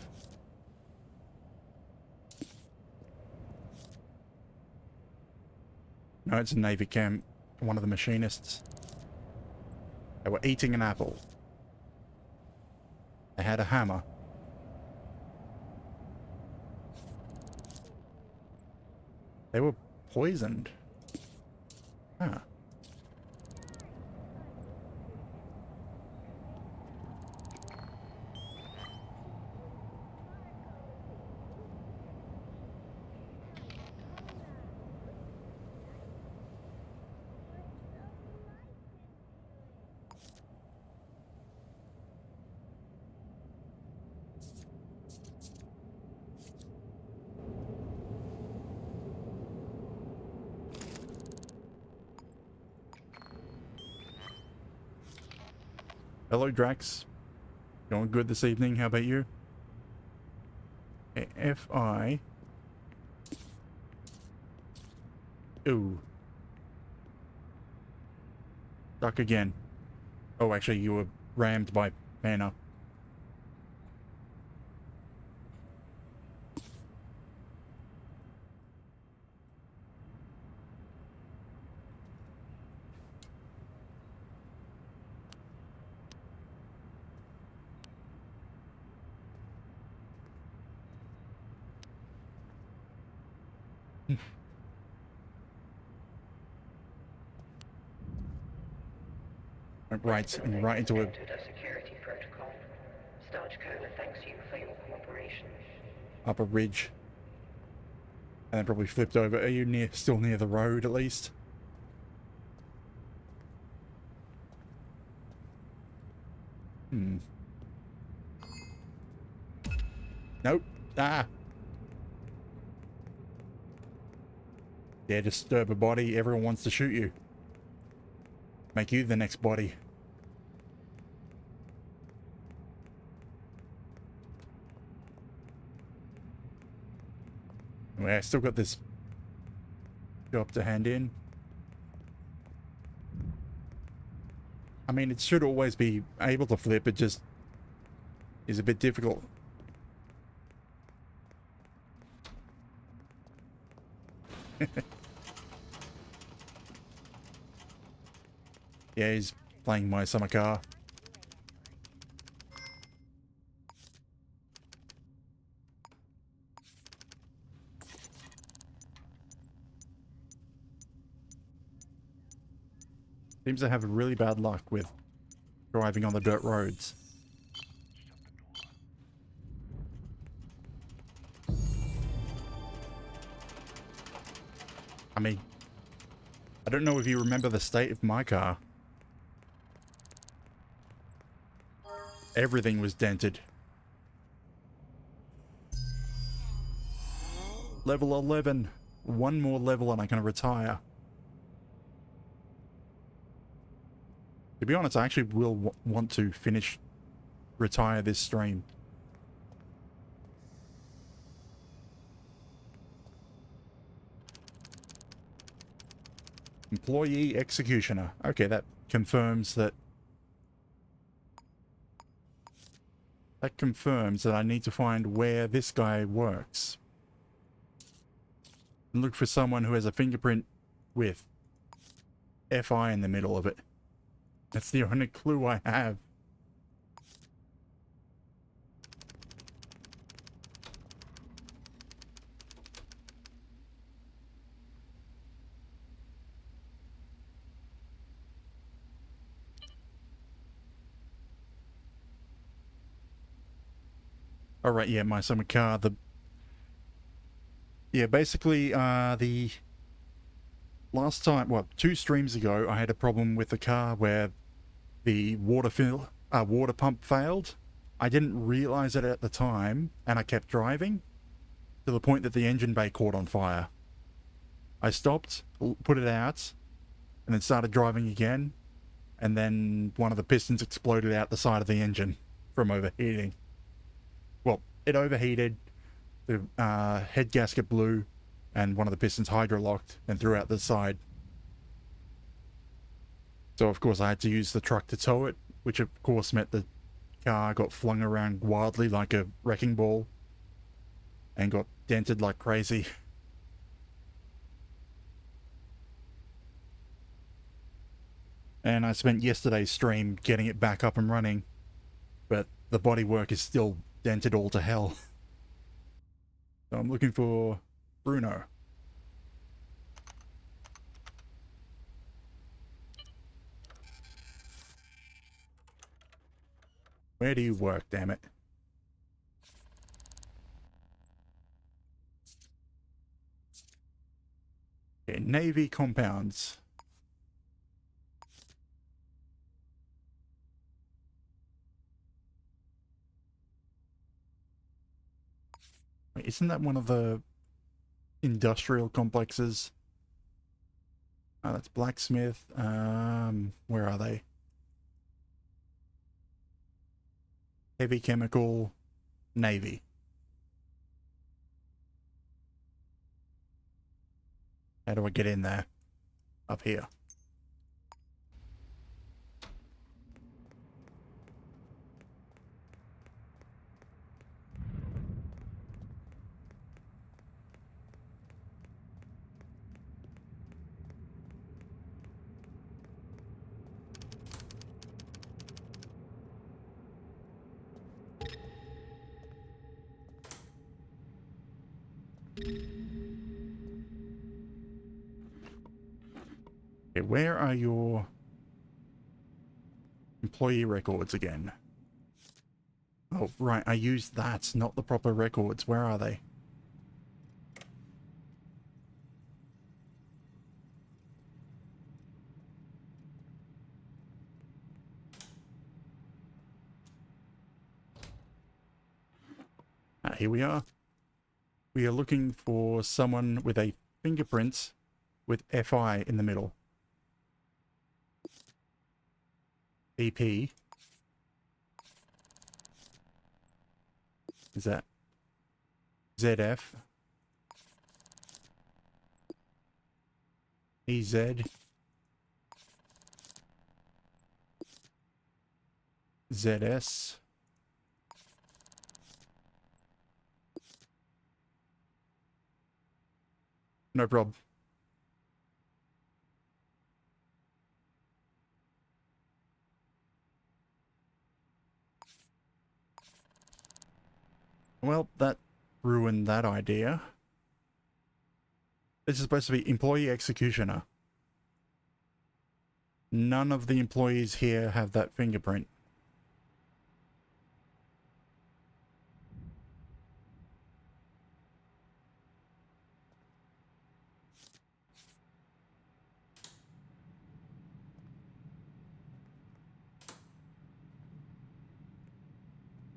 No, it's a Navy camp. One of the machinists. They were eating an apple. They had a hammer. They were poisoned. Ah. Hello, Drax. Going good this evening. How about you? FI. Ooh. Stuck again. Oh, actually, you were rammed by Banner. Right, and right into a entered a security protocol. Starchcola thanks you for your cooperation. upper ridge. And then probably flipped over. Are you still near the road at least? Hmm. Nope. Ah. Dare disturb a body, everyone wants to shoot you. Make you the next body. Anyway, I still got this job to hand in. I mean, it should always be able to flip, it just is a bit difficult. Yeah, he's playing my summer car. Seems to have really bad luck with driving on the dirt roads. I mean, I don't know if you remember the state of my car. Everything was dented. Level 11. One more level and I can retire. To be honest, I actually will want to retire this stream. Employee executioner. Okay, that confirms that... That confirms that I need to find where this guy works. And look for someone who has a fingerprint with FI in the middle of it. That's the only clue I have. Alright, yeah, my summer car, yeah, basically, the last time, well, 2 streams ago, I had a problem with the car where the water pump failed. I didn't realize it at the time, and I kept driving to the point that the engine bay caught on fire. I stopped, put it out, and then started driving again, and then one of the pistons exploded out the side of the engine from overheating. Well, it overheated, the head gasket blew, and one of the pistons hydrolocked and threw out the side. So of course I had to use the truck to tow it, which of course meant the car got flung around wildly like a wrecking ball and got dented like crazy. And I spent yesterday's stream getting it back up and running, but the bodywork is still dented all to hell. So I'm looking for Bruno. Where do you work, damn it? Okay, Navy Compounds. Wait, isn't that one of the industrial complexes? Oh, that's Blacksmith. Where are they? Heavy chemical, Navy. How do I get in there? Up here. Okay, where are your employee records again? Oh, right, I used that, not the proper records. Where are they? Ah, here we are. We are looking for someone with a fingerprint with FI in the middle. EP. Is that ZF? EZ? ZS? No prob. Well, that ruined that idea. This is supposed to be employee executioner. None of the employees here have that fingerprint.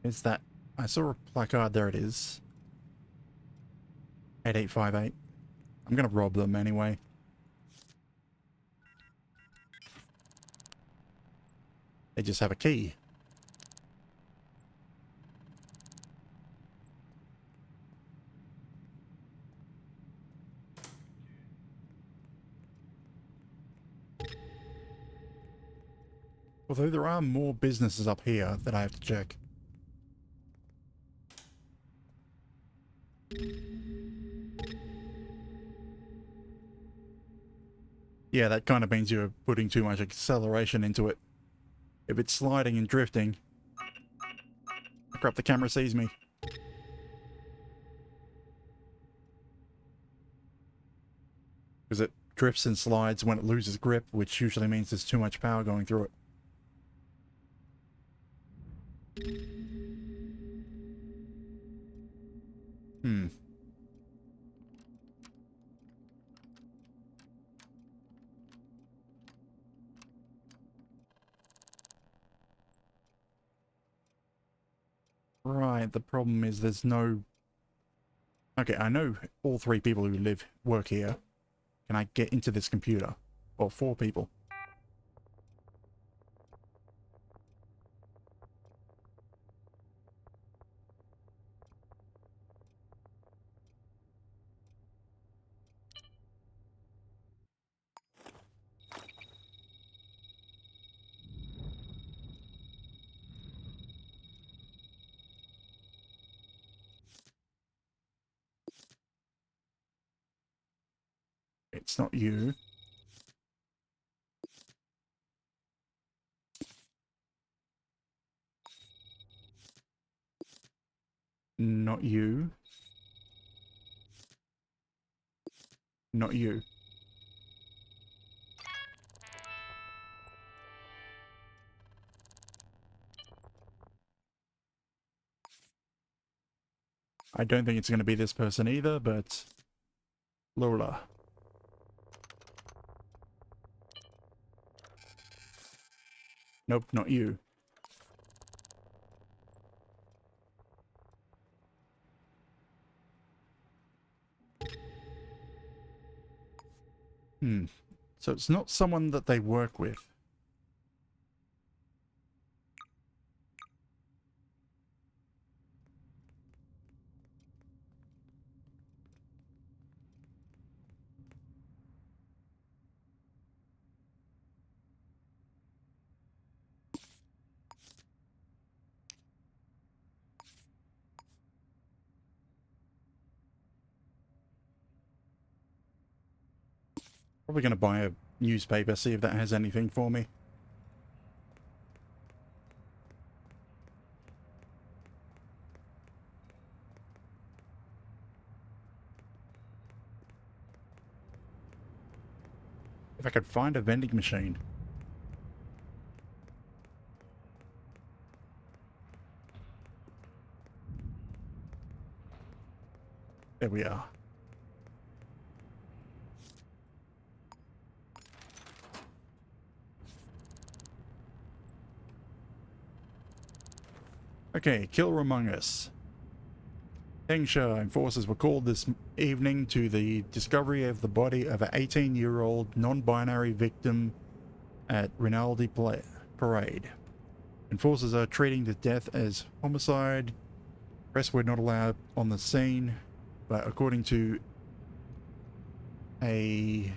Is that... I saw a placard. There it is. 8858. I'm gonna rob them anyway. They just have a key. Although there are more businesses up here that I have to check. Yeah, that kind of means you're putting too much acceleration into it. If it's sliding and drifting... Crap, the camera sees me. Because it drifts and slides when it loses grip, which usually means there's too much power going through it. Hmm. Right, the problem is there's no... Okay, I know all three people who work here. Can I get into this computer? Or four people. It's not you. Not you. Not you. I don't think it's going to be this person either, but... Lola. Nope, not you. Hmm. So it's not someone that they work with. Probably going to buy a newspaper, see if that has anything for me. If I could find a vending machine. There we are. Okay, killer among us. Hengsha enforcers were called this evening to the discovery of the body of an 18-year-old non-binary victim at Rinaldi Parade. Enforcers are treating the death as homicide. Press were not allowed on the scene, but according to a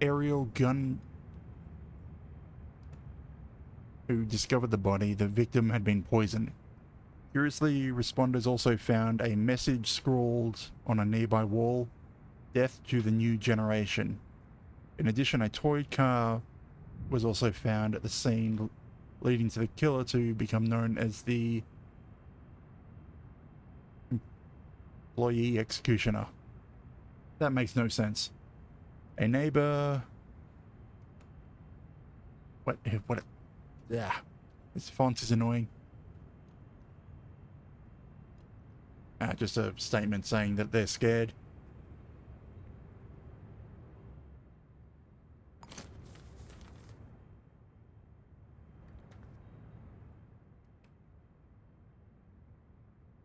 aerial gun who discovered the body, the victim had been poisoned. Curiously, responders also found a message scrawled on a nearby wall, "Death to the new generation." In addition, a toy car was also found at the scene, leading to the killer to become known as the employee executioner. That makes no sense. A neighbor... What? Yeah. This font is annoying. Just a statement saying that they're scared.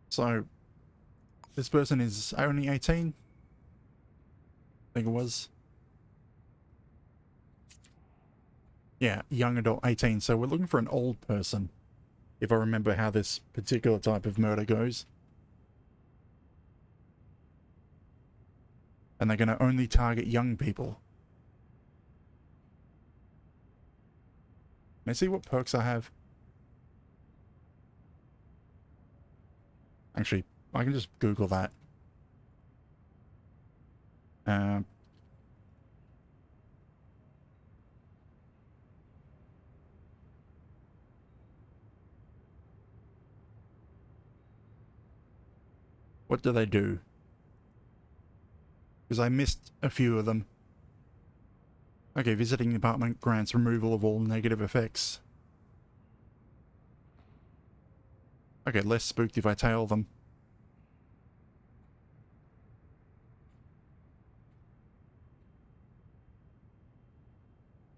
So, this person is only 18? I think it was. Yeah, young adult 18. So we're looking for an old person, if I remember how this particular type of murder goes. And they're going to only target young people. Can I see what perks I have? Actually, I can just Google that. What do they do? Because I missed a few of them. Okay, visiting department grants removal of all negative effects. Okay, less spooked if I tail them.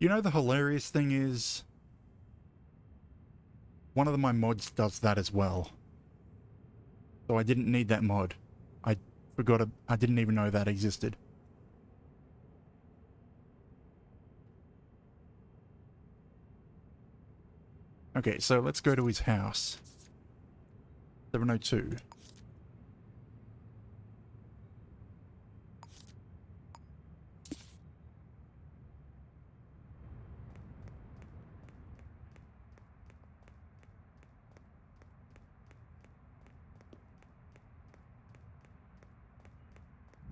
You know, the hilarious thing is, one of my mods does that as well. So I didn't need that mod. I forgot I didn't even know that existed. Okay, so let's go to his house. 702.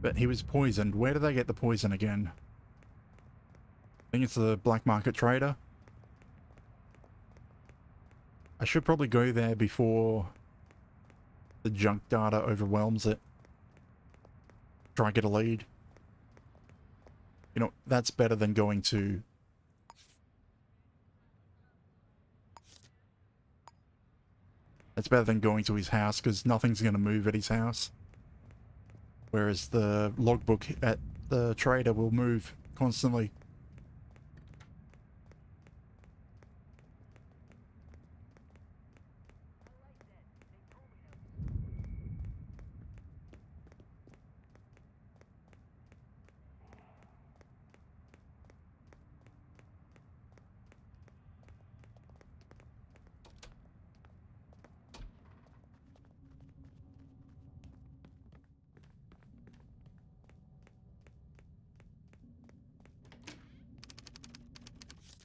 But he was poisoned. Where did they get the poison again? I think it's the black market trader. I should probably go there before the junk data overwhelms it. Try and get a lead. You know, that's better than going to... That's better than going to his house, because nothing's going to move at his house. Whereas the logbook at the trader will move constantly.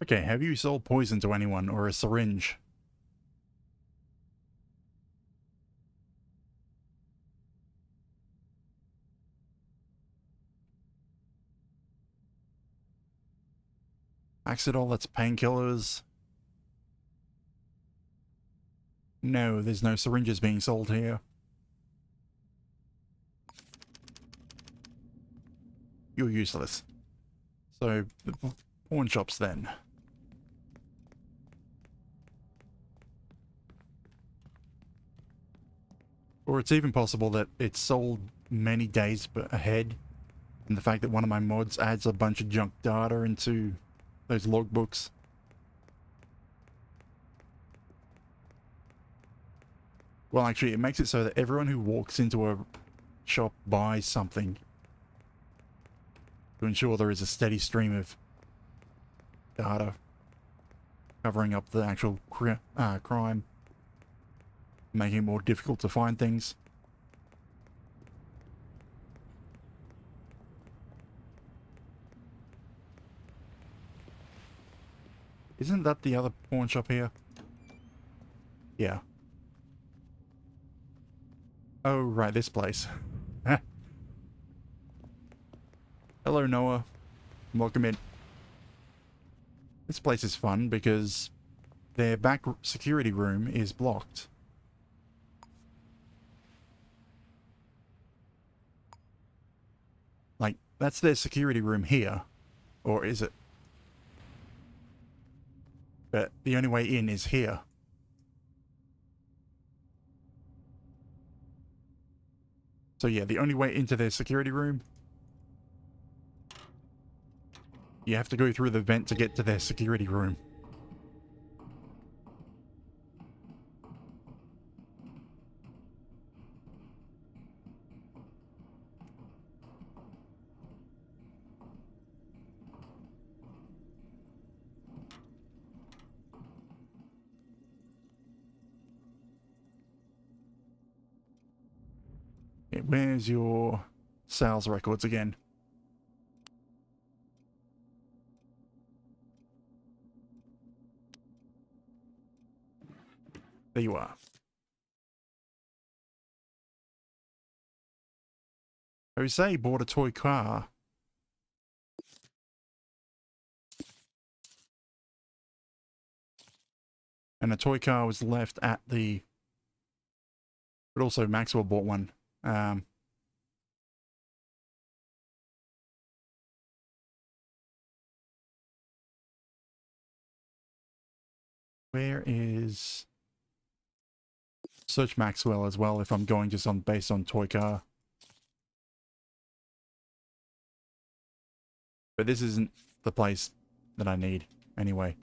Okay, have you sold poison to anyone or a syringe? Axidol, that's painkillers. No, there's no syringes being sold here. You're useless. So, the pawn shops then. Or it's even possible that it's sold many days ahead, and the fact that one of my mods adds a bunch of junk data into those logbooks. Well, actually, it makes it so that everyone who walks into a shop buys something to ensure there is a steady stream of data covering up the actual crime, making it more difficult to find things. Isn't that the other pawn shop here? Yeah. Oh, right, this place. Hello, Noah. Welcome in. This place is fun because their back security room is blocked. Like, that's their security room here. Or is it? But the only way in is here. So yeah, the only way into their security room, you have to go through the vent to get to their security room. Okay, where's your sales records again? There you are. Jose bought a toy car. And a toy car was left at the... But also Maxwell bought one. Where is... Search Maxwell as well if I'm going just on based on toy car. But this isn't the place that I need anyway.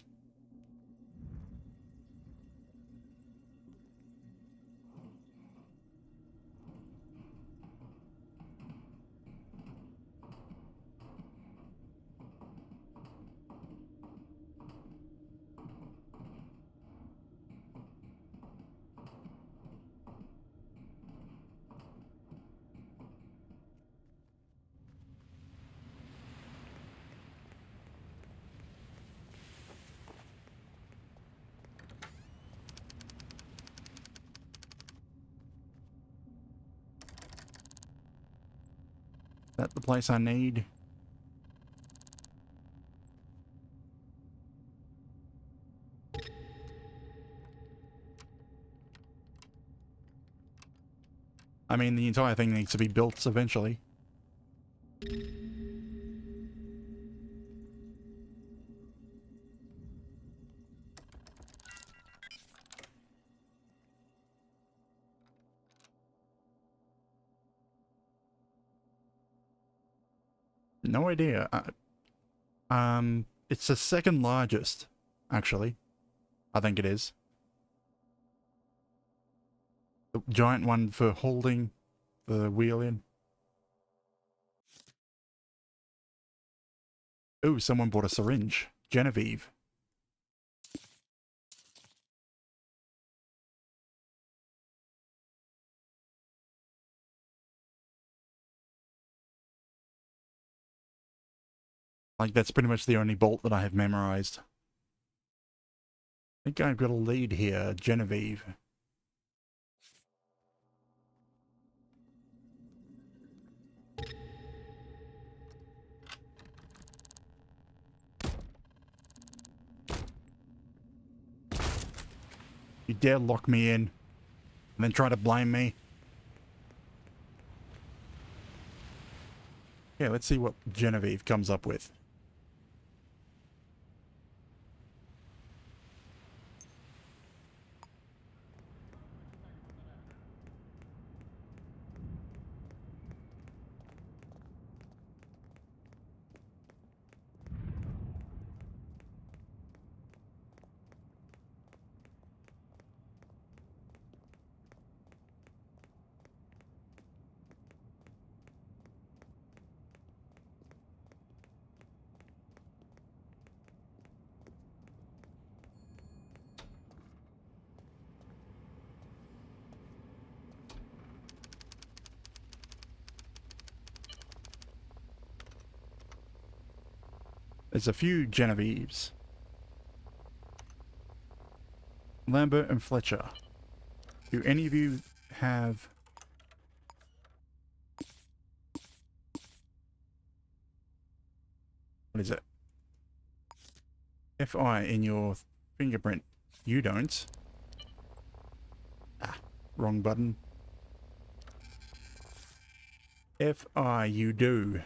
Is that the place I need? I mean, the entire thing needs to be built eventually. No idea. It's the second largest, actually. I think it is. The giant one for holding the wheel in. Oh, someone bought a syringe. Genevieve. Like, that's pretty much the only bolt that I have memorized. I think I've got a lead here, Genevieve. You dare lock me in and then try to blame me? Yeah, let's see what Genevieve comes up with. There's a few Genevieves. Lambert and Fletcher. Do any of you have... What is it? FI in your fingerprint. You don't. Ah, wrong button. FI you do.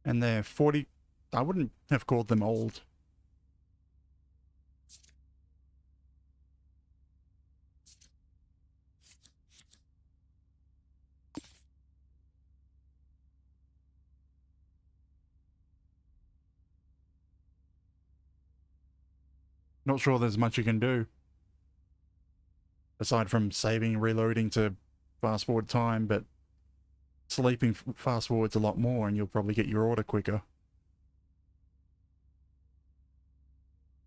And they're 40... I wouldn't have called them old. Not sure there's much you can do. Aside from saving, reloading to fast forward time, but sleeping fast forwards a lot more and you'll probably get your order quicker.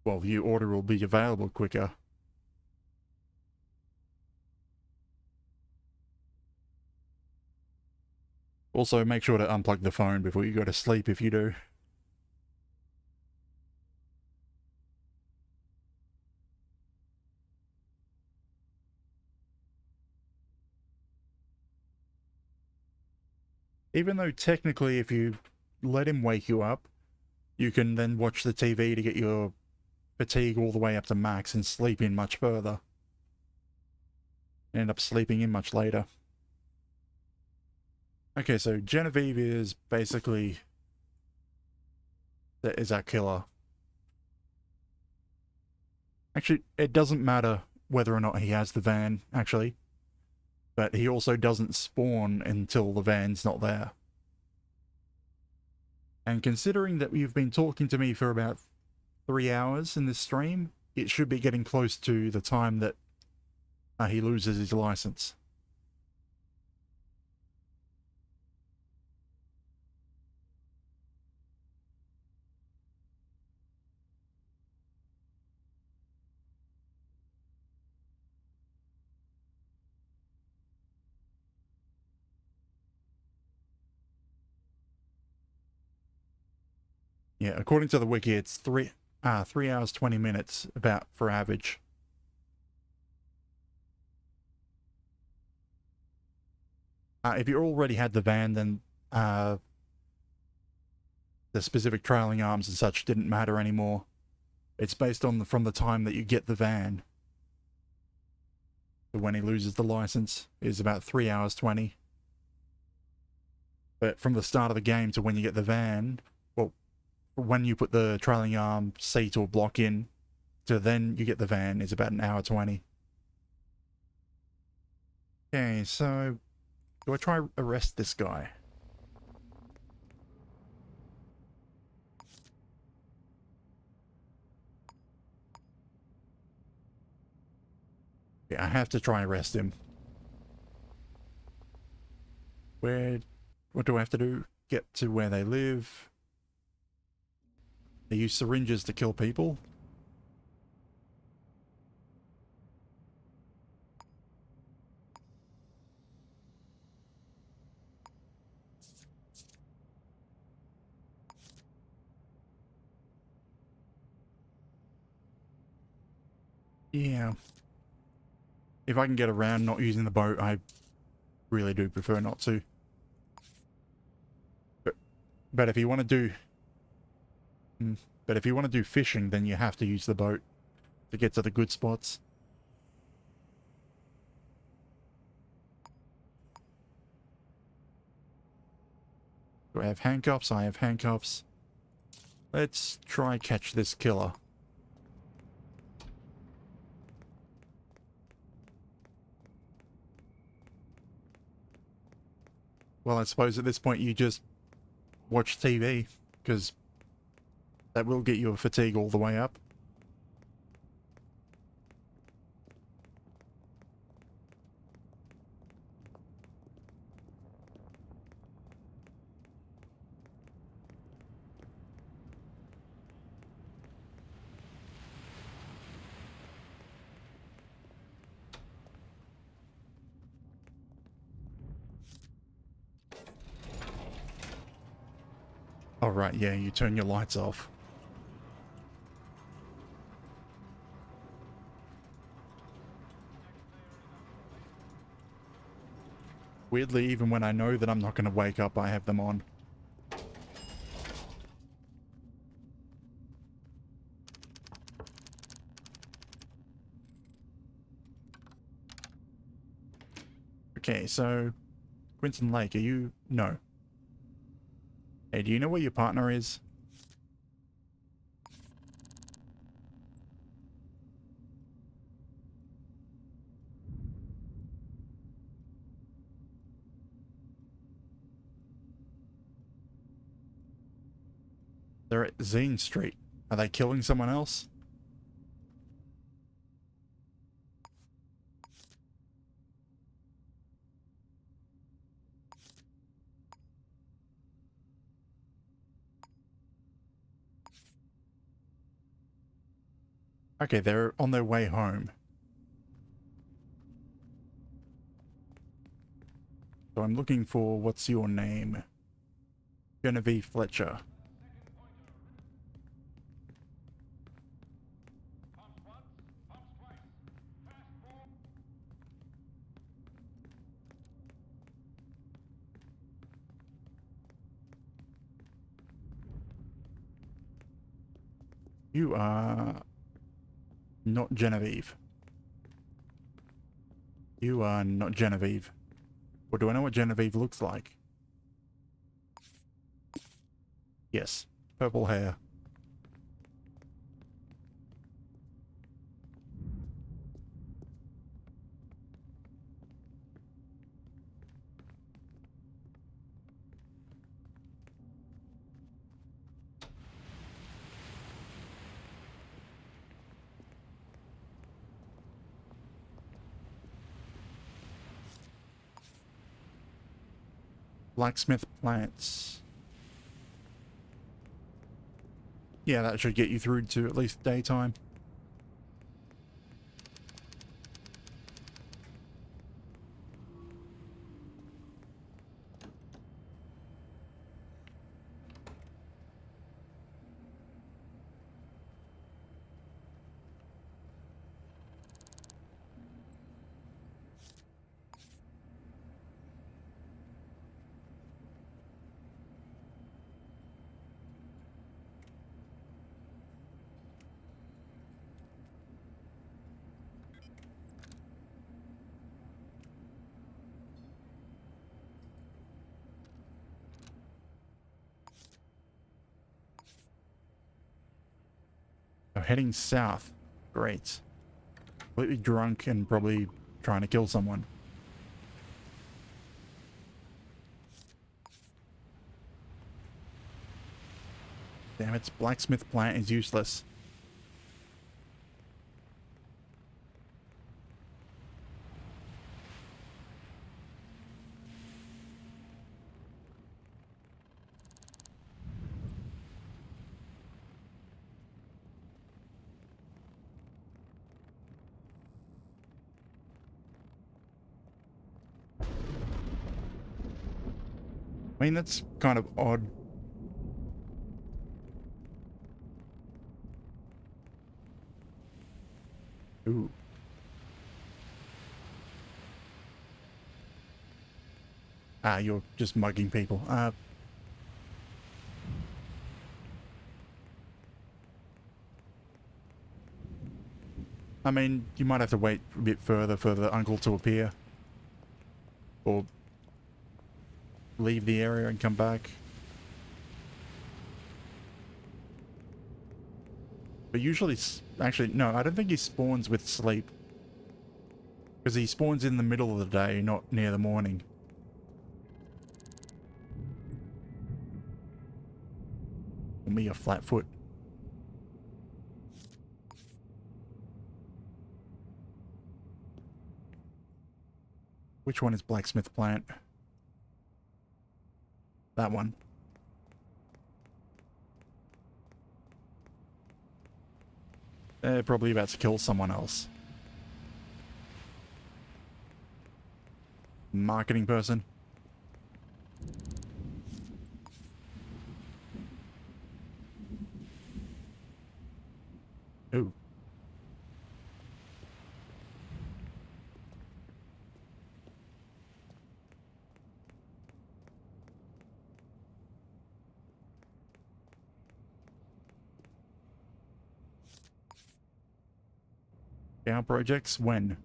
Well, your order will be available quicker. Also, make sure to unplug the phone before you go to sleep if you do. Even though technically if you let him wake you up, you can then watch the TV to get your fatigue all the way up to max and sleep in much further. End up sleeping in much later. Okay, so Genevieve is basically... that is our killer. Actually, it doesn't matter whether or not he has the van, actually. But he also doesn't spawn until the van's not there. And considering that you've been talking to me for about 3 hours in this stream, it should be getting close to the time that he loses his license. Yeah, according to the wiki, it's 3 hours 20 minutes about for average. If you already had the van, then the specific trailing arms and such didn't matter anymore. It's based on from the time that you get the van to when he loses the license is about 3 hours 20. But from the start of the game to when you get the van, well, when you put the trailing arm seat or block in to then you get the van is about 1 hour 20. Okay, so do I try arrest this guy? Yeah, I have to try arrest him. What do I have to do? Get to where they live. They use syringes to kill people. Yeah. If I can get around not using the boat, I really do prefer not to. But if you want to do... But if you want to do fishing, then you have to use the boat to get to the good spots. Do I have handcuffs? I have handcuffs. Let's try catch this killer. Well, I suppose at this point you just watch TV, because that will get you a fatigue all the way up. Oh, right, yeah, you turn your lights off. Weirdly, even when I know that I'm not going to wake up, I have them on. Okay, so... Quinton Lake, are you... No. Hey, do you know where your partner is? They're at Zine Street. Are they killing someone else? Okay, they're on their way home. So I'm looking for, what's your name? Genevieve Fletcher. You are not Genevieve. You are not Genevieve. Or do I know what Genevieve looks like? Yes. Purple hair. Blacksmith plants. Yeah, that should get you through to at least daytime. So heading south. Great. Completely drunk and probably trying to kill someone. Damn it, blacksmith plant is useless. I mean, that's kind of odd. Ooh. Ah, you're just mugging people. I mean, you might have to wait a bit further for the uncle to appear. Or leave the area and come back. But usually, actually, no, I don't think he spawns with sleep. Because he spawns in the middle of the day, not near the morning. Or me, a flatfoot. Which one is blacksmith plant? That one. They're probably about to kill someone else. Marketing person. Ooh. Our projects when?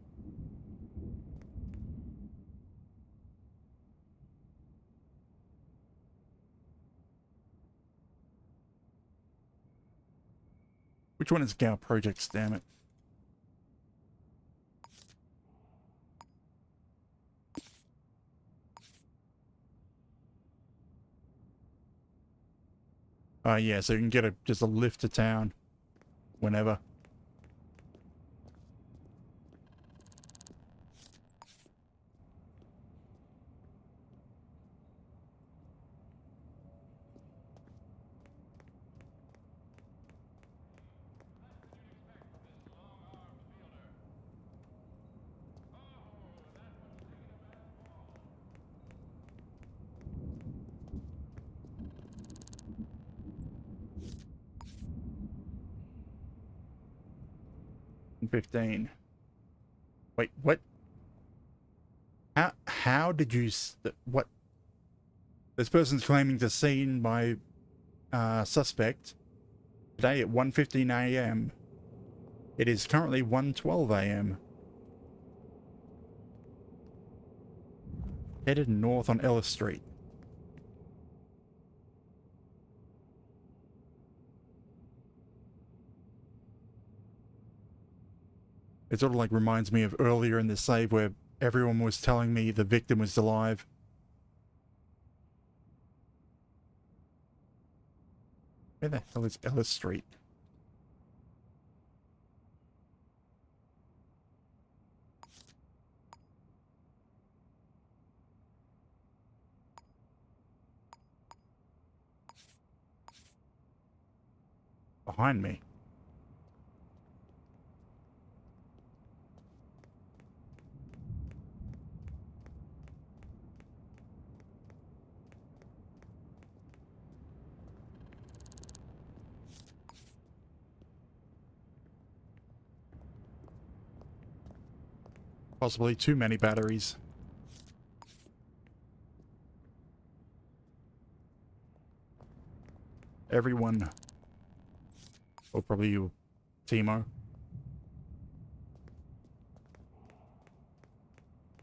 Which one is Gow projects, damn it? Yeah, so you can get just a lift to town whenever. And 15. Wait, what? How did you... What? This person's claiming to seen my suspect today at 1:15 a.m. It is currently 1:12 a.m. Headed north on Ellis Street. It sort of like reminds me of earlier in the save where everyone was telling me the victim was alive. Where the hell is Ellis Street? Behind me. Possibly too many batteries. Everyone. Or probably you, Timo.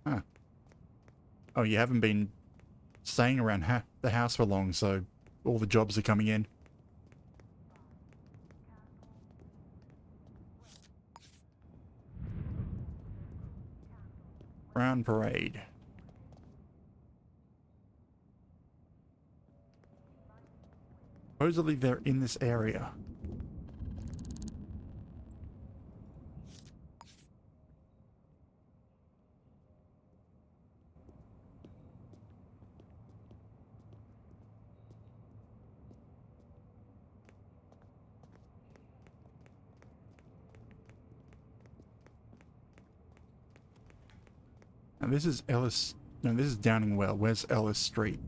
Huh. Oh, you haven't been staying around the house for long, so all the jobs are coming in. Brown Parade. Supposedly they're in this area. And this is Ellis... No, this is Downing Well. Where's Ellis Street?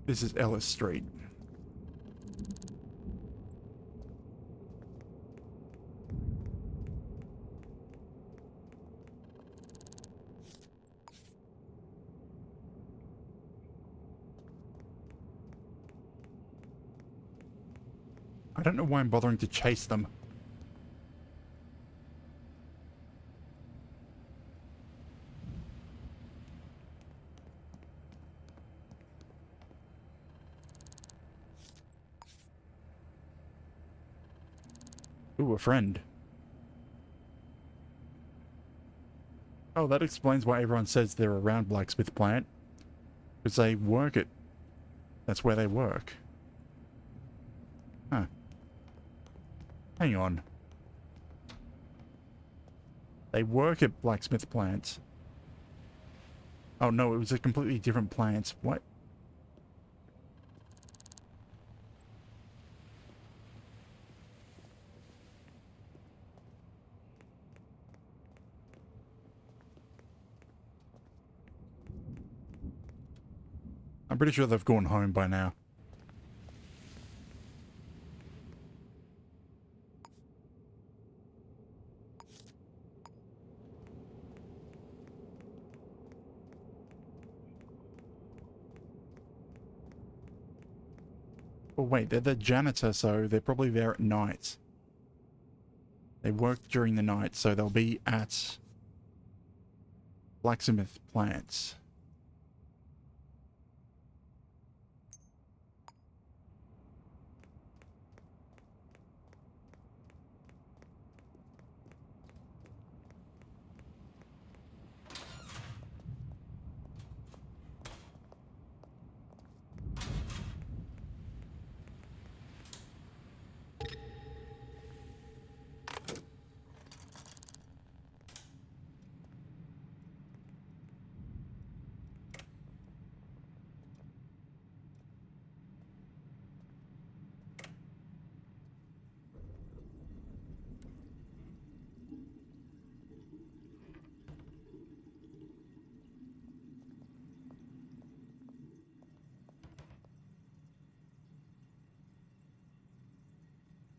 This is Ellis Street. I don't know why I'm bothering to chase them. Ooh, a friend. Oh, that explains why everyone says they're around Blacksmith Plant. Because they work it. That's where they work. Huh. Hang on. They work at Blacksmith Plant. Oh no, it was a completely different plant. What? I'm pretty sure they've gone home by now. Oh wait, they're the janitor, so they're probably there at night. They work during the night, so they'll be at Blacksmith Plant.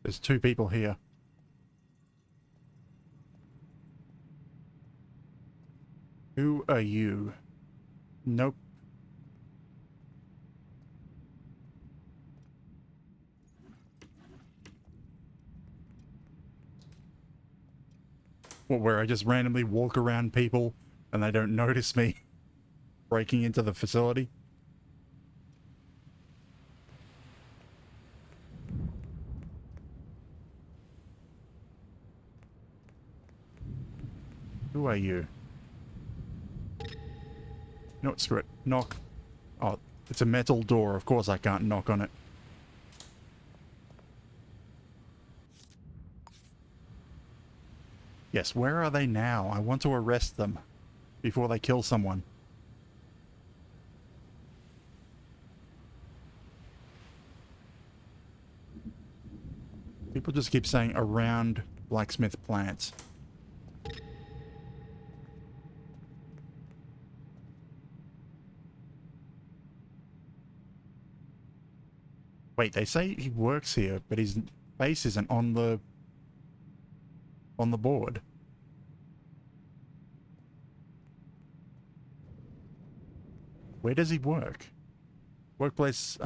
There's two people here. Who are you? Nope. What, where I just randomly walk around people and they don't notice me breaking into the facility? Who are you? No, screw it. Knock. Oh, it's a metal door. Of course I can't knock on it. Yes, where are they now? I want to arrest them before they kill someone. People just keep saying around Blacksmith Plant. Wait, they say he works here, but his face isn't on the board. Where does he work? Workplace,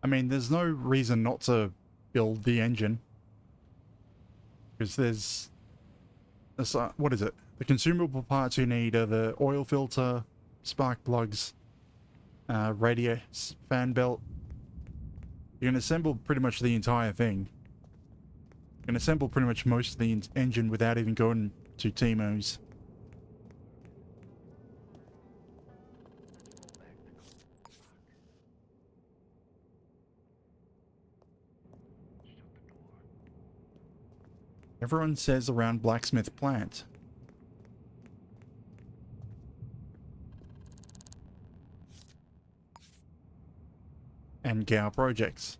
I mean, there's no reason not to build the engine. Because there's what is it? The consumable parts you need are the oil filter, spark plugs, radio, fan belt, You can assemble pretty much the entire thing. You can assemble pretty much most of the engine without even going to Teemo's. Everyone says around blacksmith plant. And Gow projects.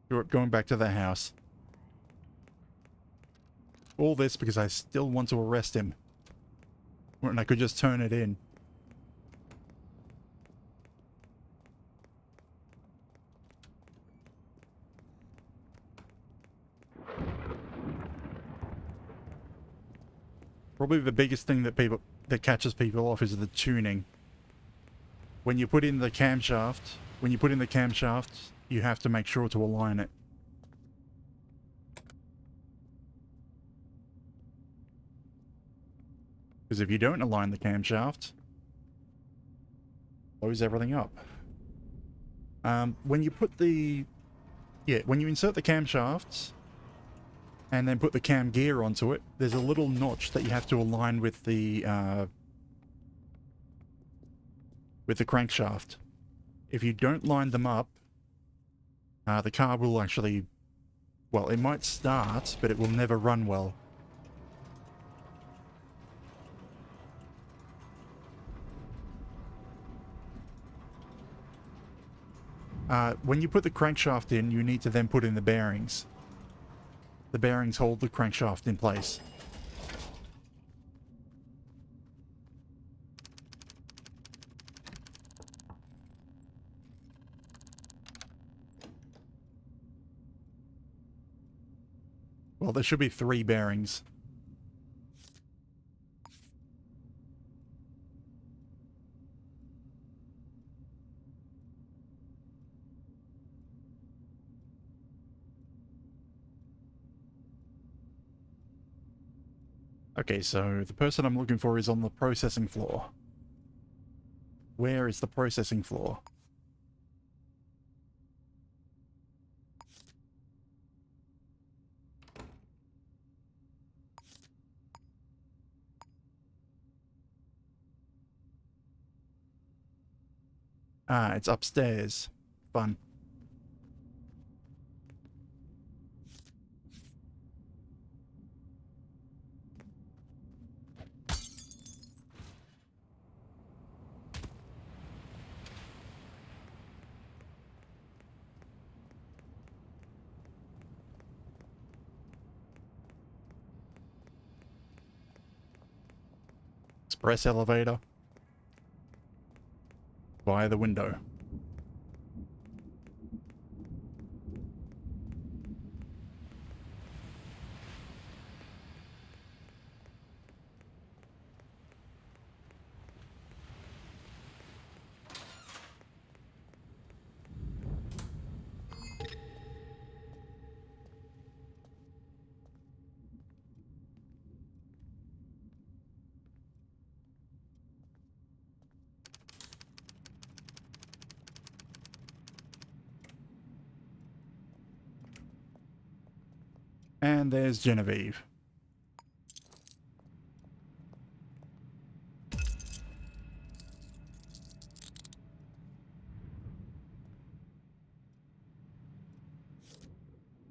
Going back to the house. All this because I still want to arrest him. When I could just turn it in. Probably the biggest thing that catches people off is the tuning. When you put in the camshaft, you have to make sure to align it. Because if you don't align the camshaft, blows everything up. When you put the... Yeah, when you insert the camshafts, and then put the cam gear onto it, there's a little notch that you have to align with the crankshaft. If you don't line them up, the car will actually... Well, it might start, but it will never run well. When you put the crankshaft in, you need to then put in the bearings. The bearings hold the crankshaft in place. Well, there should be 3 bearings. Okay, so the person I'm looking for is on the processing floor. Where is the processing floor? Ah, it's upstairs. Fun. Express elevator. Via the window. And there's Genevieve.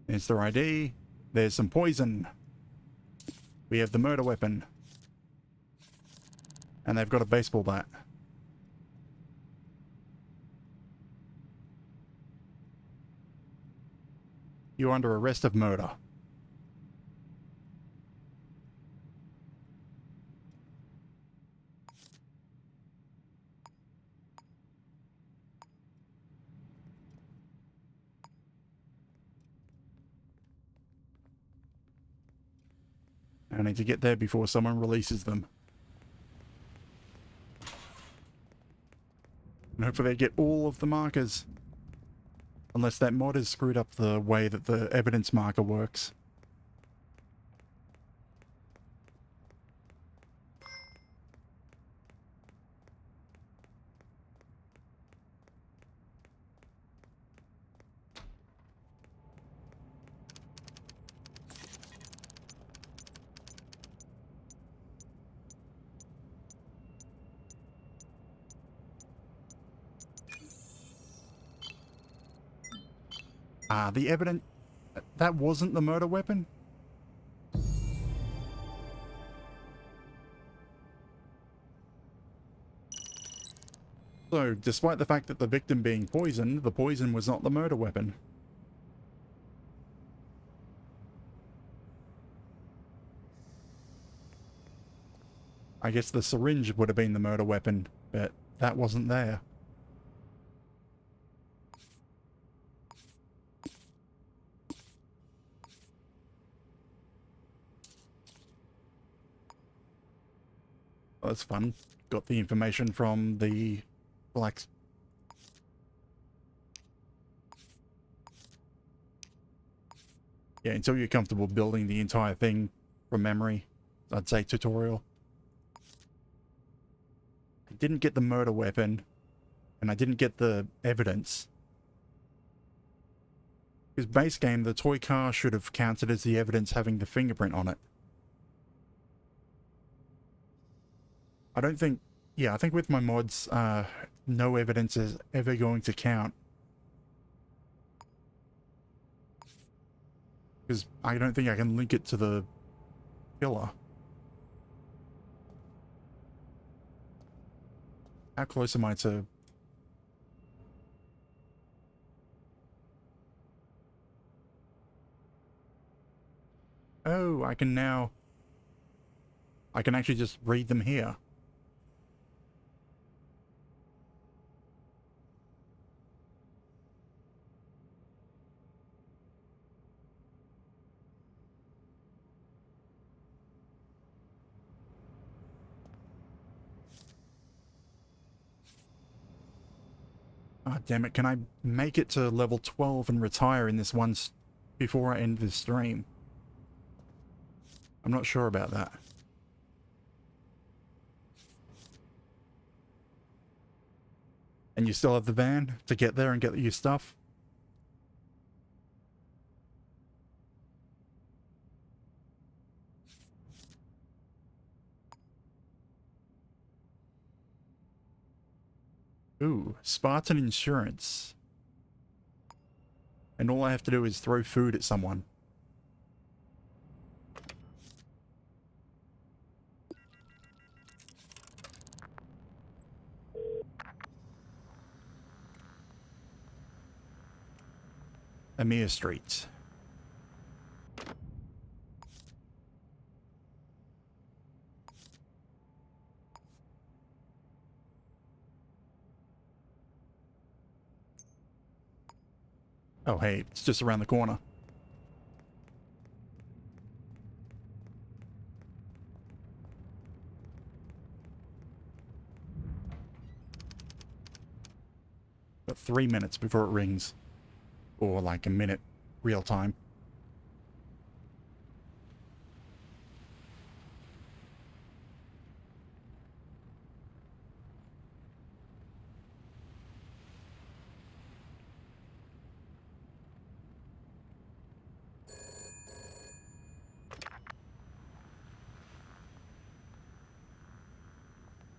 There's their ID. There's some poison. We have the murder weapon. And they've got a baseball bat. You're under arrest of murder. I need to get there before someone releases them. And hopefully they get all of the markers. Unless that mod has screwed up the way that the evidence marker works. The evidence... That wasn't the murder weapon? So, despite the fact that the victim being poisoned, the poison was not the murder weapon. I guess the syringe would have been the murder weapon, but that wasn't there. Well, that's fun. Got the information from the black... Yeah, until you're comfortable building the entire thing from memory, I'd say tutorial. I didn't get the murder weapon, and I didn't get the evidence. Because base game, the toy car should have counted as the evidence having the fingerprint on it. I don't think... Yeah, I think with my mods, no evidence is ever going to count. Because I don't think I can link it to the killer. How close am I to... Oh, I can now... I can actually just read them here. Ah, damn it. Can I make it to level 12 and retire in this once before I end this stream? I'm not sure about that. And you still have the van to get there and get your stuff? Ooh, Spartan Insurance. And all I have to do is throw food at someone. Amir Street. Oh hey, it's just around the corner. Got 3 minutes before it rings. Or like a minute, real time.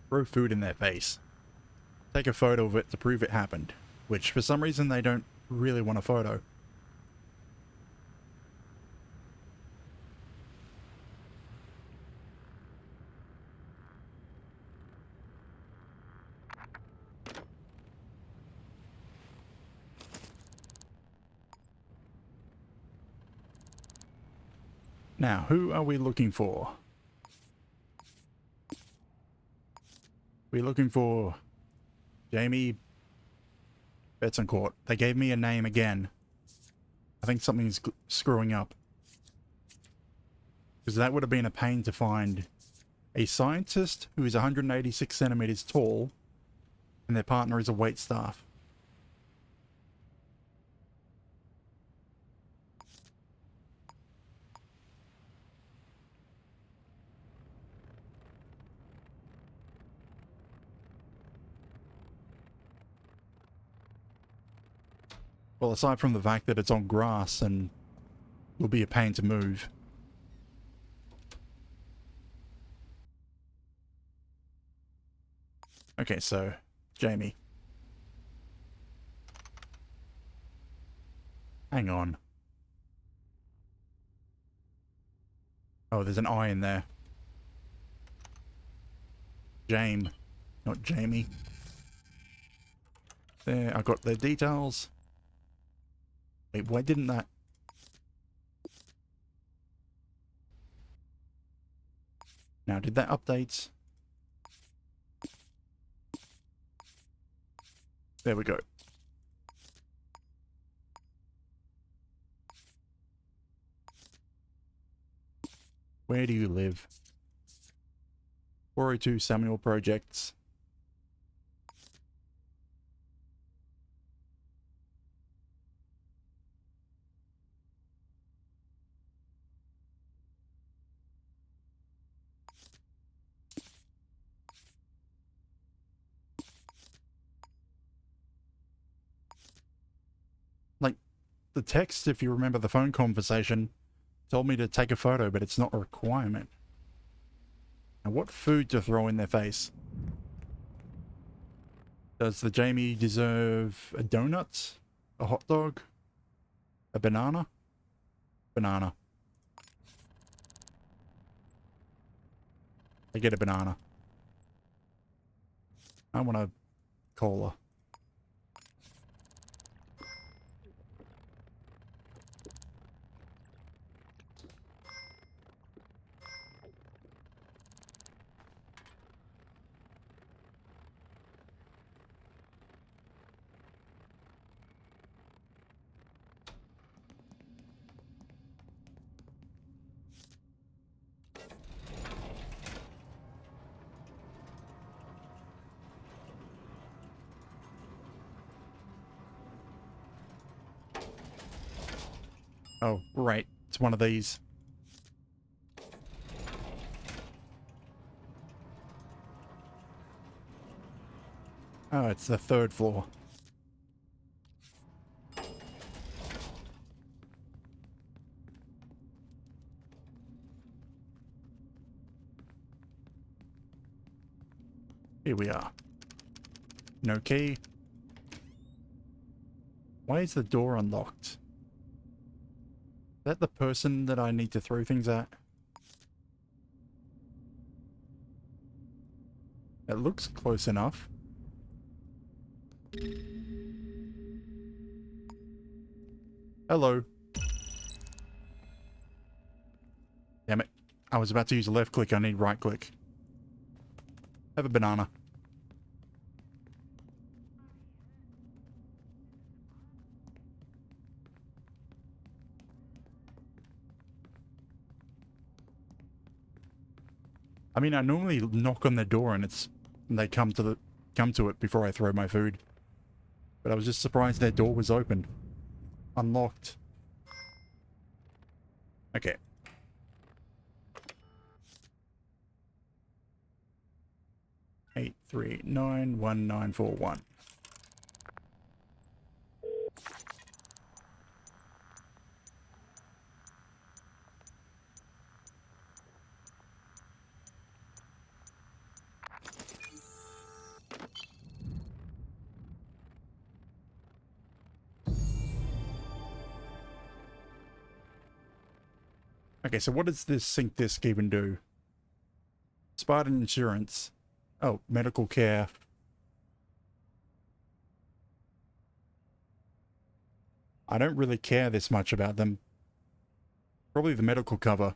Throw food in their face. Take a photo of it to prove it happened. Which, for some reason, they don't really want a photo. Now, who are we looking for? We're looking for Jamie Betancourt. They gave me a name again. I think something's screwing up. Because that would have been a pain to find a scientist who is 186 centimeters tall and their partner is a waitstaff. Well, aside from the fact that it's on grass and will be a pain to move. Okay, so, Jamie. Hang on. Oh, there's an I in there. Jame, not Jamie. There, I got the details. Wait, why didn't that... Now, did that update? There we go. Where do you live? 402 Samuel Projects. Like, the text, if you remember the phone conversation, told me to take a photo, but it's not a requirement. Now, what food to throw in their face? Does the Jamie deserve a donut? A hot dog? A banana? Banana. I get a banana. I want a cola. Oh, right. It's one of these. Oh, it's the third floor. Here we are. No key. Why is the door unlocked? Is that the person that I need to throw things at? It looks close enough. Hello. Damn it. I was about to use a left click. I need right click. Have a banana. I mean, I normally knock on the door and they come to it before I throw my food. But I was just surprised their door was open. Unlocked. Okay. Eight, 3, 9, 1, 9, 4, 1. Okay, so what does this sync disk even do? Spartan insurance. Oh, medical care. I don't really care this much about them. Probably the medical cover.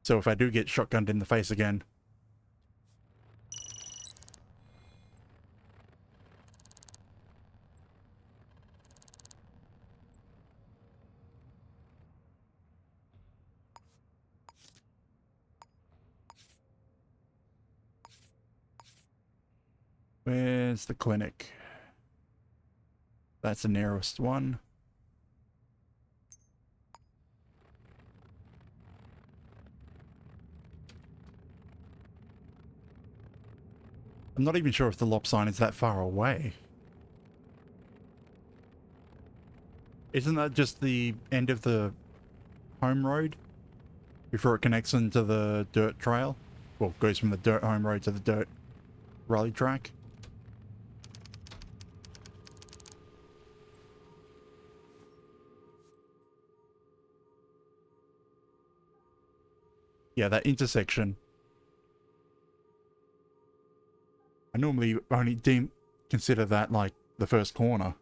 So if I do get shotgunned in the face again. Where's the clinic? That's the nearest one. I'm not even sure if the LOP sign is that far away. Isn't that just the end of the home road? Before it connects into the dirt trail? Well, goes from the dirt home road to the dirt rally track. Yeah, that intersection. I normally only consider that like the first corner.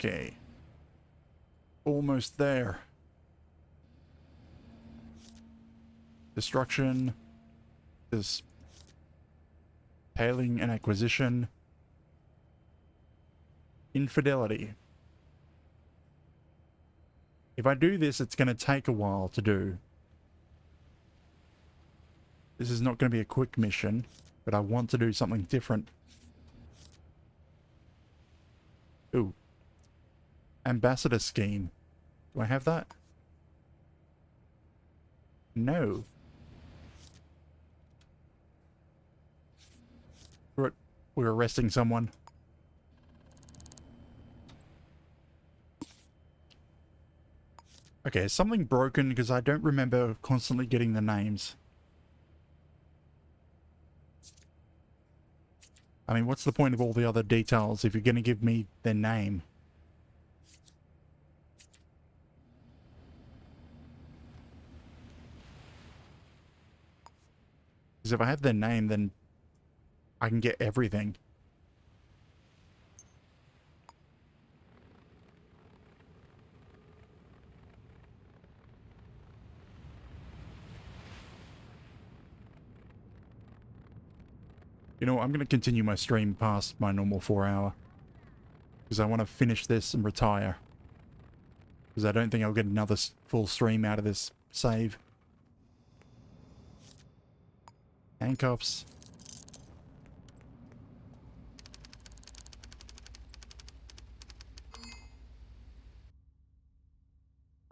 Okay. Almost there. Destruction. This paling and acquisition. Infidelity. If I do this, it's going to take a while to do. This is not going to be a quick mission, but I want to do something different. Ooh. Ambassador scheme. Do I have that? No. We're arresting someone. Okay, is something broken because I don't remember constantly getting the names. I mean, what's the point of all the other details if you're going to give me their name? Because if I have their name, then I can get everything. You know what, I'm going to continue my stream past my normal 4-hour. Because I want to finish this and retire. Because I don't think I'll get another full stream out of this save. Handcuffs.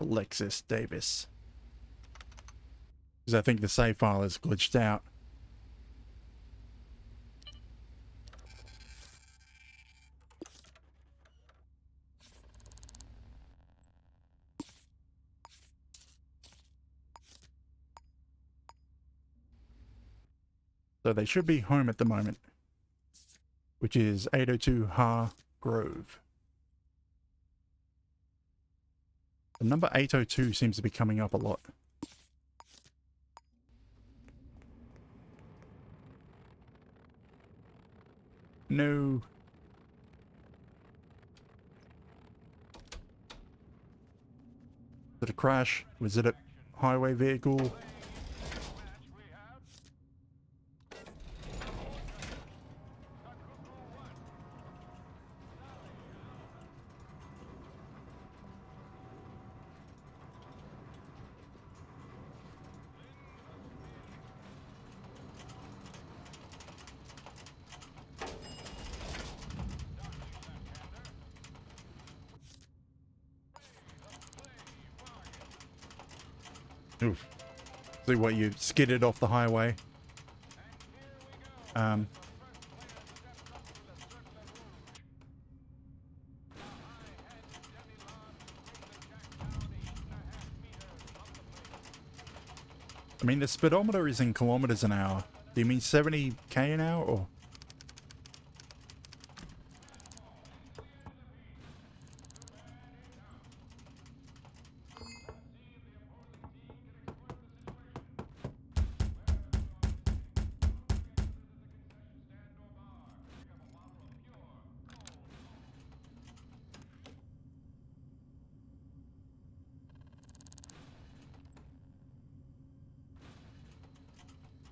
Alexis Davis. Because I think the save file is glitched out. So they should be home at the moment. Which is 802 Ha Grove. The number 802 seems to be coming up a lot. No. Was it a crash? Was it a highway vehicle? Oof. See what, you skidded off the highway. I mean, the speedometer is in kilometers an hour. Do you mean 70k an hour, or?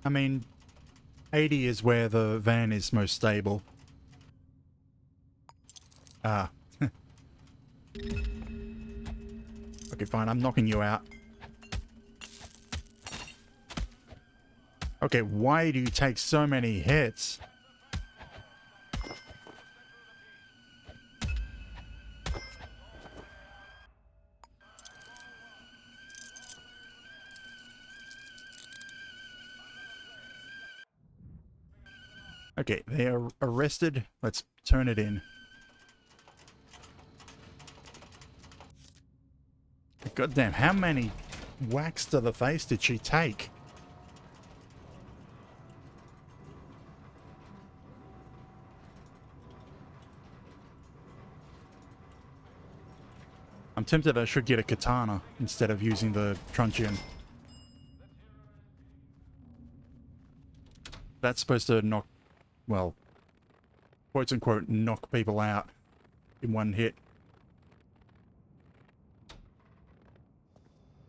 I mean, 80 is where the van is most stable. Ah. Okay, fine, I'm knocking you out. Okay, why do you take so many hits? Okay, they are arrested. Let's turn it in. God damn, how many whacks to the face did she take? I'm tempted I should get a katana instead of using the truncheon. That's supposed to knock, well, quote unquote, knock people out in one hit.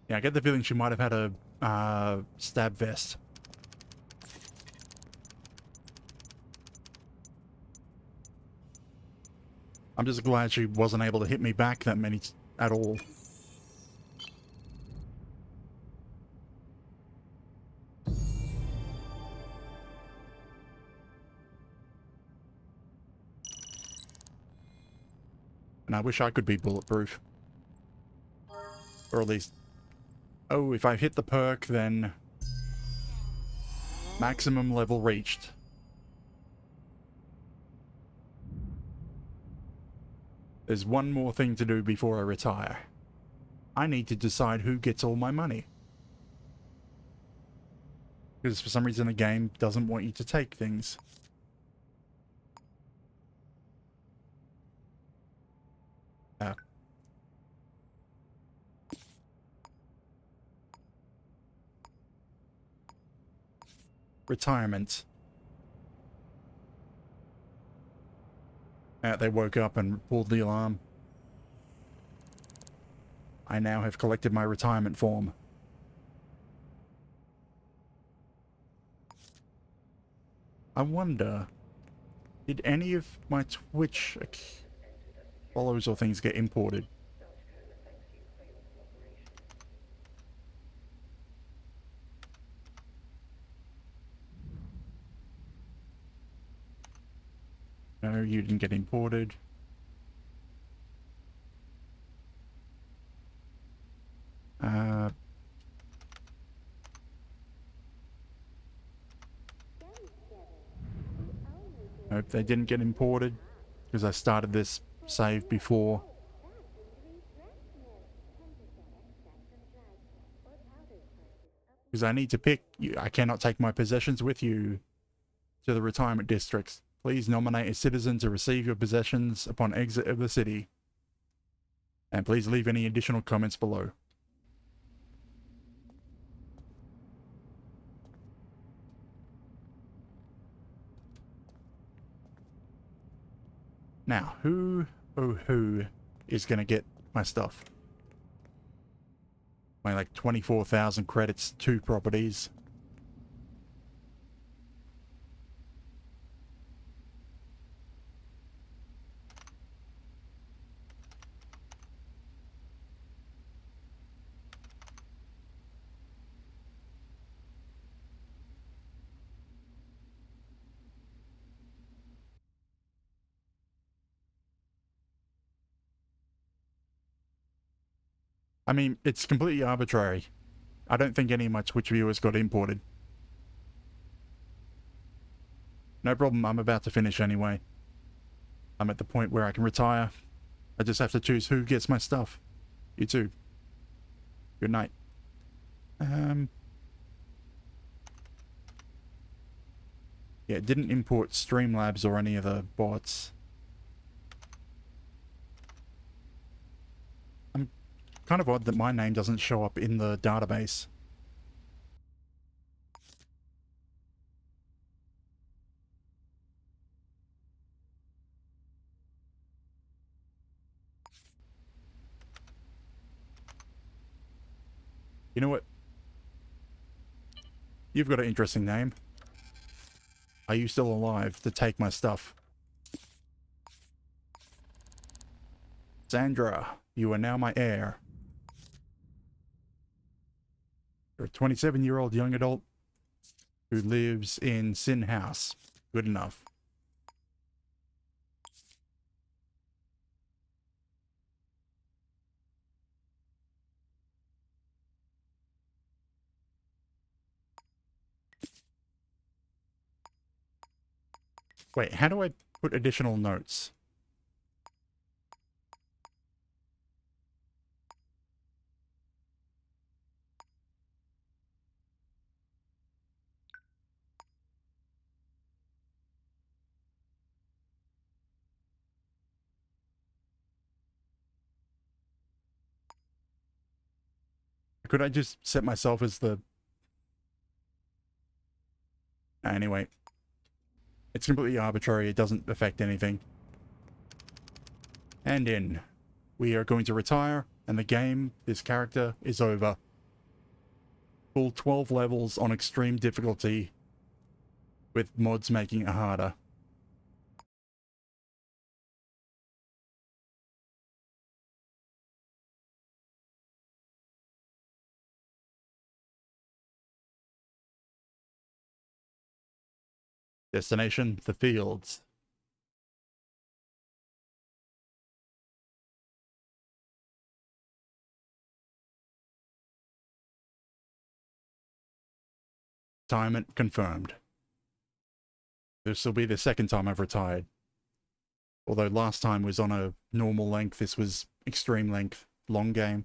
Yeah, I get the feeling she might have had a stab vest. I'm just glad she wasn't able to hit me back that many at all. And I wish I could be bulletproof. Or at least... Oh, if I hit the perk, then... maximum level reached. There's one more thing to do before I retire. I need to decide who gets all my money. Because for some reason the game doesn't want you to take things. Retirement. They woke up and pulled the alarm. I now have collected my retirement form. I wonder, did any of my Twitch follows or things get imported? No, you didn't get imported. Nope, they didn't get imported because I started this save before. Because I need to pick you. I cannot take my possessions with you to the retirement districts. Please nominate a citizen to receive your possessions upon exit of the city. And please leave any additional comments below. Now, who is going to get my stuff? My like 24,000 credits, 2 properties. I mean, it's completely arbitrary. I don't think any of my Twitch viewers got imported. No problem, I'm about to finish anyway. I'm at the point where I can retire. I just have to choose who gets my stuff. You too. Good night. Yeah, it didn't import Streamlabs or any of the bots. I'm kind of odd that my name doesn't show up in the database. You know what? You've got an interesting name. Are you still alive to take my stuff? Sandra, you are now my heir. You're a 27-year-old young adult who lives in Sin House. Good enough. Wait, how do I put additional notes? Could I just set myself as the... Anyway. It's completely arbitrary. It doesn't affect anything. And in. We are going to retire, and the game, this character, is over. Full 12 levels on extreme difficulty, with mods making it harder. Destination, the fields. Retirement confirmed. This will be the second time I've retired. Although last time was on a normal length, this was extreme length, long game.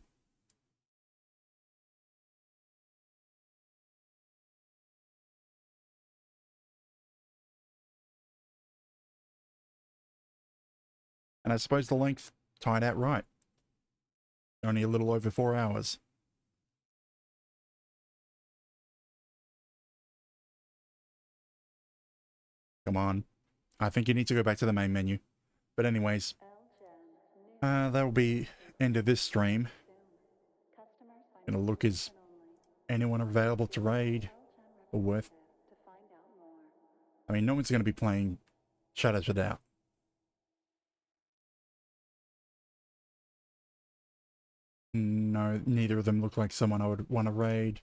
And I suppose the length tied out right. Only a little over 4 hours. Come on. I think you need to go back to the main menu. But anyways, that will be end of this stream. Gonna look, is anyone available to raid or worth? I mean, no one's gonna be playing Shadows Without. No, neither of them look like someone I would want to raid.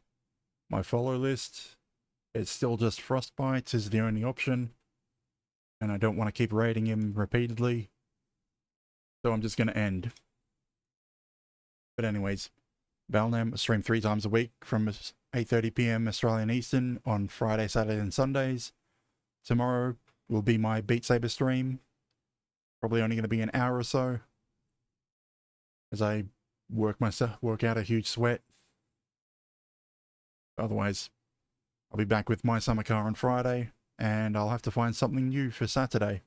My follow list, it's still just Frostbite is the only option. And I don't want to keep raiding him repeatedly. So I'm just going to end. But anyways, Balnam stream 3 times a week from 8:30 PM Australian Eastern on Friday, Saturday and Sundays. Tomorrow will be my Beat Saber stream. Probably only going to be an hour or so. As I work out a huge sweat. Otherwise, I'll be back with My Summer Car on Friday. And I'll have to find something new for Saturday.